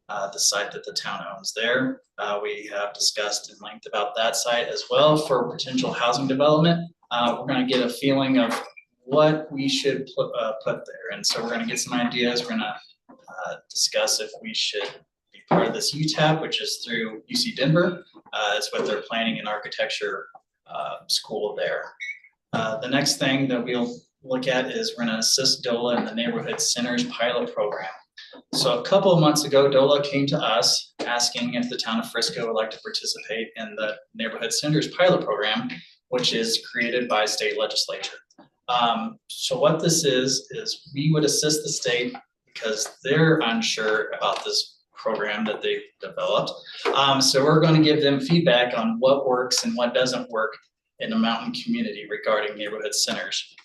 the site that the town owns there. We have discussed in length about that site as well for potential housing development. We're going to get a feeling of what we should put there. And so we're going to get some ideas. We're going to discuss if we should be part of this UTAP, which is through UC Denver. It's what they're planning in architecture school there. The next thing that we'll look at is we're going to assist DOLA in the Neighborhood Centers pilot program. So a couple of months ago, DOLA came to us asking if the town of Frisco would like to participate in the Neighborhood Centers pilot program, which is created by state legislature. So what this is we would assist the state because they're unsure about this program that they've developed. So we're going to give them feedback on what works and what doesn't work in the mountain community regarding neighborhood centers.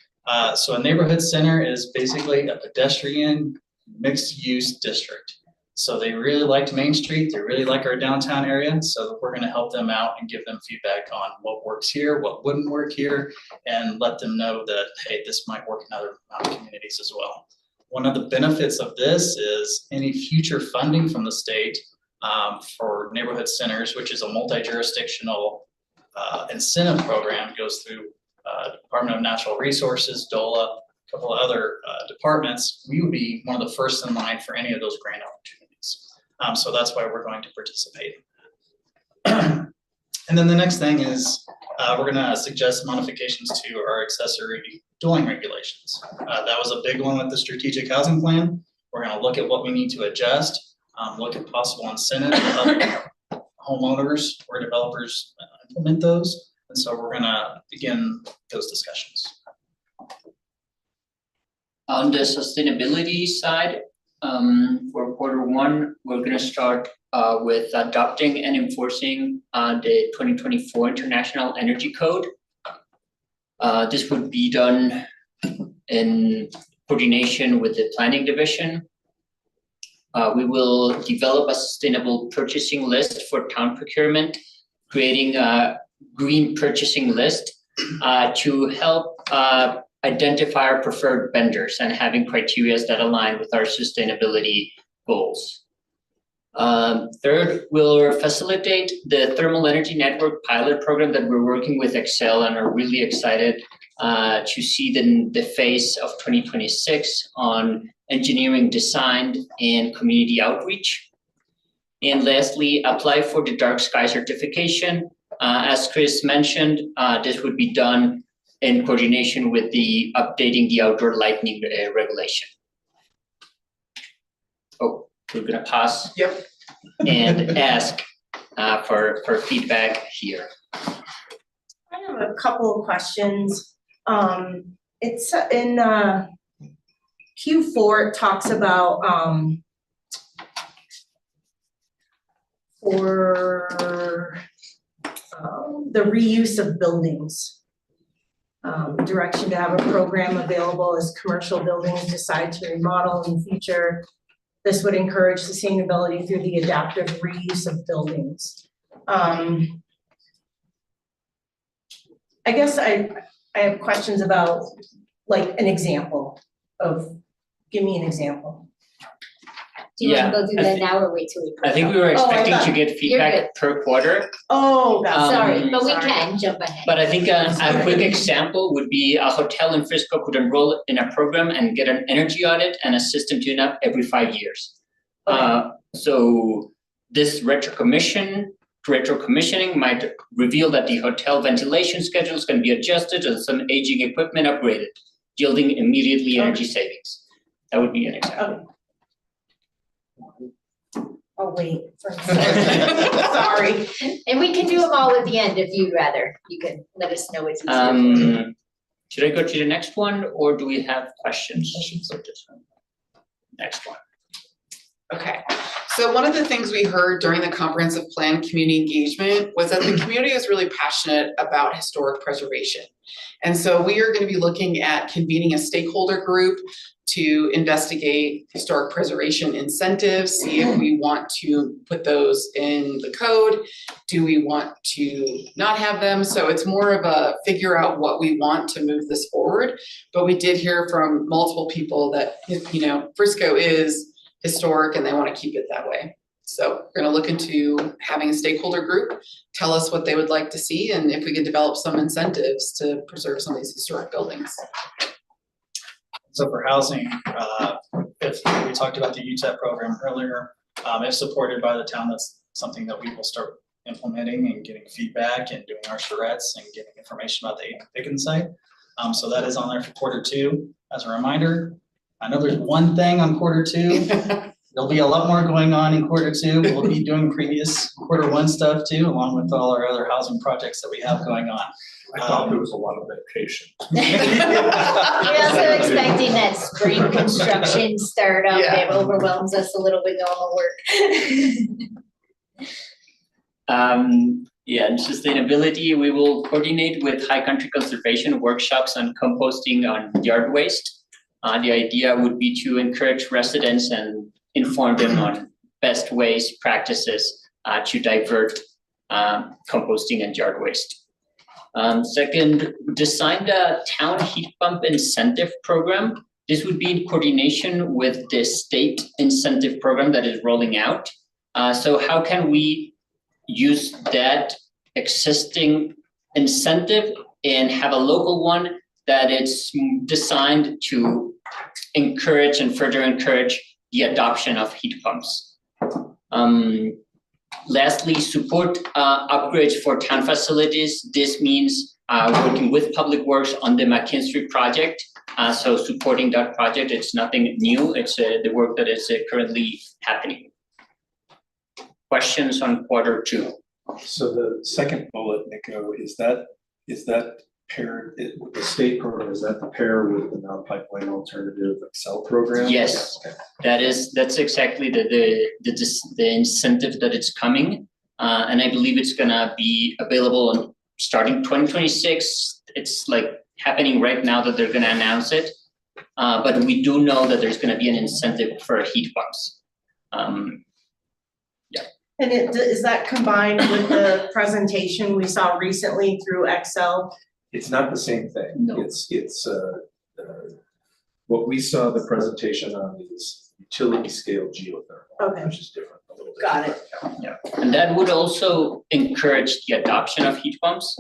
So a neighborhood center is basically a pedestrian mixed-use district. So they really liked Main Street, they really like our downtown area, so we're gonna help them out and give them feedback on what works here, what wouldn't work here, and let them know that, hey, this might work in other mountain communities as well. One of the benefits of this is any future funding from the state for neighborhood centers, which is a multi-jurisdictional incentive program, goes through Department of Natural Resources, DOLA, a couple of other departments. We would be one of the first in line for any of those grant opportunities. So that's why we're going to participate. And then the next thing is we're gonna suggest modifications to our accessory dwelling regulations. That was a big one with the strategic housing plan. We're gonna look at what we need to adjust, look at possible incentives to help homeowners or developers implement those. And so we're gonna begin those discussions. On the sustainability side, for quarter one, we're gonna start with adopting and enforcing the 2024 International Energy Code. This would be done in coordination with the Planning Division. We will develop a sustainable purchasing list for town procurement, creating a green purchasing list to help identify our preferred vendors and having criteria that align with our sustainability goals. Third, we'll facilitate the Thermal Energy Network pilot program that we're working with Excel and are really excited to see the phase of 2026 on engineering design and community outreach. And lastly, apply for the dark sky certification. As Chris mentioned, this would be done in coordination with the updating the outdoor lighting regulation. Oh, we're gonna pause. Yep. And ask for feedback here. I have a couple of questions. It's in Q4, it talks about for the reuse of buildings. Direction to have a program available as commercial buildings decide to remodel in the future. This would encourage sustainability through the adaptive reuse of buildings. I guess I have questions about, like, an example of, give me an example. Do you wanna Yeah, go through I that thi- now or wait till we? I think we were Oh, I expecting thought- to get You're feedback per quarter, Oh, that's Sorry, but we sorry. can jump ahead. but I think a quick example would be a hotel in Frisco could enroll in a program and get an energy audit and a system tune-up every 5 years. So this retro commissioning might reveal that the hotel ventilation schedules can be adjusted and some aging equipment upgraded, yielding immediately energy savings. That would be an example. Oh, wait, for a second. Sorry. And we can do them all at the end if you'd rather. You can let us know what's easier for you. Should I go to the next one or do we have questions? For this one? Next one. Okay, so one of the things we heard during the comprehensive plan community engagement was that the community is really passionate about historic preservation. And so we are gonna be looking at convening a stakeholder group to investigate historic preservation incentives, see if we want to put those in the code. Do we want to not have them? So it's more of a figure out what we want to move this forward. But we did hear from multiple people that, you know, Frisco is historic and they want to keep it that way. So we're gonna look into having a stakeholder group, tell us what they would like to see and if we could develop some incentives to preserve some of these historic buildings. So for housing, if we talked about the UTEP program earlier, if supported by the town, that's something that we will start implementing and getting feedback and doing our charrettes and getting information about the Aiden Pickens site. So that is on there for Q2. As a reminder, I know there's one thing on Q2. There'll be a lot more going on in Q2. We'll be doing previous Q1 stuff too, along with all our other housing projects that we have going on. I thought there was a lot of vacation. We're also expecting that spring construction startup that overwhelms us a little with normal work. Yeah, and sustainability, we will coordinate with High Country Conservation workshops on composting on yard waste. The idea would be to encourage residents and inform them on best ways, practices to divert composting and yard waste. Second, design the town heat pump incentive program. This would be in coordination with the state incentive program that is rolling out. So how can we use that existing incentive and have a local one that it's designed to encourage and further encourage the adoption of heat pumps. Lastly, support upgrades for town facilities. This means working with Public Works on the McKinstry project. So supporting that project, it's nothing new. It's the work that is currently happening. Questions on Q2? So the second bullet, Nico, is that paired, with the state program, is that the pair with the non-pipeline alternative Excel program? Yes. Okay. That's exactly the incentive that it's coming. And I believe it's gonna be available on starting 2026. It's like happening right now that they're gonna announce it. But we do know that there's gonna be an incentive for heat pumps. And is that combined with the presentation we saw recently through Excel? It's not the same thing. No. It's what we saw the presentation on is utility scale geothermal. Okay. Which is different, a little bit. Got it. Yeah, and that would also encourage the adoption of heat pumps.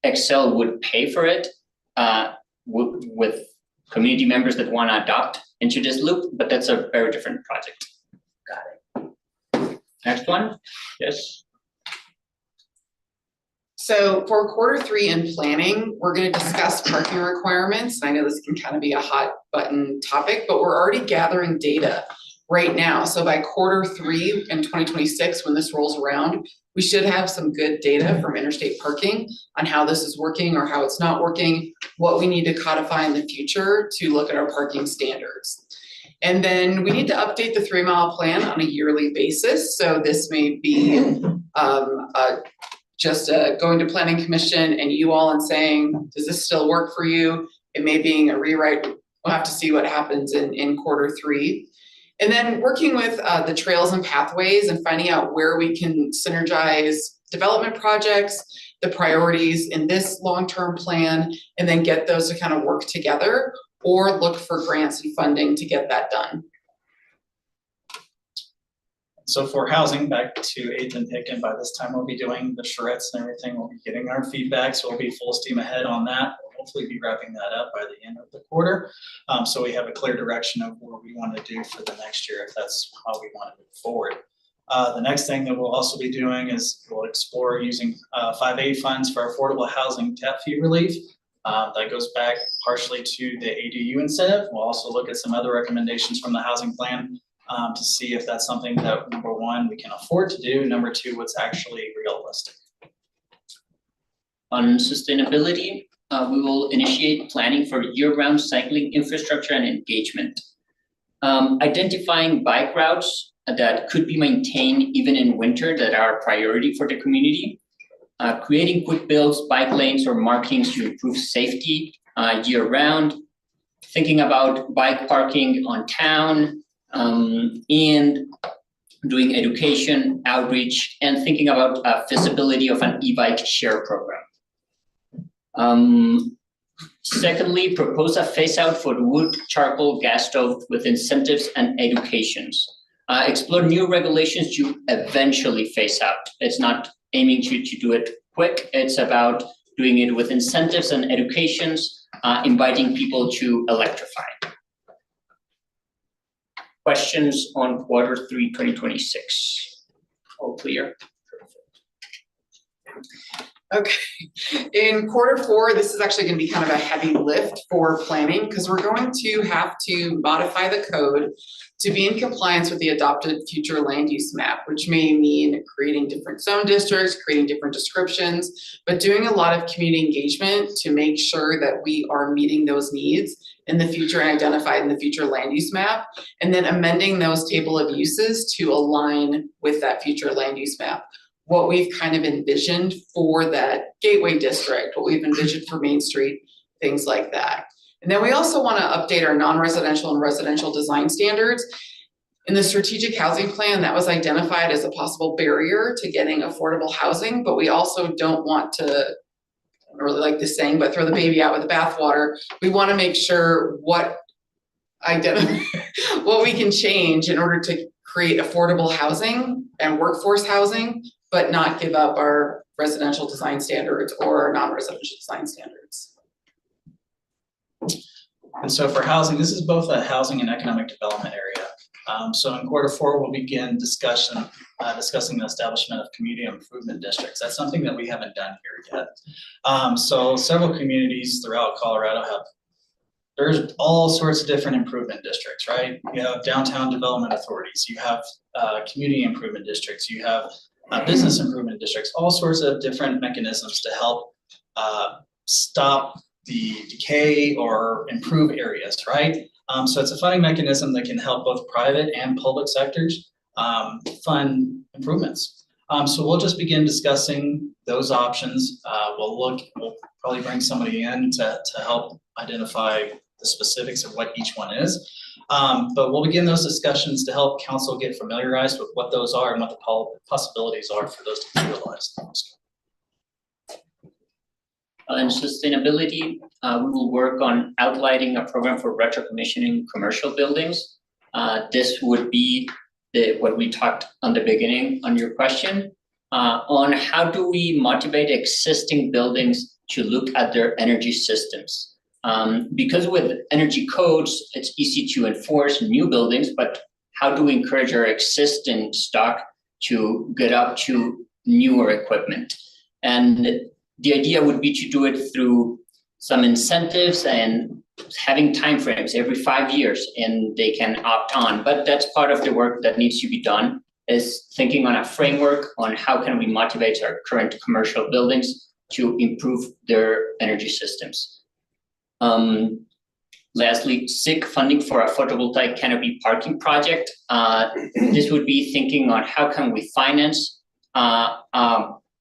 Excel would pay for it with community members that want to adopt into this loop, but that's a very different project. Got it. Next one, yes. So for Q3 in planning, we're gonna discuss parking requirements. I know this can kind of be a hot button topic, but we're already gathering data right now. So by Q3 in 2026, when this rolls around, we should have some good data from interstate parking on how this is working or how it's not working, what we need to codify in the future to look at our parking standards. And then we need to update the 3 mile plan on a yearly basis. So this may be just going to planning commission and you all and saying, does this still work for you? It may be a rewrite. We'll have to see what happens in Q3. And then working with the trails and pathways and finding out where we can synergize development projects, the priorities in this long-term plan, and then get those to kind of work together or look for grants and funding to get that done. So for housing, back to 8th and Picken, by this time we'll be doing the charrettes and everything, we'll be getting our feedback, so we'll be full steam ahead on that. We'll hopefully be wrapping that up by the end of the quarter. So we have a clear direction of what we want to do for the next year, if that's how we want to move forward. The next thing that we'll also be doing is we'll explore using 5A funds for affordable housing tap fee relief. That goes back partially to the ADU incentive. We'll also look at some other recommendations from the housing plan to see if that's something that, number one, we can afford to do, number two, what's actually realistic. On sustainability, we will initiate planning for year-round cycling infrastructure and engagement. Identifying bike routes that could be maintained even in winter that are a priority for the community. Creating quick builds, bike lanes, or markings to improve safety year-round. Thinking about bike parking on town, and doing education, outreach, and thinking about feasibility of an e-bike share program. Secondly, propose a phase out for the wood, charcoal, gas stove with incentives and educations. Explore new regulations to eventually phase out. It's not aiming to do it quick. It's about doing it with incentives and educations, inviting people to electrify. Questions on Q3 2026? All clear? Okay, in Q4, this is actually gonna be kind of a heavy lift for planning because we're going to have to modify the code to be in compliance with the adopted future land use map, which may mean creating different zone districts, creating different descriptions, but doing a lot of community engagement to make sure that we are meeting those needs in the future and identified in the future land use map, and then amending those table of uses to align with that future land use map. What we've kind of envisioned for that gateway district, what we've envisioned for Main Street, things like that. And then we also want to update our non-residential and residential design standards. In the strategic housing plan, that was identified as a possible barrier to getting affordable housing, but we also don't want to, I don't really like this saying, but throw the baby out with the bathwater. We want to make sure what we can change in order to create affordable housing and workforce housing, but not give up our residential design standards or non-residential design standards. And so for housing, this is both a housing and economic development area. So in Q4, we'll begin discussing the establishment of community improvement districts. That's something that we haven't done here yet. So several communities throughout Colorado there's all sorts of different improvement districts, right? You have downtown development authorities, you have community improvement districts, you have business improvement districts, all sorts of different mechanisms to help stop the decay or improve areas, right? So it's a funding mechanism that can help both private and public sectors fund improvements. So we'll just begin discussing those options. We'll probably bring somebody in to help identify the specifics of what each one is. But we'll begin those discussions to help council get familiarized with what those are and what the possibilities are for those to be realized. In sustainability, we will work on outlining a program for retrocommissioning commercial buildings. This would be what we talked on the beginning on your question, on how do we motivate existing buildings to look at their energy systems. Because with energy codes, it's easy to enforce new buildings, but how do we encourage our existing stock to get up to newer equipment? And the idea would be to do it through some incentives and having timeframes every 5 years, and they can opt on. But that's part of the work that needs to be done, is thinking on a framework on how can we motivate our current commercial buildings to improve their energy systems. Lastly, SIC funding for a photovoltaic canopy parking project. This would be thinking on how can we finance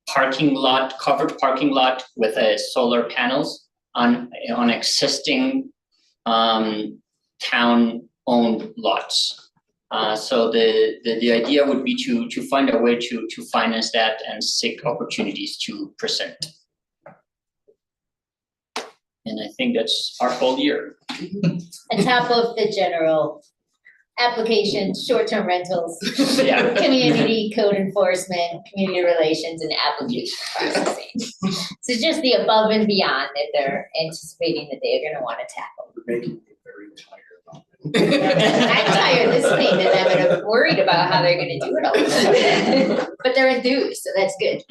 parking lot, covered parking lot with solar panels on existing town-owned lots. So the idea would be to find a way to finance that and seek opportunities to present. And I think that's our whole year. On top of the general applications, short-term rentals, Yeah. community code enforcement, community relations, and application processing. So just the above and beyond that they're anticipating that they're gonna wanna tackle. You're making me very tired. I'm tired of listening to them and I'm worried about how they're gonna do it all. But they're enthused, so that's good.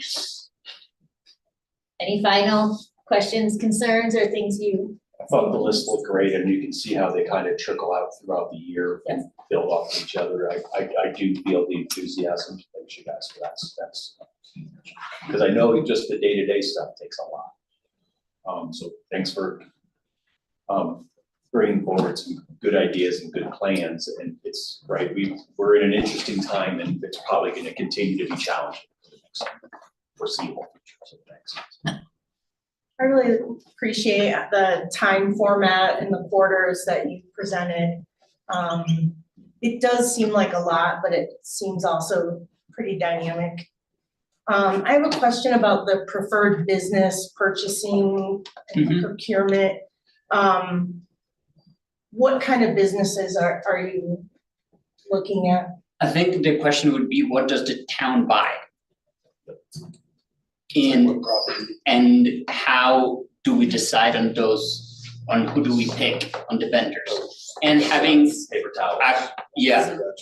Any final questions, concerns, or things you? I thought the list looked great, and you can see how they kind of trickle out throughout the year and build off each other. I do feel the enthusiasm. Thank you guys for that. That's because I know just the day-to-day stuff takes a lot. So thanks for bringing forward some good ideas and good plans. And it's right. We're in an interesting time, and it's probably going to continue to be challenging for the next foreseeable future. So thanks. I really appreciate the time format and the quarters that you presented. It does seem like a lot, but it seems also pretty dynamic. I have a question about the preferred business purchasing and procurement. What kind of businesses are you looking at? I think the question would be, what does the town buy? And how do we decide on those, on who do we pick on the vendors? And having paper towels.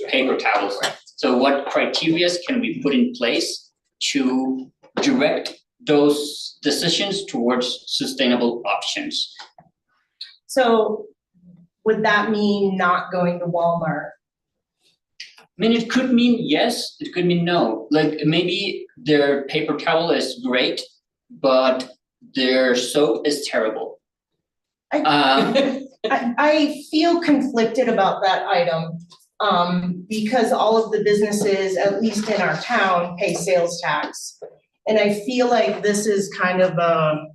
Paper towels. So what criteria can we put in place to direct those decisions towards sustainable options? So would that mean not going to Walmart? I mean, it could mean yes, it could mean no. Like maybe their paper towel is great, but their soap is terrible. I feel conflicted about that item, because all of the businesses, at least in our town, pay sales tax. And I feel like this is kind of a,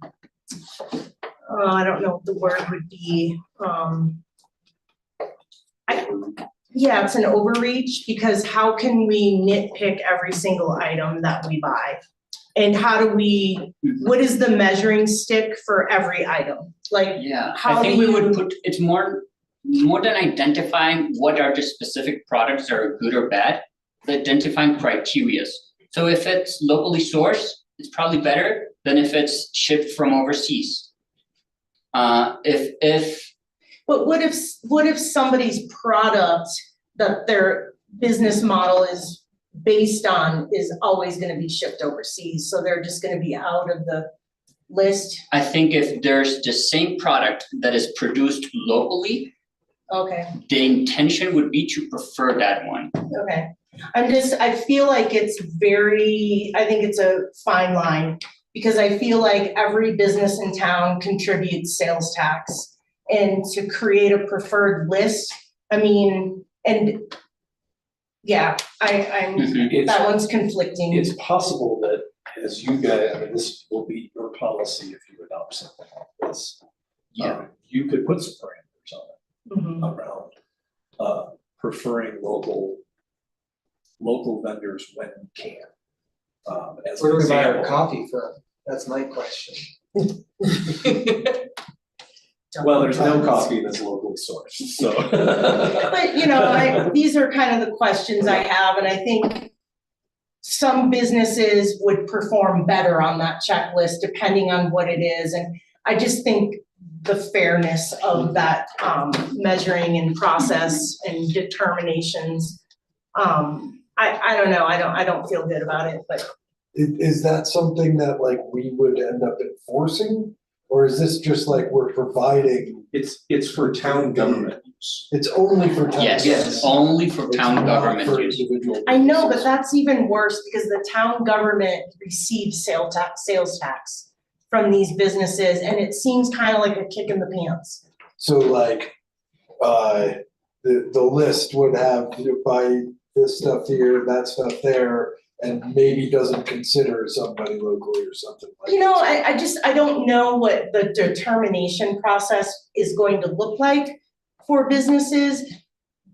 I don't know what the word would be, yeah, it's an overreach, because how can we nitpick every single item that we buy? And how do we, what is the measuring stick for every item? Like, I think we would put, it's more than identifying what are the specific products that are good or bad, identifying criteria. So if it's locally sourced, it's probably better than if it's shipped from overseas. But what if somebody's product that their business model is based on is always gonna be shipped overseas, so they're just gonna be out of the list? I think if there's the same product that is produced locally, Okay, the intention would be to prefer that one. okay. I feel like it's very, I think it's a fine line, because I feel like every business in town contributes sales tax. And to create a preferred list, I mean, and yeah, that one's conflicting. It's possible that as you guys, I mean, this will be your policy if you adopt something like this. You could put some parameters on it around preferring local vendors when you can. As Where an do we buy our example. coffee from? That's my question. Well, there's no coffee that's locally sourced, so. But, you know, these are kind of the questions I have, and I think some businesses would perform better on that checklist depending on what it is. And I just think the fairness of that measuring and process and determinations, I don't know, I don't feel good about it, but. Is that something that like we would end up enforcing? Or is this just like we're providing? It's for town government use. It's only for town. Yes, only for town It's not government for use. individual I know, but businesses. that's even worse because the town government receives sales tax from these businesses, and it seems kind of like a kick in the pants. So like, the list would have, you buy this stuff here, that stuff there, and maybe doesn't consider somebody locally or something like that. You know, I don't know what the determination process is going to look like for businesses.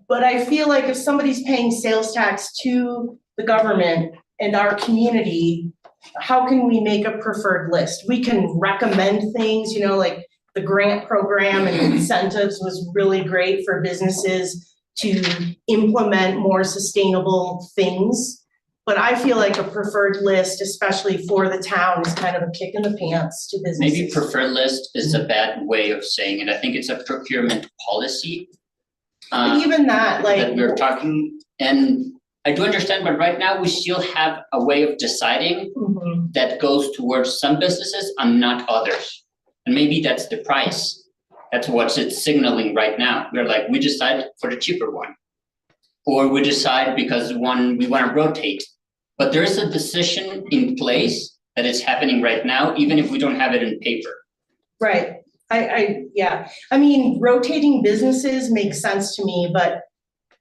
But I feel like if somebody's paying sales tax to the government and our community, how can we make a preferred list? We can recommend things, you know, like the grant program and incentives was really great for businesses to implement more sustainable things. But I feel like a preferred list, especially for the town, is kind of a kick in the pants to businesses. Maybe preferred list is a bad way of saying it. I think it's a procurement policy. But even that, like. That we're talking, and I do understand, but right now we still have a way of deciding that goes towards some businesses and not others. And maybe that's the price. That's what it's signaling right now. We're like, we decide for the cheaper one. Or we decide because one, we want to rotate. But there's a decision in place that is happening right now, even if we don't have it in paper. Right, yeah, I mean, rotating businesses makes sense to me, but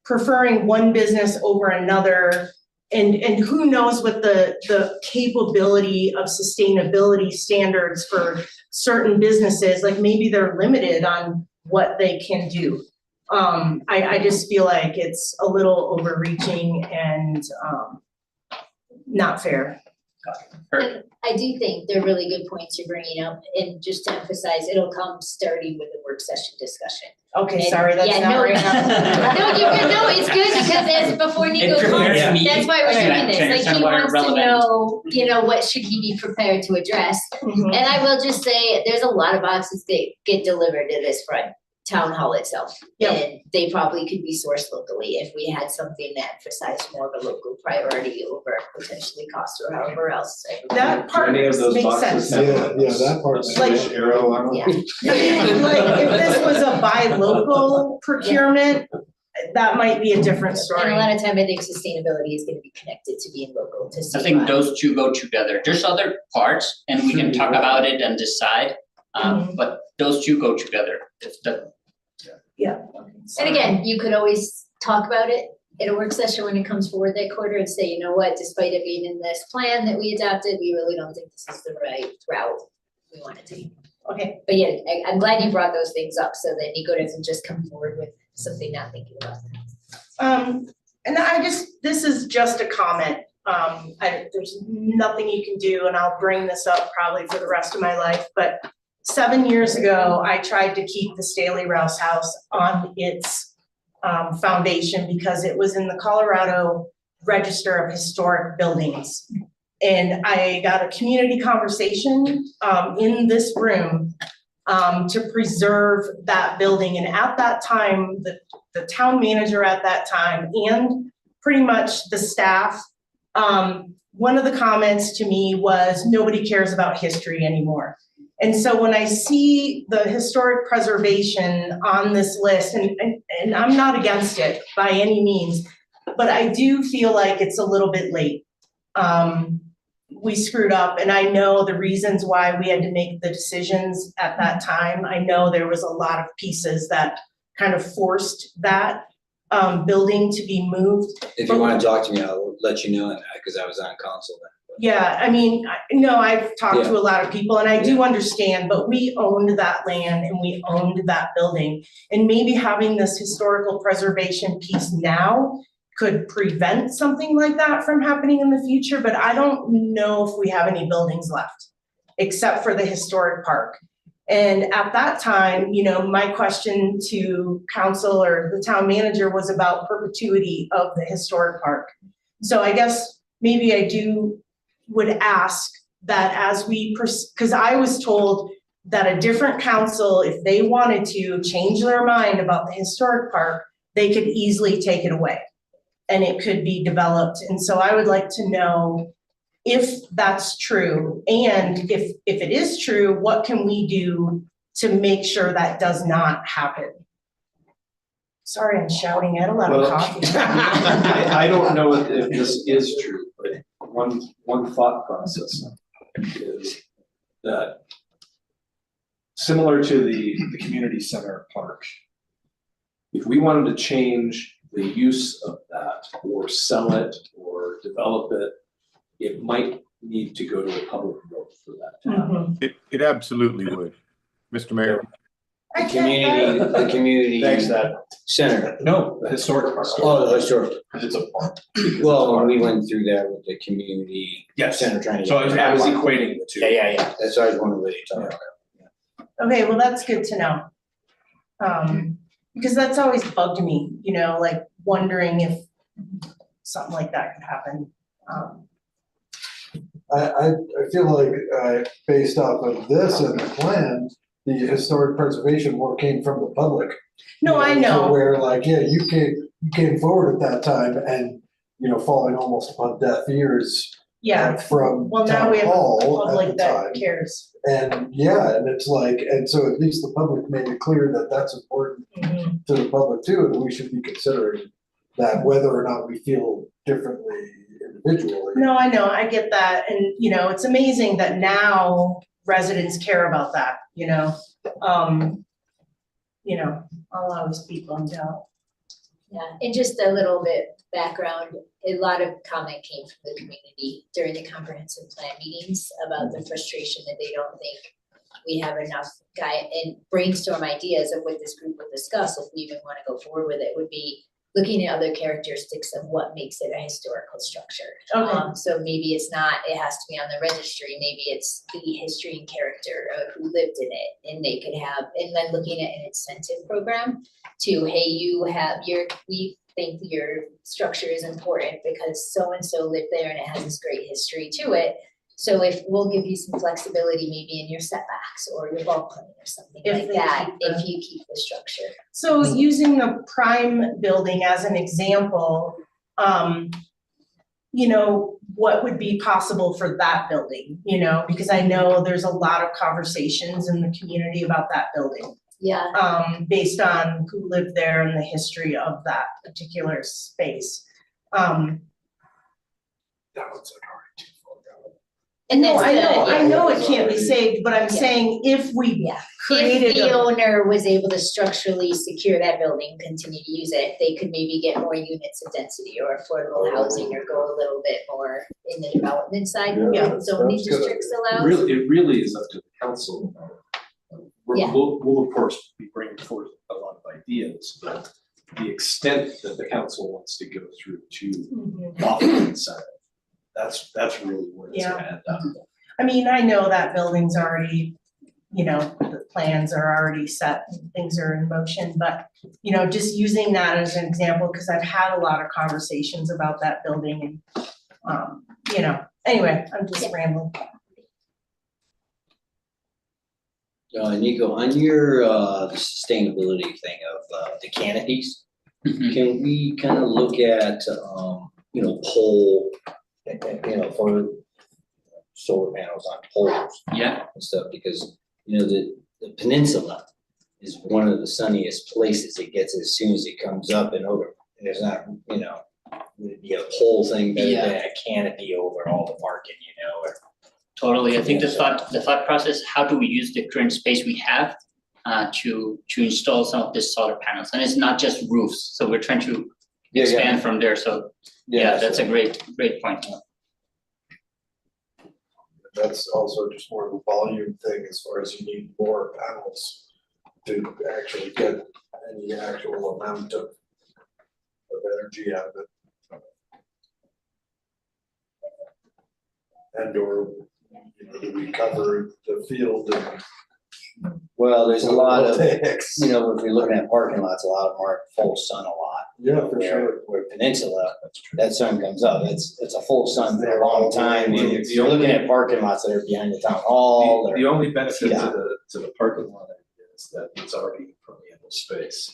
preferring one business over another, and who knows what the capability of sustainability standards for certain businesses, like maybe they're limited on what they can do. I just feel like it's a little overreaching and not fair. And I do think they're really good points you're bringing up, and just to emphasize, it'll come starting with the work session discussion. Okay, And- sorry, that's yeah, not no, right now. No, you're good, no, it's good, because as before Nico It prepares comes, me that's why we're to doing this, like understand he what are wants to relevant. know, you know, what should he be prepared to address? Mhm. And I will just say, there's a lot of boxes that get delivered to this front town hall itself. Yep. And they probably could be sourced locally if we had something that emphasized more of a local priority over potentially cost or however else. That part Any of those makes boxes sense. have Yeah, that part a makes Like- switch arrow on them? Yeah. Like, if this was a buy local procurement, that might be a different And story. a lot of time, I think sustainability is gonna be connected to being local to see. I think those two go together. There's other parts and we can talk about it and decide, but those two go together. If the, And again, you could always talk about it at a work session when it comes forward that quarter and say, you know what, despite it being in this plan that we adopted, we really don't think this is the right route we want to take. Okay, But yeah, I'm glad you brought those things up so that Nico doesn't just come forward with something not thinking about that. and this is just a comment. There's nothing you can do, and I'll bring this up probably for the rest of my life, but 7 years ago, I tried to keep the Staley Rouse House on its foundation because it was in the Colorado Register of Historic Buildings. And I got a community conversation in this room to preserve that building. And at that time, the town manager at that time and pretty much the staff, one of the comments to me was, nobody cares about history anymore. And so when I see the historic preservation on this list, and I'm not against it by any means, but I do feel like it's a little bit late. we screwed up, and I know the reasons why we had to make the decisions at that time. I know there was a lot of pieces that kind of forced that building to be moved. If you wanna talk to me, I'll let you know, because I was on council then. Yeah, I mean, I've talked to a lot of people and I do understand, but we owned that land and we owned that building. And maybe having this historical preservation piece now could prevent something like that from happening in the future, but I don't know if we have any buildings left, except for the historic park. And at that time, my question to council or the town manager was about perpetuity of the historic park. So I guess maybe I would ask that as because I was told that a different council, if they wanted to change their mind about the historic park, they could easily take it away and it could be developed. And so I would like to know if that's true, and if it is true, what can we do to make sure that does not happen? Sorry, I'm shouting. I had a lot of coffee. I don't know if this is true, but one thought process is that similar to the community center park, if we wanted to change the use of that or sell it or develop it, it might need to go to a public vote for that to happen. It absolutely would, Mr. Mayor. The community. Thanks, Dad. Center. No, the historic park. Oh, the historic. Because it's a park. Well, we went through that with the community center trying to. So I was equating the two. Yeah. That's why I was wondering what you're talking about. Okay, well, that's good to know. Because that's always bugged me, like wondering if something like that could happen. I feel like, based off of this and the plan, the historic preservation work came from the public. No, I know. So where you came forward at that time and, falling almost upon deaf ears. Yeah. From Well, now town we have a hall at public the that time. cares. And it's and so at least the public made it clear that that's important to the public too, and we should be considering that whether or not we feel differently individually. No, I know, I get that, and it's amazing that now residents care about that, I'll always be bummed out. Yeah, and just a little bit background, a lot of comment came from the community during the comprehensive plan meetings about the frustration that they don't think we have enough and brainstorm ideas of what this group will discuss if we even want to go forward with it, would be looking at other characteristics of what makes it a historical structure. Okay. So maybe it has to be on the registry, maybe it's the history and character of who lived in it, and they could have, and then looking at an incentive program to, hey, we think your structure is important because so-and-so lived there and it has this great history to it. So if we'll give you some flexibility maybe in your setbacks or your bulk claim or something If like they that, keep the- if you keep the structure. So using the Prime building as an example, what would be possible for that building, because I know there's a lot of conversations in the community about that building. Yeah. Based on who lived there and the history of that particular space. That one's already too far down. And No, that's I know it can't be saved, but I'm saying if we created If the a, owner was able to structurally secure that building, continue to use it, they could maybe get more units of density or affordable housing or go a little bit more in the development side. Yeah. Zoning that's good. districts allows. It really is up to the council. Yeah. We'll of course be bringing forth a lot of ideas, but the extent that the council wants to go through to offer incentive, that's really where it's gonna end up. I mean, I know that building's already, the plans are already set and things are in motion, but, just using that as an example, because I've had a lot of conversations about that building and, anyway, I'm just rambling. Nico, on your the sustainability thing of the canopies, can we kind of look at pole, for solar panels on poles? Yeah. And stuff, because the peninsula is one of the sunniest places it gets as soon as it comes up and over. There's not, the whole thing better Yeah. than a canopy over all the parking, or. Totally. I think the thought process, how do we use the current space we have to install some of the solar panels? And it's not just roofs, so we're trying to expand from there. So yeah, that's a great point. That's also just more of a volume thing as far as you need more panels to actually get any actual amount of energy out of it. And or, do we cover the field and Well, there's a lot of, Voltaics. if you're looking at parking lots, a lot of them are full sun a lot. Yeah, for sure. Where Peninsula, that sun comes up, it's a full sun for a long time, and The you're looking at parking lots that are behind the town hall, or. The only benefit Yeah. to the parking lot is that it's already permeable space.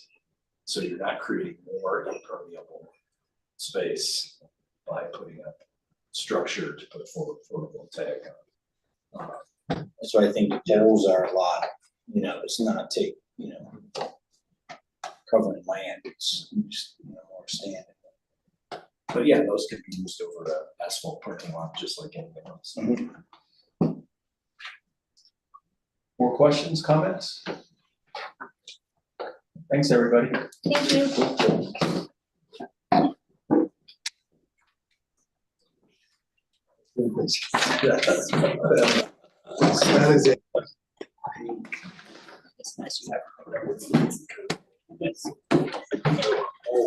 So you're not creating more impermeable space by putting up structure to put a photovoltaic on. That's why I think the poles are a lot, it's not covering land, it's just, more standing. But yeah, those could be used over an asphalt parking lot, just like anything else. More questions, comments? Thanks, everybody. Thank you. that is it. It's nice you have.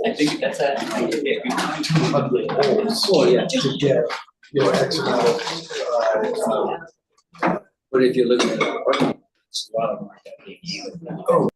I think that's a. 200 holes. Oh, yeah. To get, X amount of, But if you're looking at a parking lot, it's a lot of them like that. oh,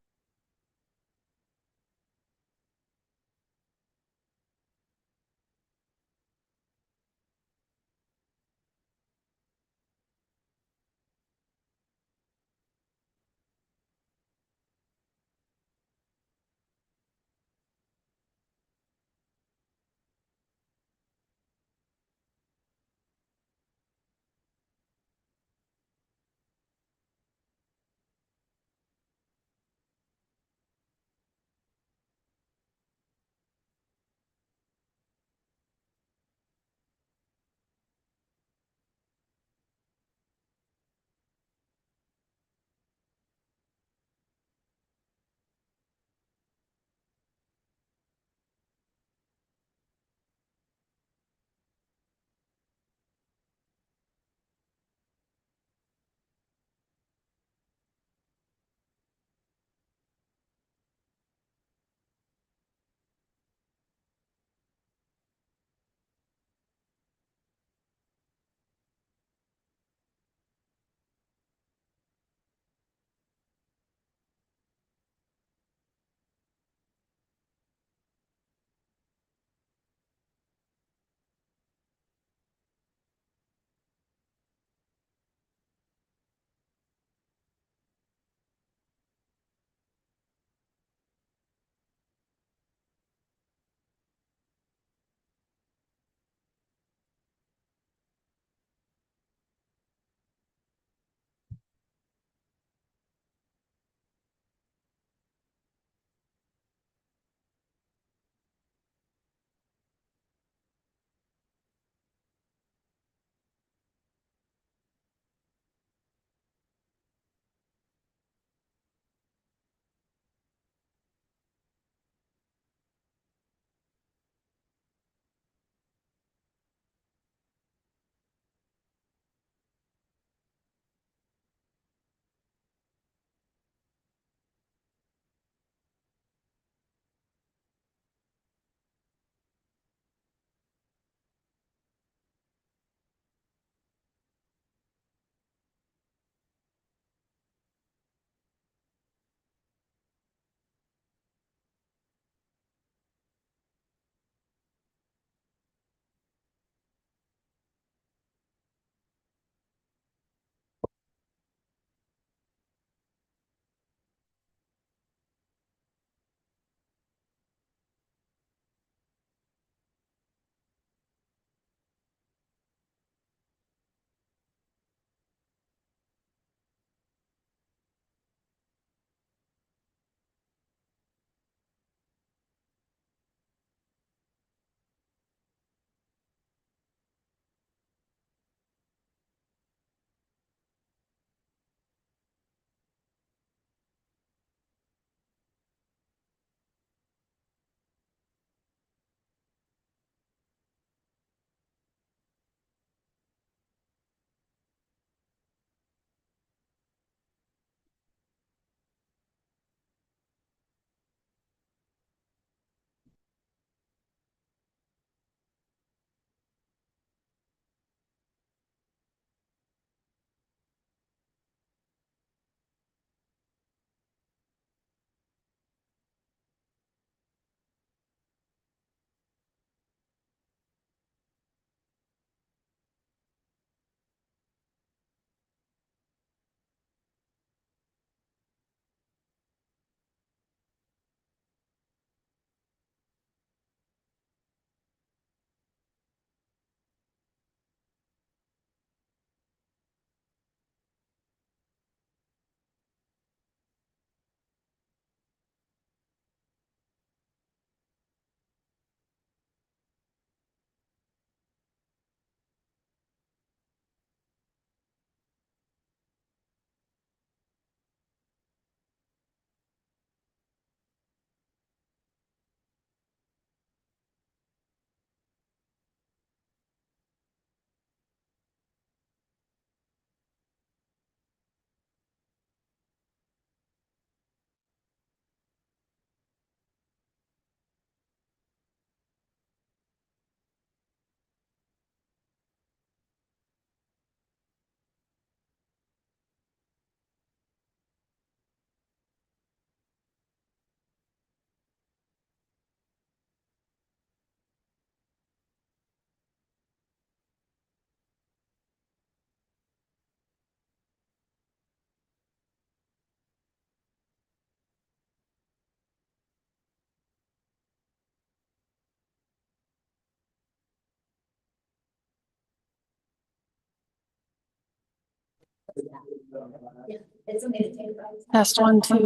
It's okay to take about. Test 1, 2.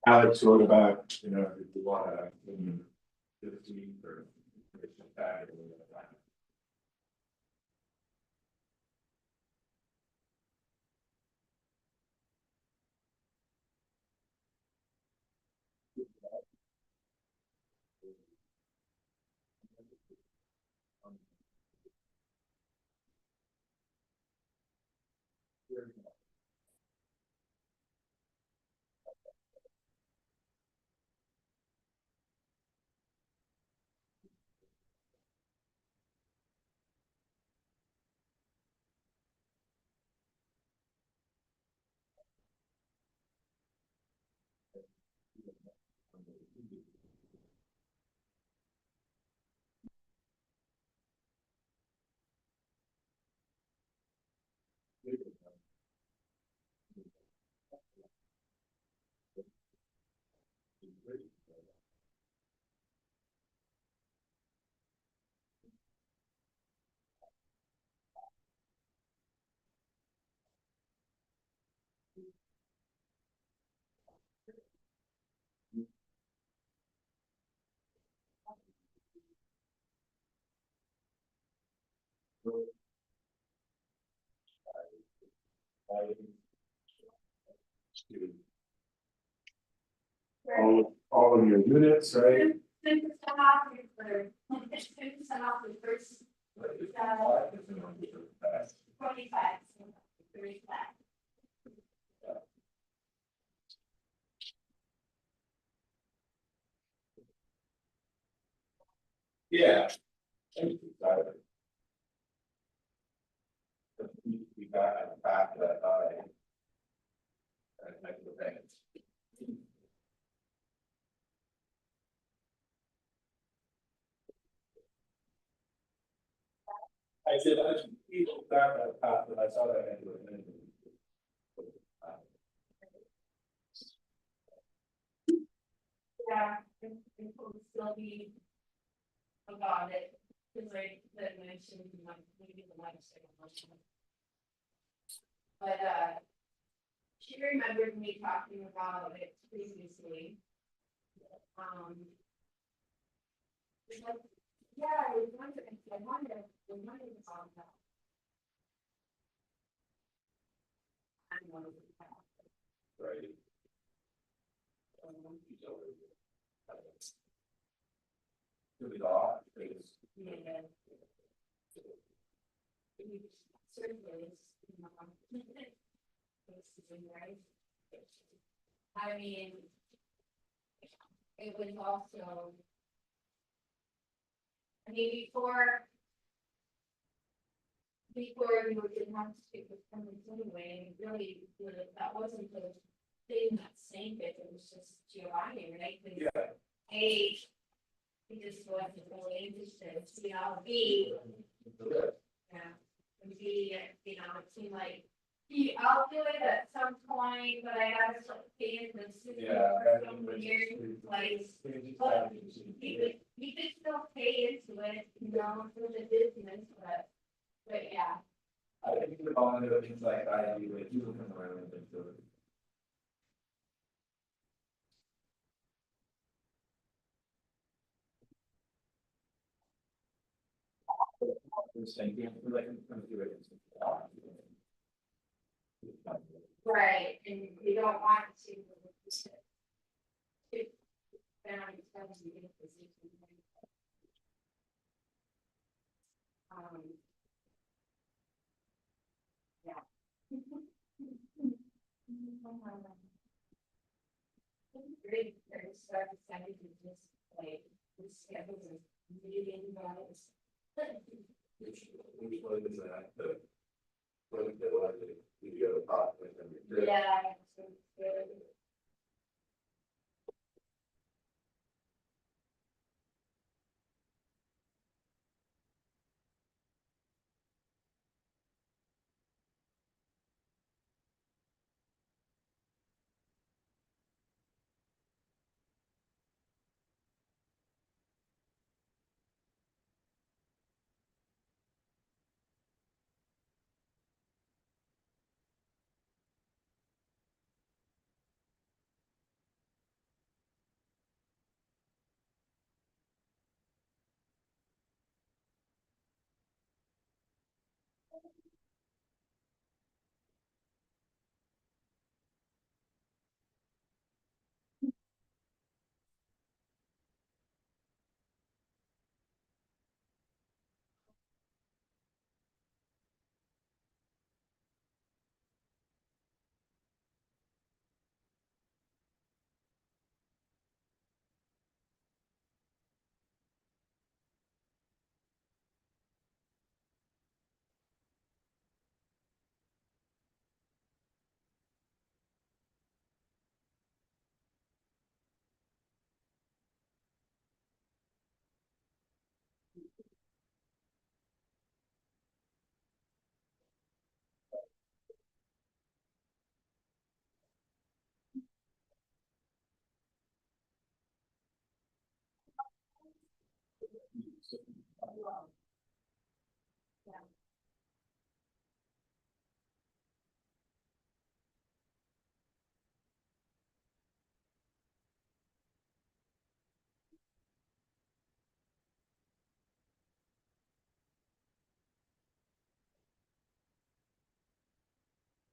Alex, what about, you know, if you wanna, 15 or. All of your units, right? 6% off your 6% off the first. 25. 35. Yeah. We got at the back of that, like the bank. I said, I should people back that path, but I saw that anyway. Yeah, it will still be about it, because I mentioned maybe the lifestyle. But she remembered me talking about it previously. Because, yeah, I was wondering about that. Right. Really odd, because. Yeah. Certainly, right? I mean, it was also. I mean, before you didn't have to stick with permits anyway, really, that wasn't the thing that sank it, it was just Giovanni, right? Yeah. A, he just wasn't really interested, B, yeah, and B, it seemed like Yeah, I'll do it at some point, but I gotta start paying the city Yeah, for some weird, like, but you could still pay into it, you know, for the business, but yeah. I think the bond of things like I do, like you can learn and things of it. Thank you. Like, come do it. Right, and we don't want to. Um. Yeah. Great, start deciding to just like, this schedule is meeting guys. Which one is that? The one that was the other part. Yeah. So,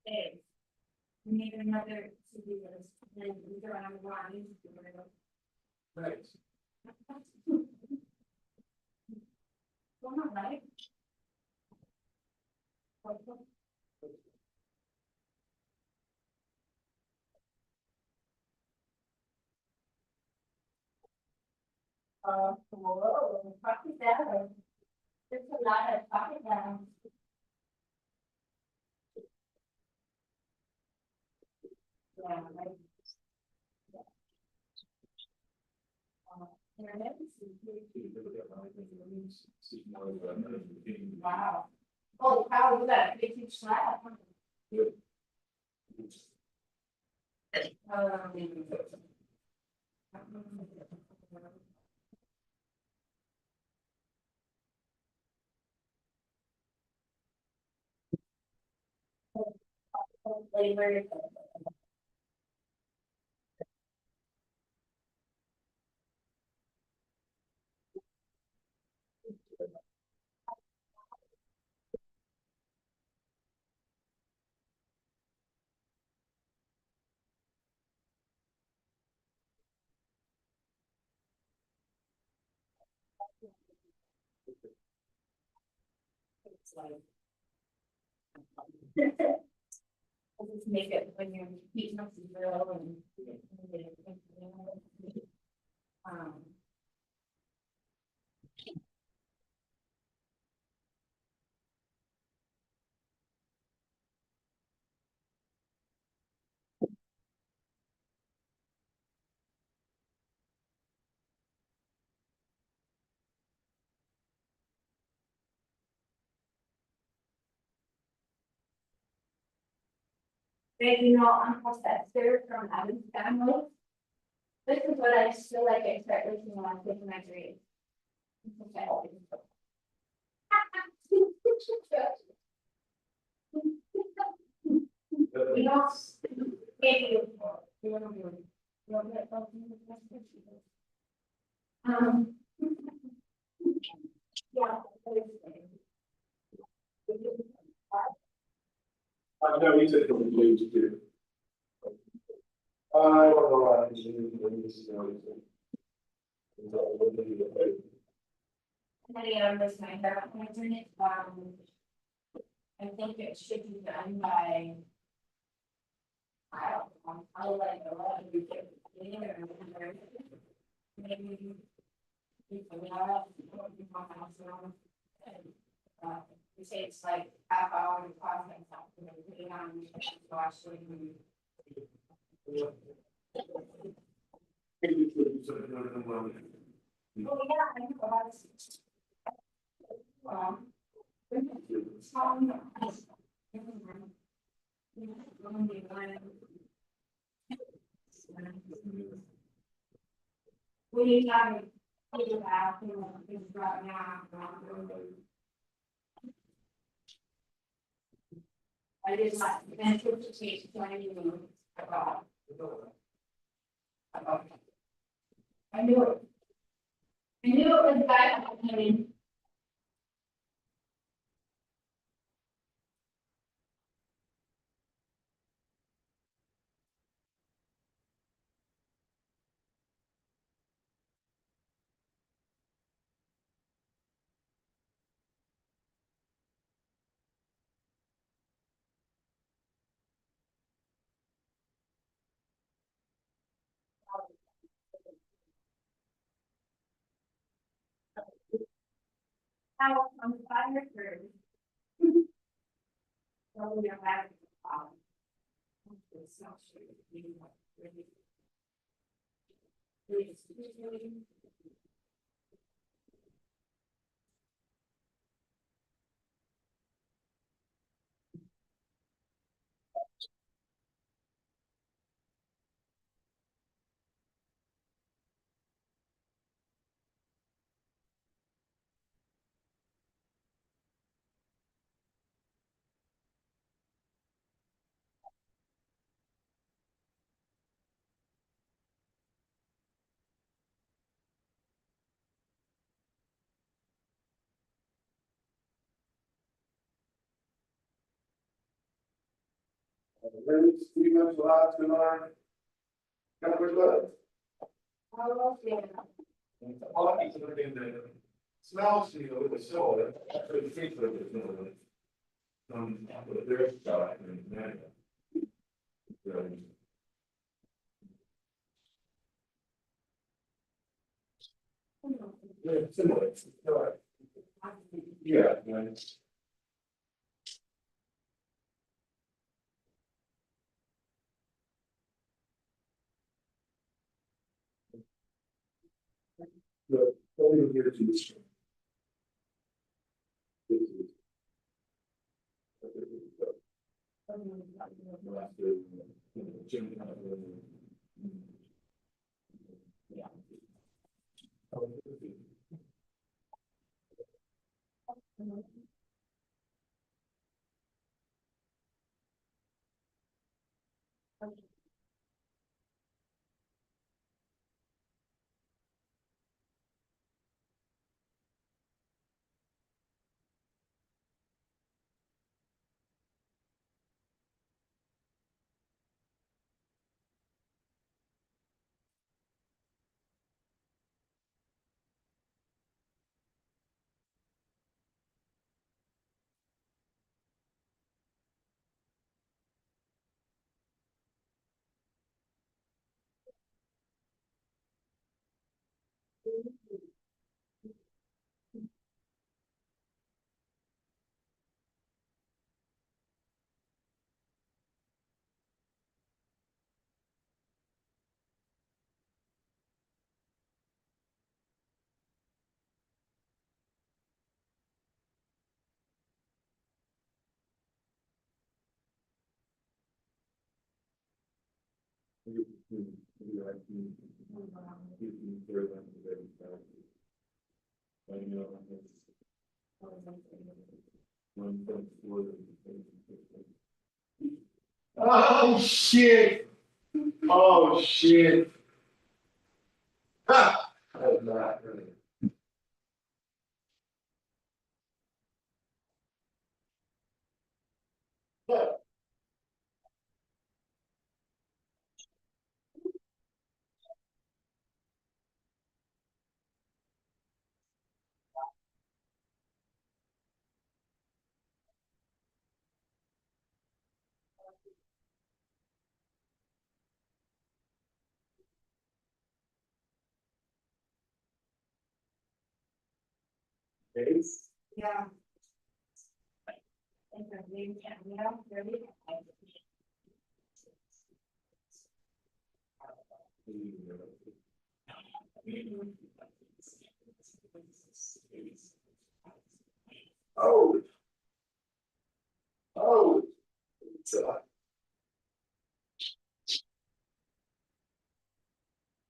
okay. We need another to-do list, and we go on the line. Right. Well, not right. Whoa, copy that. There's a lot of copy down. Yeah, right. Here it is. Wow. Oh, how was that? Big huge slab. Labor. It's like. I'll just make it when you're heating up the grill and. Um. regional Uncle Fester from Adams family. This is what I feel like I start looking on with my grades. You know, maybe yeah. No, you said it was blue too. I don't know. Many others might have pointed it, I think it should be done by. I don't know, I'll let you know, we get it or maybe. We can have, we say it's like half hour to process something, depending on so actually. Oh, yeah, I know about this. We have figure out, things right now. I did like anticipate planning about. I knew it. I knew it was bad, I mean. How on fire first. So we are back. It's not sure. Stevens last tonight. Covered letter. Oh, yeah. Pockets of it in the smell seal with the soil, after the feature of it. But there's stuff in there. Yeah, similar. Yeah. But only here to this. Oh, shit. Oh, shit. Ha! That was not really. Base? Yeah. And the name, yeah, really. Oh. Oh.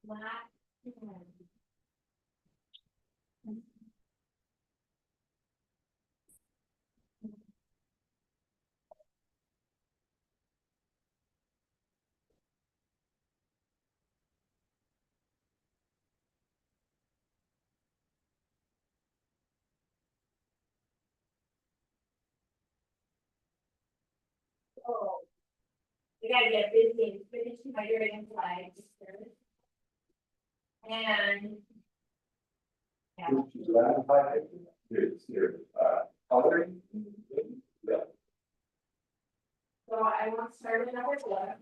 Black. Oh. We gotta get busy and finish my dragon flags. And. Yeah. Here's, coloring. Yeah. So I want to start another book.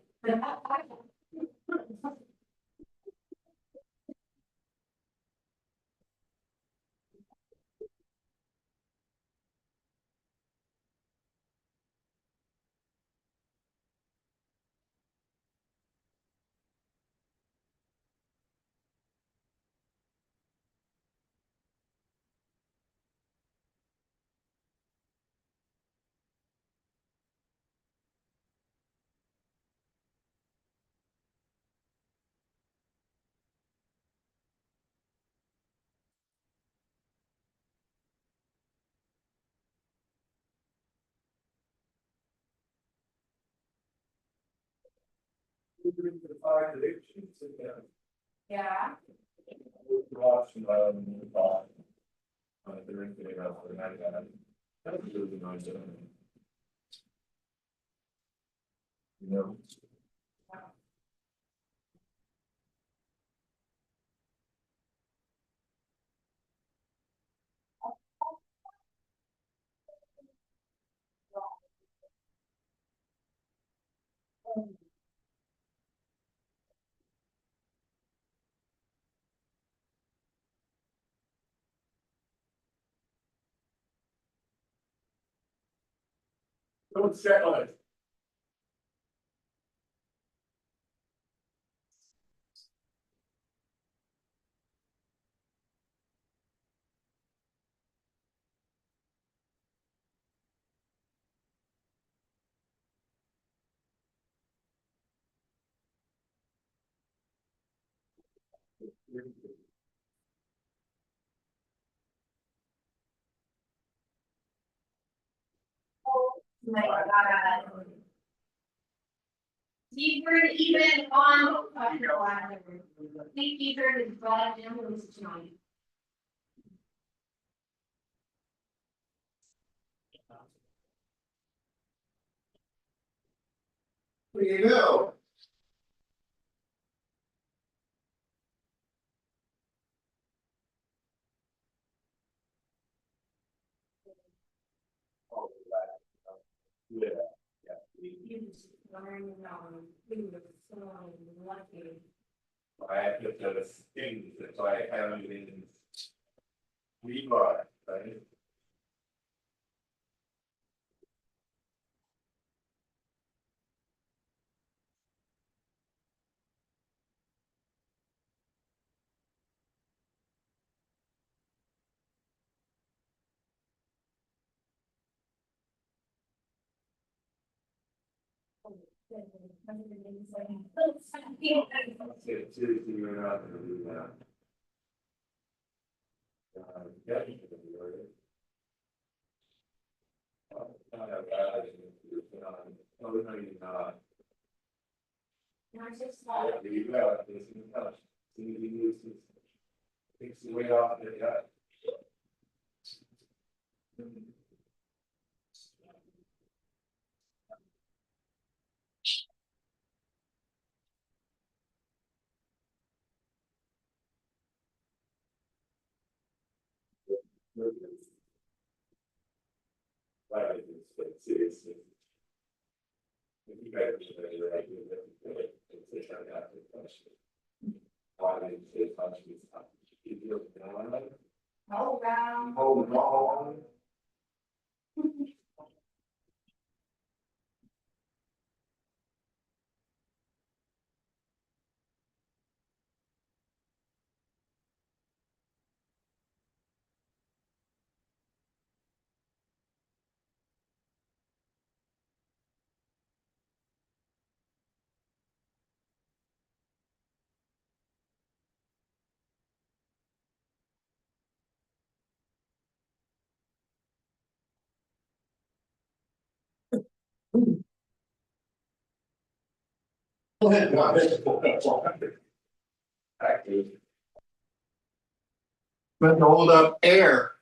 Yeah. That's really nice. You know. Don't set on it. Oh my God. Deeper even on. Think deeper is bad numbers tonight. What do you know? Yeah. I have to just things that I haven't even. We bought, right? Seriously, you're not gonna do that. Yeah, you can do it. No, no, you're not. There you go, it's in touch. Takes the weight off of it, yeah. Right, it's. If you guys are right, it's a fantastic question. Why did you say touch me? If you're down. Hold on. Hold on. But hold up air.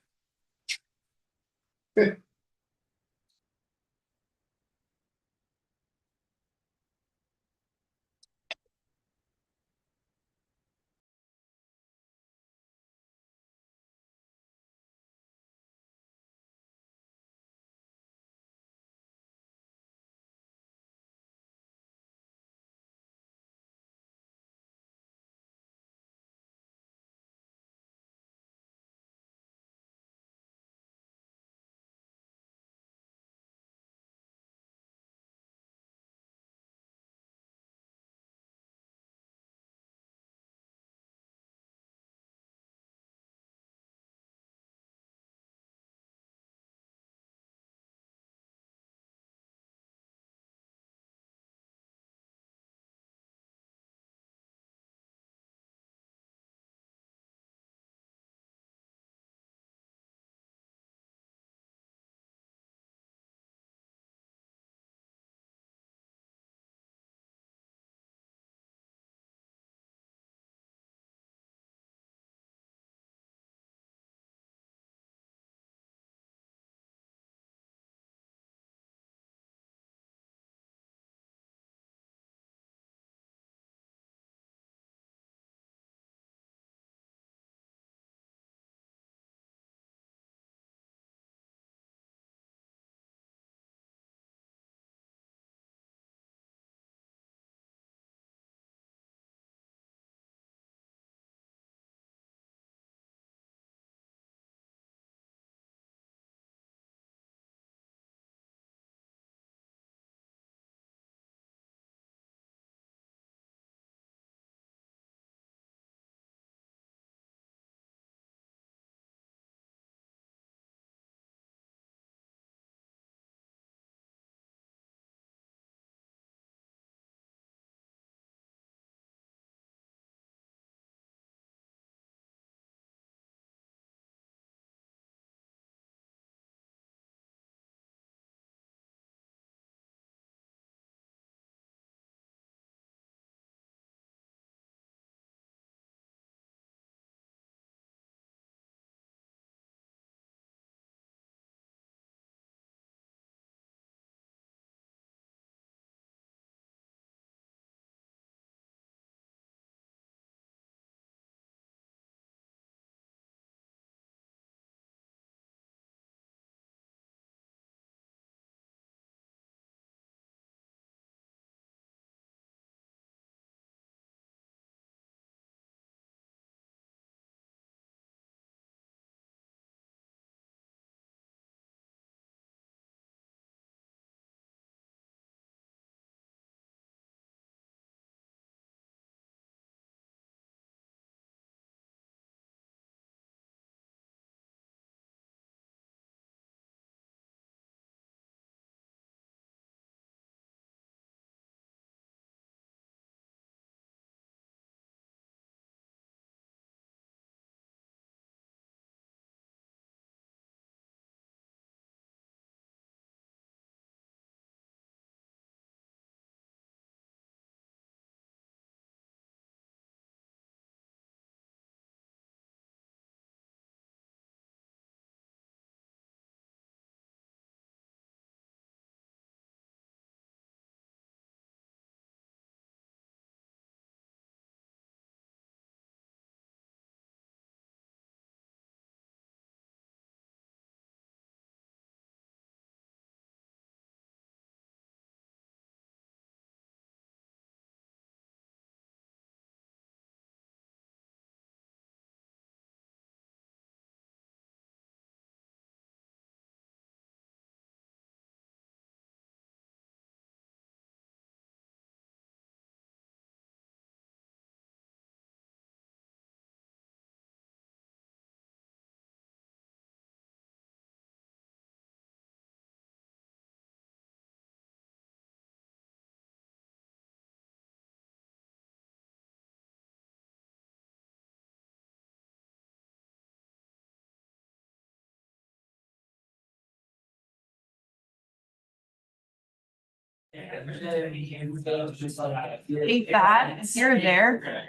Hey, Thad, if you're there,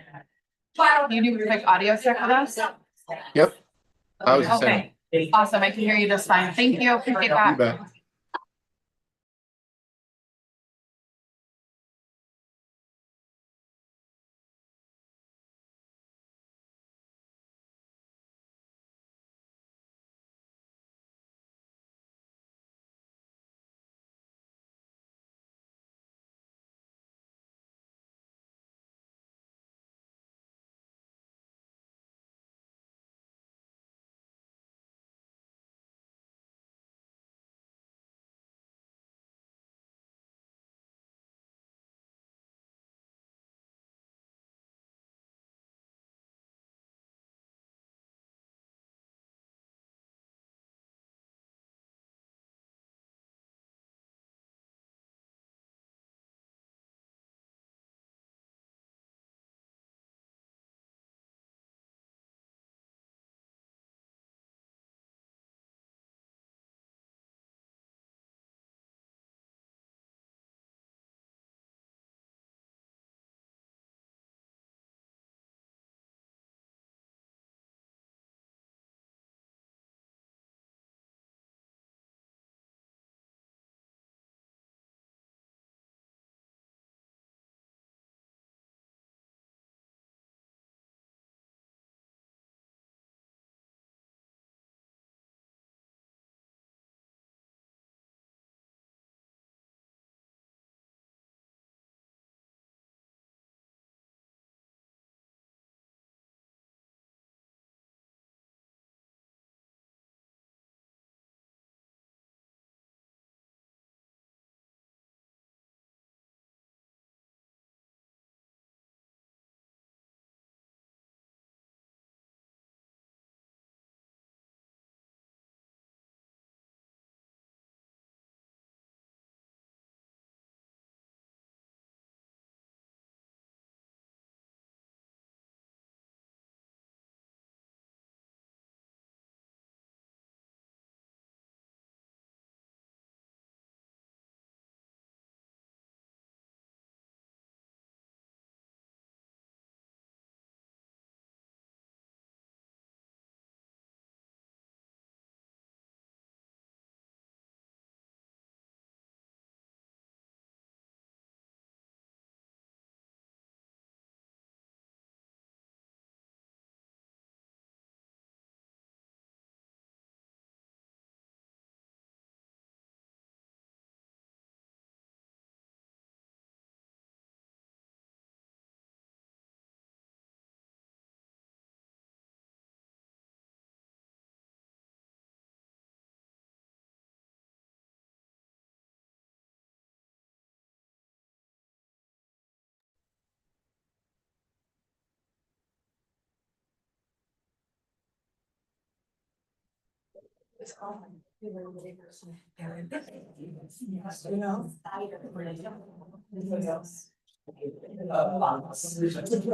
you do a quick audio check with us? Yep. I was just saying. Okay, awesome. I can hear you just fine. Thank you. Appreciate that. You bet.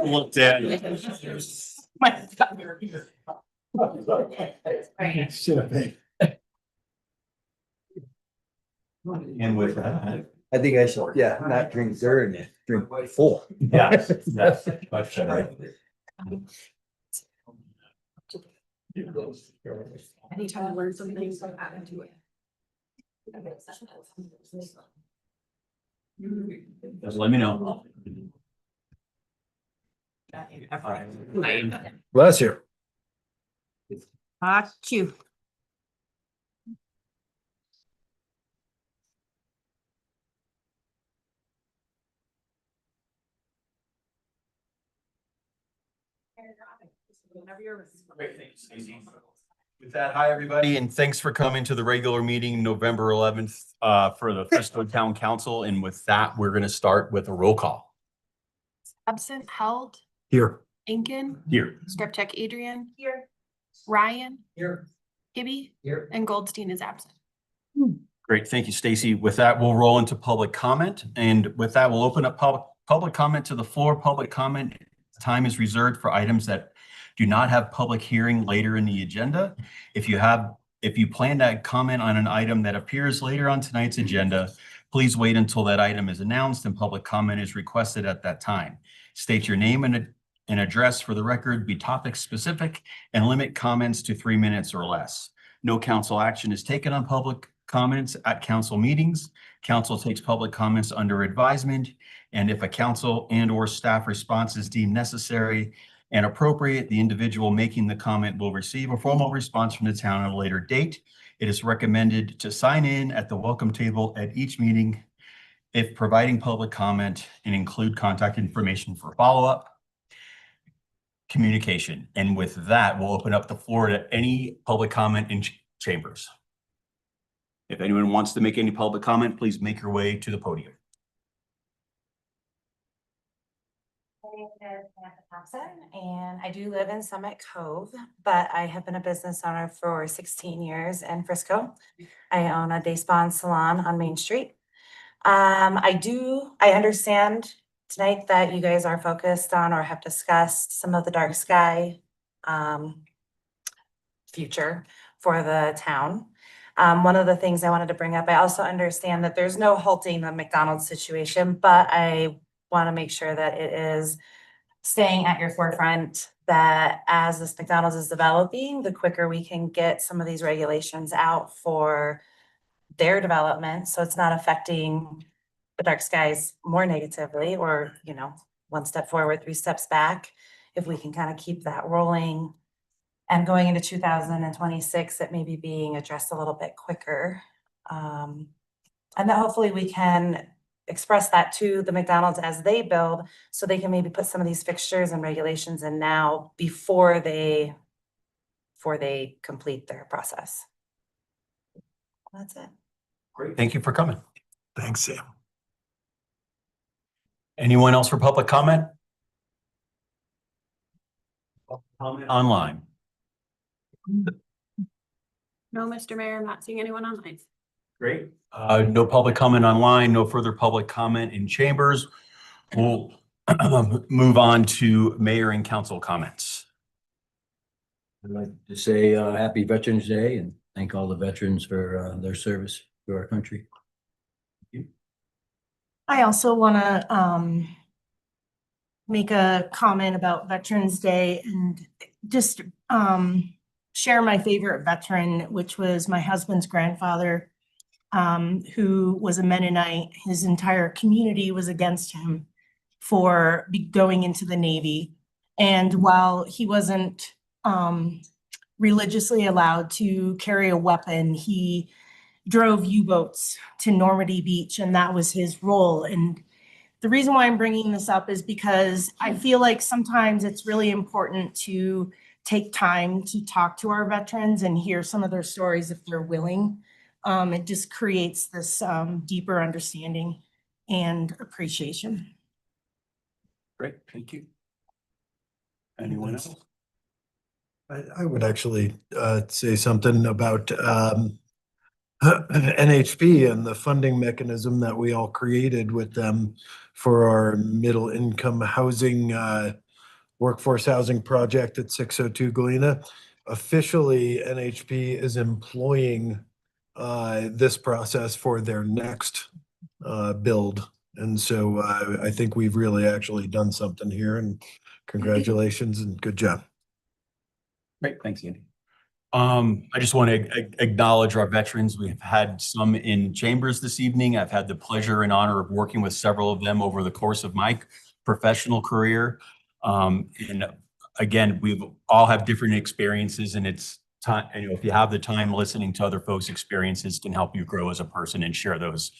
Look, Dad. And with that. I think I should, yeah, not drink during, drink full. Yes, yes. Anytime I learn something, so I add to it. Just let me know. Bless you. Cute. With that, hi, everybody, and thanks for coming to the regular meeting November 11th for the Frisco Town Council. And with that, we're going to start with a roll call. Absent, Held, Here. Incan. Here. Scripcheck Adrian. Here. Ryan. Here. Gibby. Here. And Goldstein is absent. Great, thank you, Stacy. With that, we'll roll into public comment. And with that, we'll open up public comment to the floor. Public comment time is reserved for items that do not have public hearing later in the agenda. If you plan to comment on an item that appears later on tonight's agenda, Please wait until that item is announced and public comment is requested at that time. State your name and address for the record, be topic specific, and limit comments to 3 minutes or less. No council action is taken on public comments at council meetings. Council takes public comments under advisement, and if a council and/or staff response is deemed necessary and appropriate, the individual making the comment will receive a formal response from the town at a later date. It is recommended to sign in at the welcome table at each meeting if providing public comment, and include contact information for follow-up communication. And with that, we'll open up the floor to any public comment in chambers. If anyone wants to make any public comment, please make your way to the podium. My name is Samantha Thompson, and I do live in Summit Cove, but I have been a business owner for 16 years in Frisco. I own a day spa and salon on Main Street. I understand tonight that you guys are focused on or have discussed some of the dark sky future for the town. One of the things I wanted to bring up, I also understand that there's no halting the McDonald's situation, but I want to make sure that it is staying at your forefront, that as this McDonald's is developing, the quicker we can get some of these regulations out for their development, so it's not affecting the dark skies more negatively, or, you know, 1 step forward, 3 steps back. If we can kind of keep that rolling and going into 2026, it may be being addressed a little bit quicker. And that hopefully we can express that to the McDonald's as they build, so they can maybe put some of these fixtures and regulations in now before they complete their process. That's it. Great. Thank you for coming. Thanks, Sam. Anyone else for public comment? Comment online. No, Mr. Mayor, I'm not seeing anyone online. Great. No public comment online, no further public comment in chambers. We'll move on to mayor and council comments. I'd like to say happy Veterans Day and thank all the veterans for their service to our country. I also want to make a comment about Veterans Day and just share my favorite veteran, which was my husband's grandfather, who was a Mennonite. His entire community was against him for going into the Navy. And while he wasn't religiously allowed to carry a weapon, he drove U-boats to Normandy Beach, and that was his role. And the reason why I'm bringing this up is because I feel like sometimes it's really important to take time to talk to our veterans and hear some of their stories if they're willing. It just creates this deeper understanding and appreciation. Great, thank you. Anyone else? I would actually say something about NHP and the funding mechanism that we all created with them for our middle income housing, workforce housing project at 602 Galena. Officially, NHP is employing this process for their next build. And so I think we've really actually done something here, and congratulations and good job. Great, thanks, Andy. I just want to acknowledge our veterans. We've had some in chambers this evening. I've had the pleasure and honor of working with several of them over the course of my professional career. And again, we all have different experiences, and it's time, you know, if you have the time, listening to other folks' experiences can help you grow as a person and share those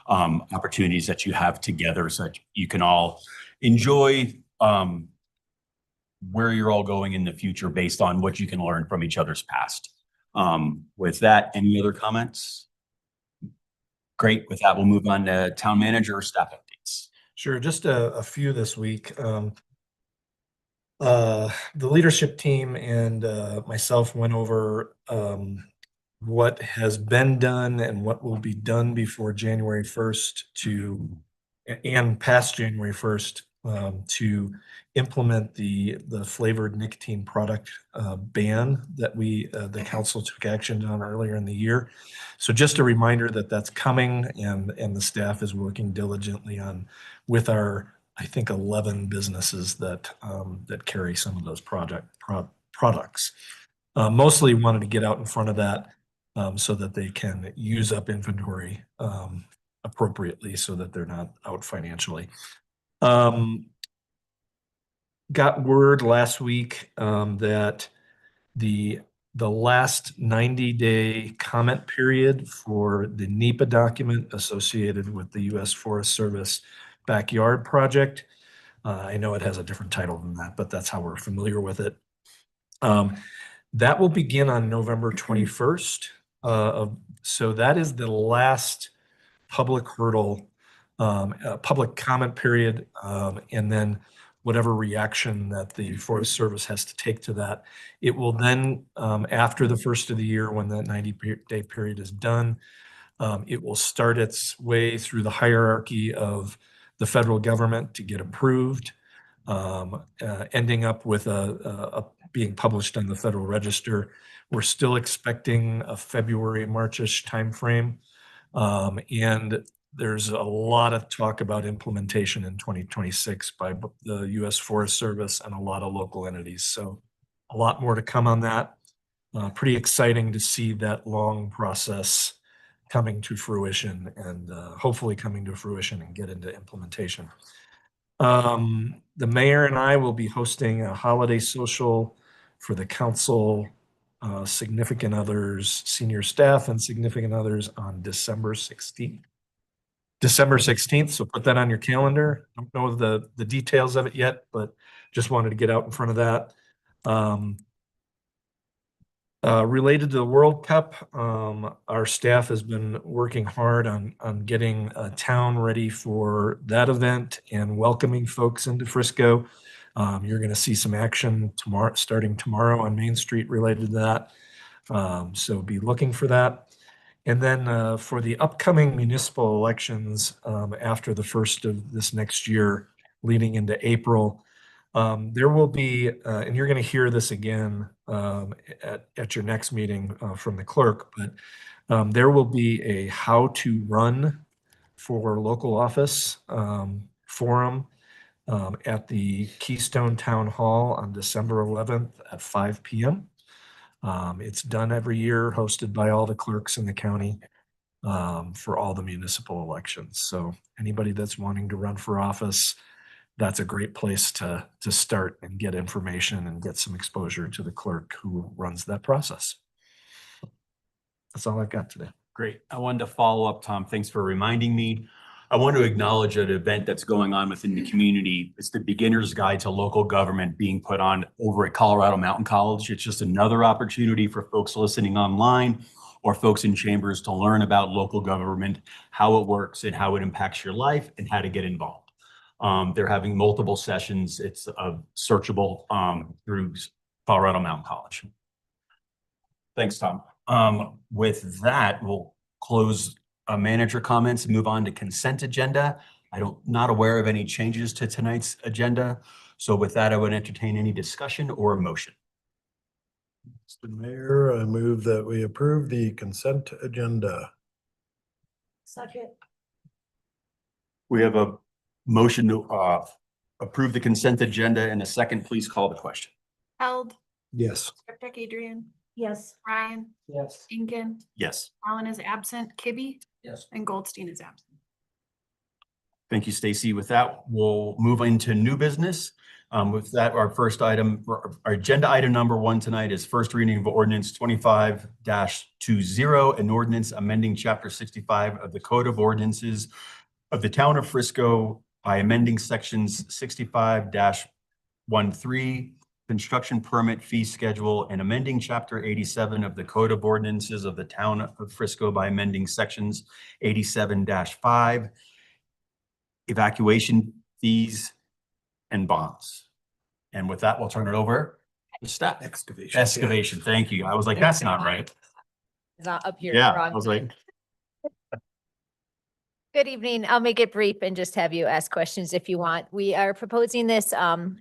opportunities that you have together, so that you can all enjoy where you're all going in the future based on what you can learn from each other's past. With that, any other comments? Great. With that, we'll move on to town manager or staff updates. Sure, just a few this week. The leadership team and myself went over what has been done and what will be done before January 1st and past January 1st to implement the flavored nicotine product ban that the council took action on earlier in the year. So just a reminder that that's coming, and the staff is working diligently with our, I think, 11 businesses that carry some of those products. Mostly wanted to get out in front of that so that they can use up inventory appropriately so that they're not out financially. Got word last week that the last 90-day comment period for the NEPA document associated with the U.S. Forest Service backyard project. I know it has a different title than that, but that's how we're familiar with it. That will begin on November 21st. So that is the last public hurdle, public comment period, and then whatever reaction that the Forest Service has to take to that. It will then, after the first of the year, when that 90-day period is done, it will start its way through the hierarchy of the federal government to get approved, ending up with being published on the Federal Register. We're still expecting a February, March-ish timeframe. And there's a lot of talk about implementation in 2026 by the U.S. Forest Service and a lot of local entities. So a lot more to come on that. Pretty exciting to see that long process coming to fruition, and hopefully coming to fruition and get into implementation. The mayor and I will be hosting a holiday social for the council, significant others, senior staff and significant others on December 16th. So put that on your calendar. I don't know the details of it yet, but just wanted to get out in front of that. Related to the World Cup, our staff has been working hard on getting a town ready for that event and welcoming folks into Frisco. You're going to see some action starting tomorrow on Main Street related to that. So be looking for that. And then for the upcoming municipal elections after the first of this next year, leading into April, there will be, and you're going to hear this again at your next meeting from the clerk, but there will be a how to run for local office forum at the Keystone Town Hall on December 11th at 5 p.m. It's done every year, hosted by all the clerks in the county for all the municipal elections. So anybody that's wanting to run for office, that's a great place to start and get information and get some exposure to the clerk who runs that process. That's all I've got today. Great. I wanted to follow up, Tom. Thanks for reminding me. I want to acknowledge an event that's going on within the community. It's the Beginner's Guide to Local Government being put on over at Colorado Mountain College. It's just another opportunity for folks listening online or folks in chambers to learn about local government, how it works and how it impacts your life and how to get involved. They're having multiple sessions. It's searchable through Colorado Mountain College. Thanks, Tom. With that, we'll close manager comments and move on to consent agenda. Not aware of any changes to tonight's agenda. So with that, I would entertain any discussion or a motion. Mr. Mayor, I move that we approve the consent agenda. Second. We have a motion to approve the consent agenda. In a second, please call the question. Held. Yes. Skipjack Adrian, Yes. Ryan, Yes. Incan, Yes. Allen is absent, Kibbe, Yes. and Goldstein is absent. Thank you, Stacy. With that, we'll move into new business. With that, our first item, our agenda item number 1 tonight is first reading of ordinance 25-20, an ordinance amending chapter 65 of the Code of Ordinances of the Town of Frisco by amending sections 65-13, construction permit fee schedule, and amending chapter 87 of the Code of Ordinances of the Town of Frisco by amending sections 87-5, evacuation fees and bonds. And with that, we'll turn it over to staff. Excavation. Thank you. I was like, that's not right. It's not up here. Yeah, wrong I was like, Good evening. I'll make it brief and just have you ask questions if you want. We are proposing this,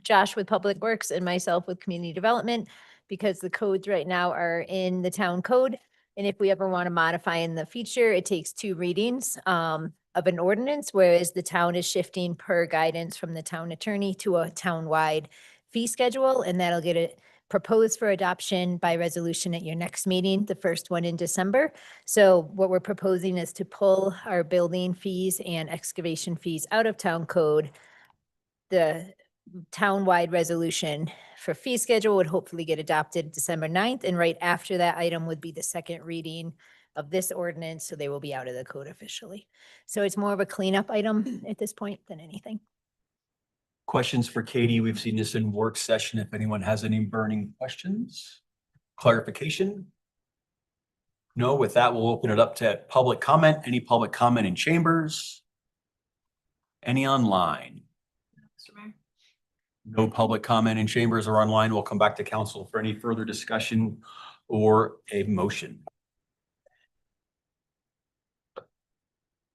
Josh with Public Works and myself with Community Development, because the codes right now are in the town code. And if we ever want to modify in the future, it takes 2 readings of an ordinance, whereas the town is shifting per guidance from the town attorney to a town-wide fee schedule, and that'll get it proposed for adoption by resolution at your next meeting, the first one in December. So what we're proposing is to pull our building fees and excavation fees out of town code. The town-wide resolution for fee schedule would hopefully get adopted December 9th, and right after that item would be the second reading of this ordinance, so they will be out of the code officially. So it's more of a cleanup item at this point than anything. Questions for Katie? We've seen this in work session. If anyone has any burning questions, clarification? No, with that, we'll open it up to public comment. Any public comment in chambers? Any online? Mr. Mayor. No public comment in chambers or online. We'll come back to council for any further discussion or a motion.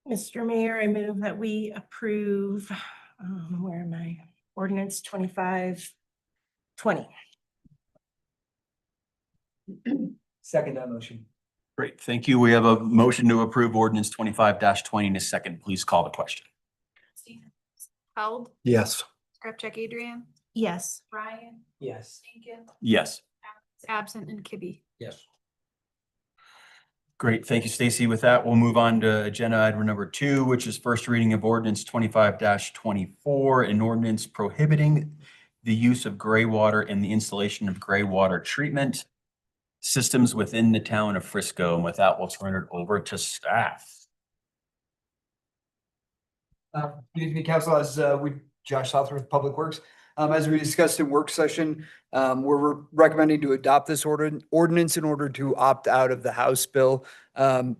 Mr. Mayor, I move that we approve, where am I? Ordinance 2520. Second that motion. Great, thank you. We have a motion to approve ordinance 25-20 in a second. Please call the question. Held, Yes. Scrapcheck Adrian, Yes. Ryan, Yes. Incan, Yes. absent, and Kibbe. Yes. Great, thank you, Stacy. With that, we'll move on to agenda item number 2, which is first reading of ordinance 25-24, an ordinance prohibiting the use of gray water and the installation of gray water treatment systems within the town of Frisco. And with that, we'll turn it over to staff. Good evening, council. Josh Southworth, Public Works. As we discussed in work session, we're recommending to adopt this ordinance in order to opt out of the House bill.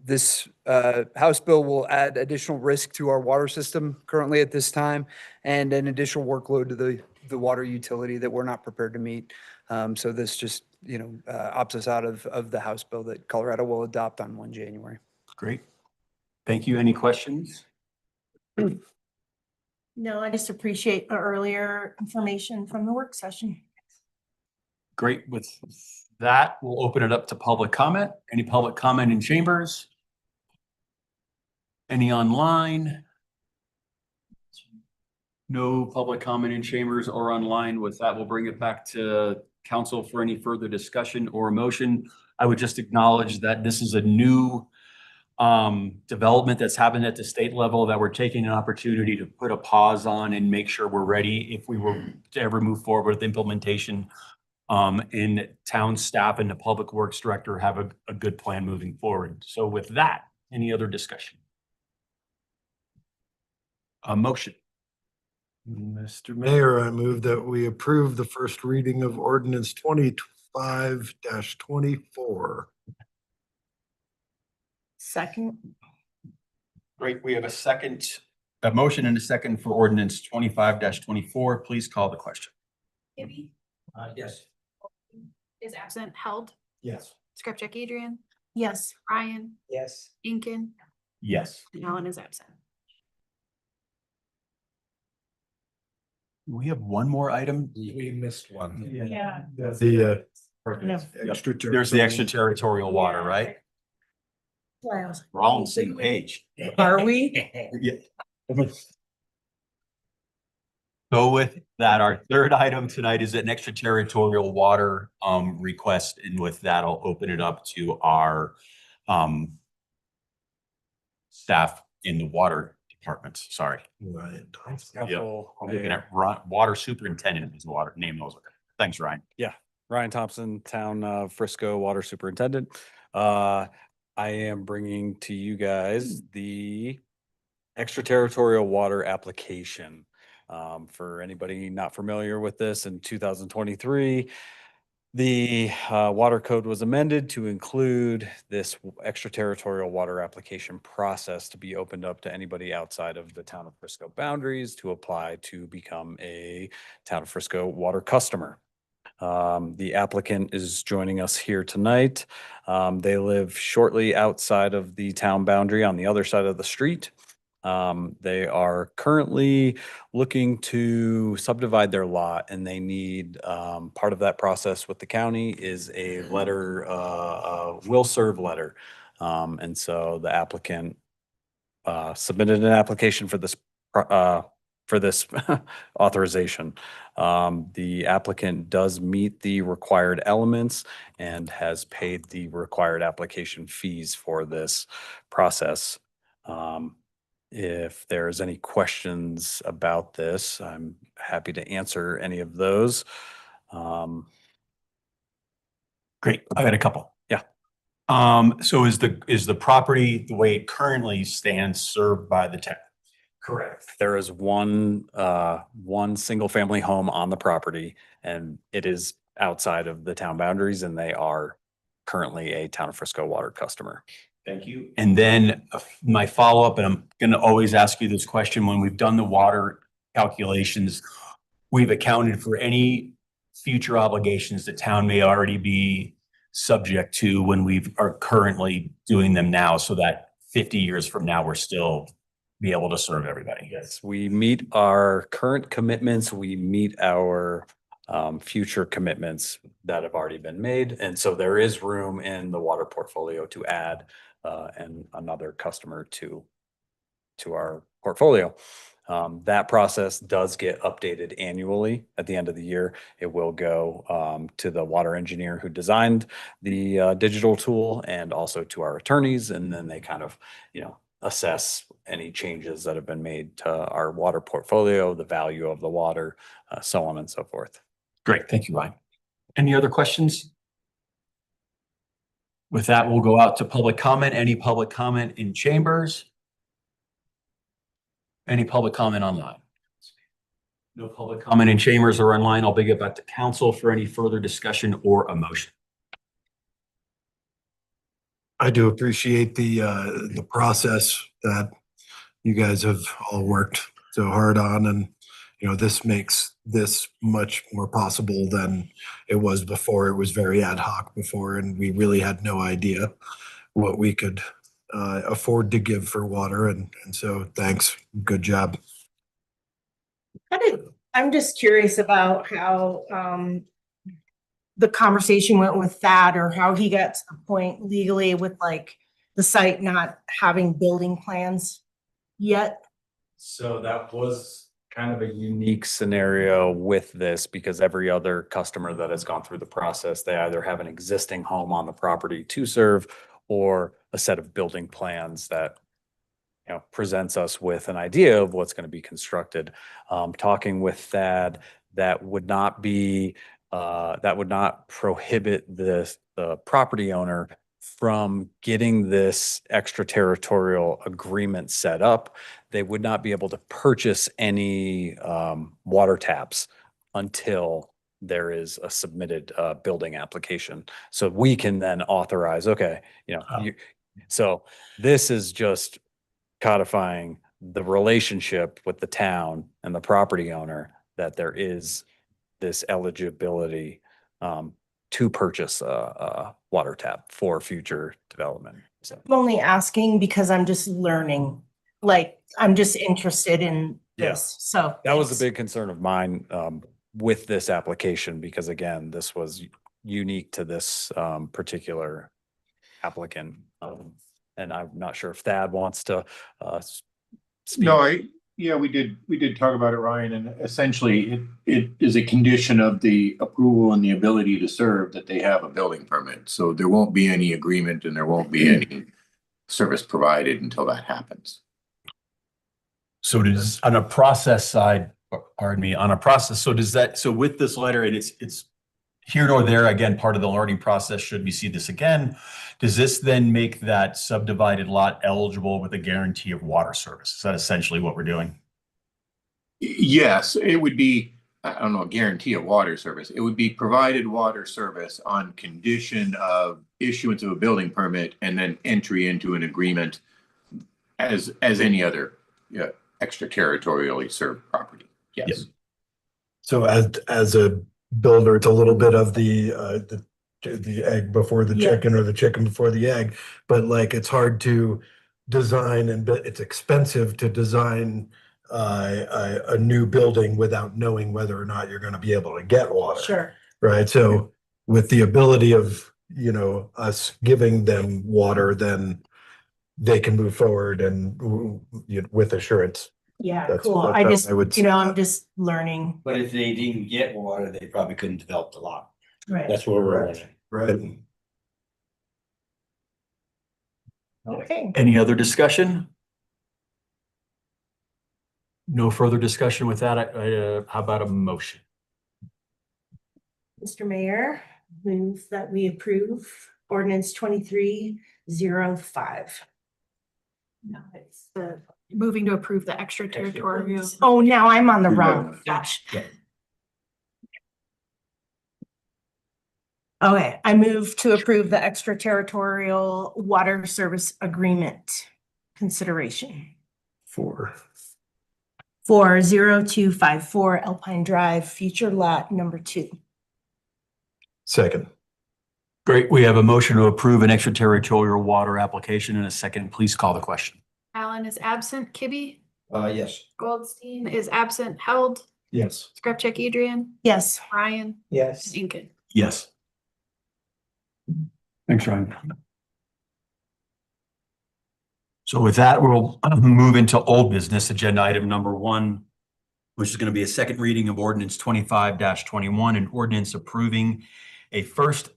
This House bill will add additional risk to our water system currently at this time, and an additional workload to the water utility that we're not prepared to meet. So this just, opts us out of the House bill that Colorado will adopt on 1 January. Great. Thank you. Any questions? No, I just appreciate the earlier information from the work session. Great. With that, we'll open it up to public comment. Any public comment in chambers? Any online? No public comment in chambers or online. With that, we'll bring it back to council for any further discussion or motion. I would just acknowledge that this is a new development that's happened at the state level that we're taking an opportunity to put a pause on and make sure we're ready if we were to ever move forward with implementation. And town staff and the public works director have a good plan moving forward. So with that, any other discussion? A motion. Mr. Mayor, I move that we approve the first reading of ordinance 25-24. Second. Great. We have a motion and a second for ordinance 25-24. Please call the question. Kibbe. Yes. Is absent. Held, Yes. Scrapcheck Adrian, Yes. Ryan, Yes. Incan, Yes. and Ellen is absent. We have one more item. We missed one. Yeah. The Yep. extra. There's the extraterritorial water, right? Wow. We're all on the same page. Are we? Yeah. So with that, our third item tonight is an extraterritorial water request. And with that, I'll open it up to our staff in the water department. Sorry. Right. Yeah. I'm looking at water superintendent is the water name those. Thanks, Ryan. Yeah, Ryan Thompson, Town Frisco Water Superintendent. I am bringing to you guys the extraterritorial water application. For anybody not familiar with this, in 2023, the water code was amended to include this extraterritorial water application process to be opened up to anybody outside of the town of Frisco boundaries to apply to become a town of Frisco water customer. The applicant is joining us here tonight. They live shortly outside of the town boundary on the other side of the street. They are currently looking to subdivide their lot and they need, part of that process with the county is a letter, a will serve letter. And so the applicant submitted an application for this authorization. The applicant does meet the required elements and has paid the required application fees for this process. If there's any questions about this, I'm happy to answer any of those. Great. I got a couple. Yeah. So is the property, the way it currently stands, served by the town? Correct. There is one single family home on the property and it is outside of the town boundaries and they are currently a Town of Frisco Water customer. Thank you. And then my follow-up, and I'm going to always ask you this question, when we've done the water calculations, we've accounted for any future obligations the town may already be subject to when we are currently doing them now, so that 50 years from now, we're still be able to serve everybody. Yes, we meet our current commitments, we meet our future commitments that have already been made. And so there is room in the water portfolio to add and another customer to our portfolio. That process does get updated annually at the end of the year. It will go to the water engineer who designed the digital tool and also to our attorneys. And then they kind of, assess any changes that have been made to our water portfolio, the value of the water, so on and so forth. Great. Thank you, Ryan. Any other questions? With that, we'll go out to public comment. Any public comment in chambers? Any public comment online? No public comment in chambers or online. I'll bring it back to council for any further discussion or a motion. I do appreciate the process that you guys have all worked so hard on, and this makes this much more possible than it was before. It was very ad hoc before, and we really had no idea what we could afford to give for water, and so thanks, good job. I'm just curious about how the conversation went with Thad, or how he got to the point legally with like the site not having building plans yet. So that was kind of a unique scenario with this because every other customer that has gone through the process, they either have an existing home on the property to serve or a set of building plans that presents us with an idea of what's going to be constructed. Talking with Thad, that would not prohibit the property owner from getting this extraterritorial agreement set up. They would not be able to purchase any water taps until there is a submitted building application. So we can then authorize, so this is just codifying the relationship with the town and the property owner, that there is this eligibility to purchase a water tap for future development. So I'm only asking because I'm just learning, I'm just interested in this, so. that was a big concern of mine with this application, because again, this was unique to this particular applicant. And I'm not sure if Thad wants to speak. No, we did talk about it, Ryan, and essentially it is a condition of the approval and the ability to serve that they have a building permit. So there won't be any agreement and there won't be any service provided until that happens. So does, on a process side, so with this letter, and it's here nor there, again, part of the learning process, should we see this again, does this then make that subdivided lot eligible with a guarantee of water service? Is that essentially what we're doing? Yes, it would be, I don't know, a guarantee of water service. It would be provided water service on condition of issuance of a building permit and then entry into an agreement as any other extraterritorially served property. Yes. So as a builder, it's a little bit of the egg before the chicken, or the chicken before the egg, but it's hard to design and it's expensive to design a new building without knowing whether or not you're going to be able to get water. Sure. Right? So with the ability of, you know, us giving them water, then they can move forward and with assurance. Yeah, That's- cool. that's I how just, I would you know, say I'm that. just learning. But if they didn't get water, they probably couldn't develop the lot. Right. That's where we're at. Right. Okay. Any other discussion? No further discussion with that. How about a motion? Mr. Mayor, move that we approve ordinance 2305. No, it's the moving to approve the extraterritorial. Oh, now I'm on the wrong, gosh. Yeah. Okay, I move to approve the extraterritorial water service agreement consideration For. for 0254 Alpine Drive, future lot number 2. Second. Great. We have a motion to approve an extraterritorial water application in a second. Please call the question. Allen is absent. Kibbe? Yes. Goldstein is absent. Held. Yes. Skrupcheck Adrian. Yes. Ryan. Yes. And Incan. Yes. Thanks, Ryan. So with that, we'll move into old business, agenda item number 1, which is going to be a second reading of ordinance 25-21, an ordinance approving a first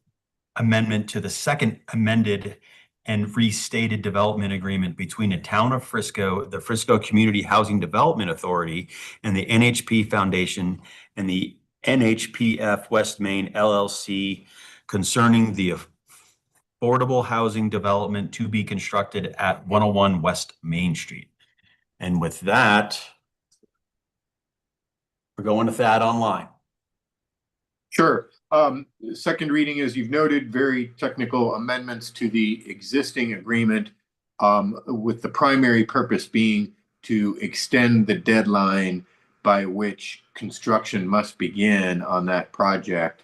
amendment to the second amended and restated development agreement between the town of Frisco, the Frisco Community Housing Development Authority, and the NHP Foundation and the NHPF West Main LLC concerning the affordable housing development to be constructed at 101 West Main Street. And with that, we're going to Thad online. Sure. Second reading, as you've noted, very technical amendments to the existing agreement, with the primary purpose being to extend the deadline by which construction must begin on that project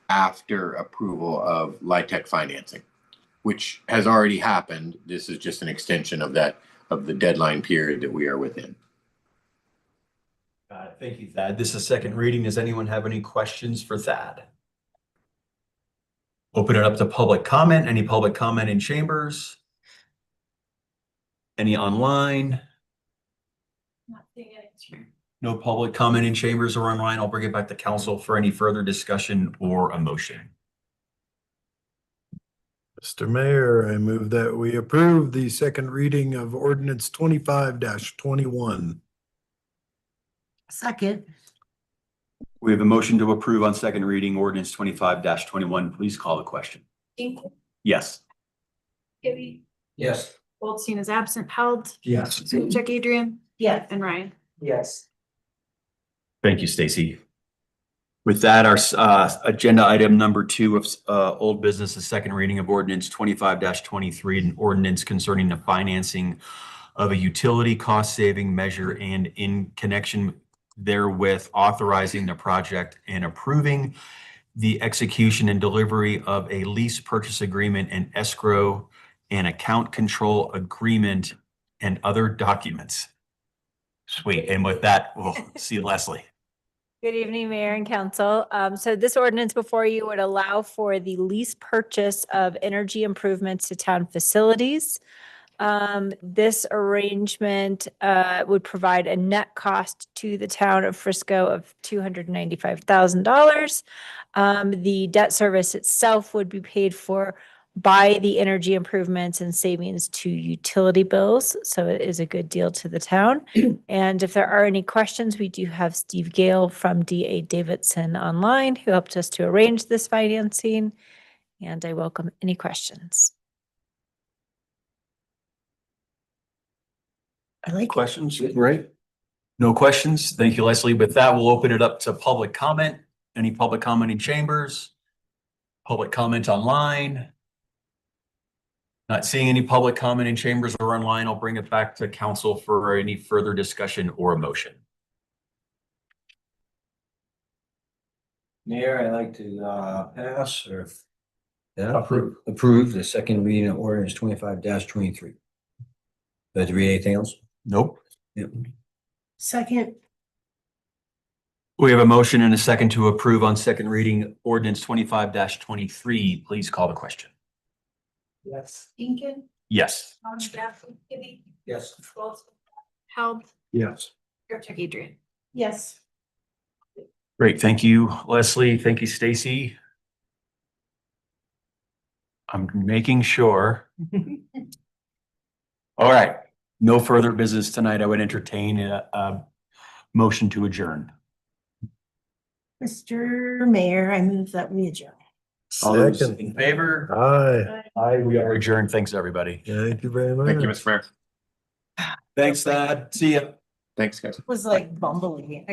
after approval of LIHTC financing, which has already happened. This is just an extension of that, of the deadline period that we are within. Thank you, Thad. This is second reading. Does anyone have any questions for Thad? Open it up to public comment. Any public comment in chambers? Any online? Not seeing it. No public comment in chambers or online. I'll bring it back to council for any further discussion or a motion. Mr. Mayor, I move that we approve the second reading of ordinance 25-21. Second. We have a motion to approve on second reading ordinance 25-21. Please call the question. Incan. Yes. Kibbe? Yes. Goldstein is absent. Held. Yes. Skrupcheck Adrian. Yes. And Ryan. Yes. Thank you, Stacy. With that, our agenda item number 2 of old business, the second reading of ordinance 25-23, an ordinance concerning the financing of a utility cost saving measure and in connection therewith authorizing the project and approving the execution and delivery of a lease purchase agreement and escrow and account control agreement and other documents. Sweet. And with that, we'll see Leslie. Good evening, Mayor and Council. So this ordinance before you would allow for the lease purchase of energy improvements to town facilities. This arrangement would provide a net cost to the town of Frisco of $295,000. The debt service itself would be paid for by the energy improvements and savings to utility bills. So it is a good deal to the town. And if there are any questions, we do have Steve Gale from D.A. Davidson online who helped us to arrange this financing. And I welcome any questions. I like Questions? Right. No questions. Thank you, Leslie. With that, we'll open it up to public comment. Any public comment in chambers? Public comment online? Not seeing any public comment in chambers or online. I'll bring it back to council for any further discussion or a motion. Mayor, I'd like to pass or approve the second reading of ordinance 25-23. Guys read anything else? Nope. Yep. Second, We have a motion and a second to approve on second reading ordinance 25-23. Please call the question. yes. Incan. Yes. Kitty. Yes. Held. Yes. Adrian. Yes. Great. Thank you, Leslie. Thank you, Stacy. I'm making sure. All right. No further business tonight. I would entertain a motion to adjourn. Mr. Mayor, I move that we adjourn. All those Second. in favor? Aye. Aye, we are adjourned. Thanks, everybody. Thank you very much. Thank you, Mr. Mayor. Thanks, Thad. See ya. Thanks, guys. Was like bumbling.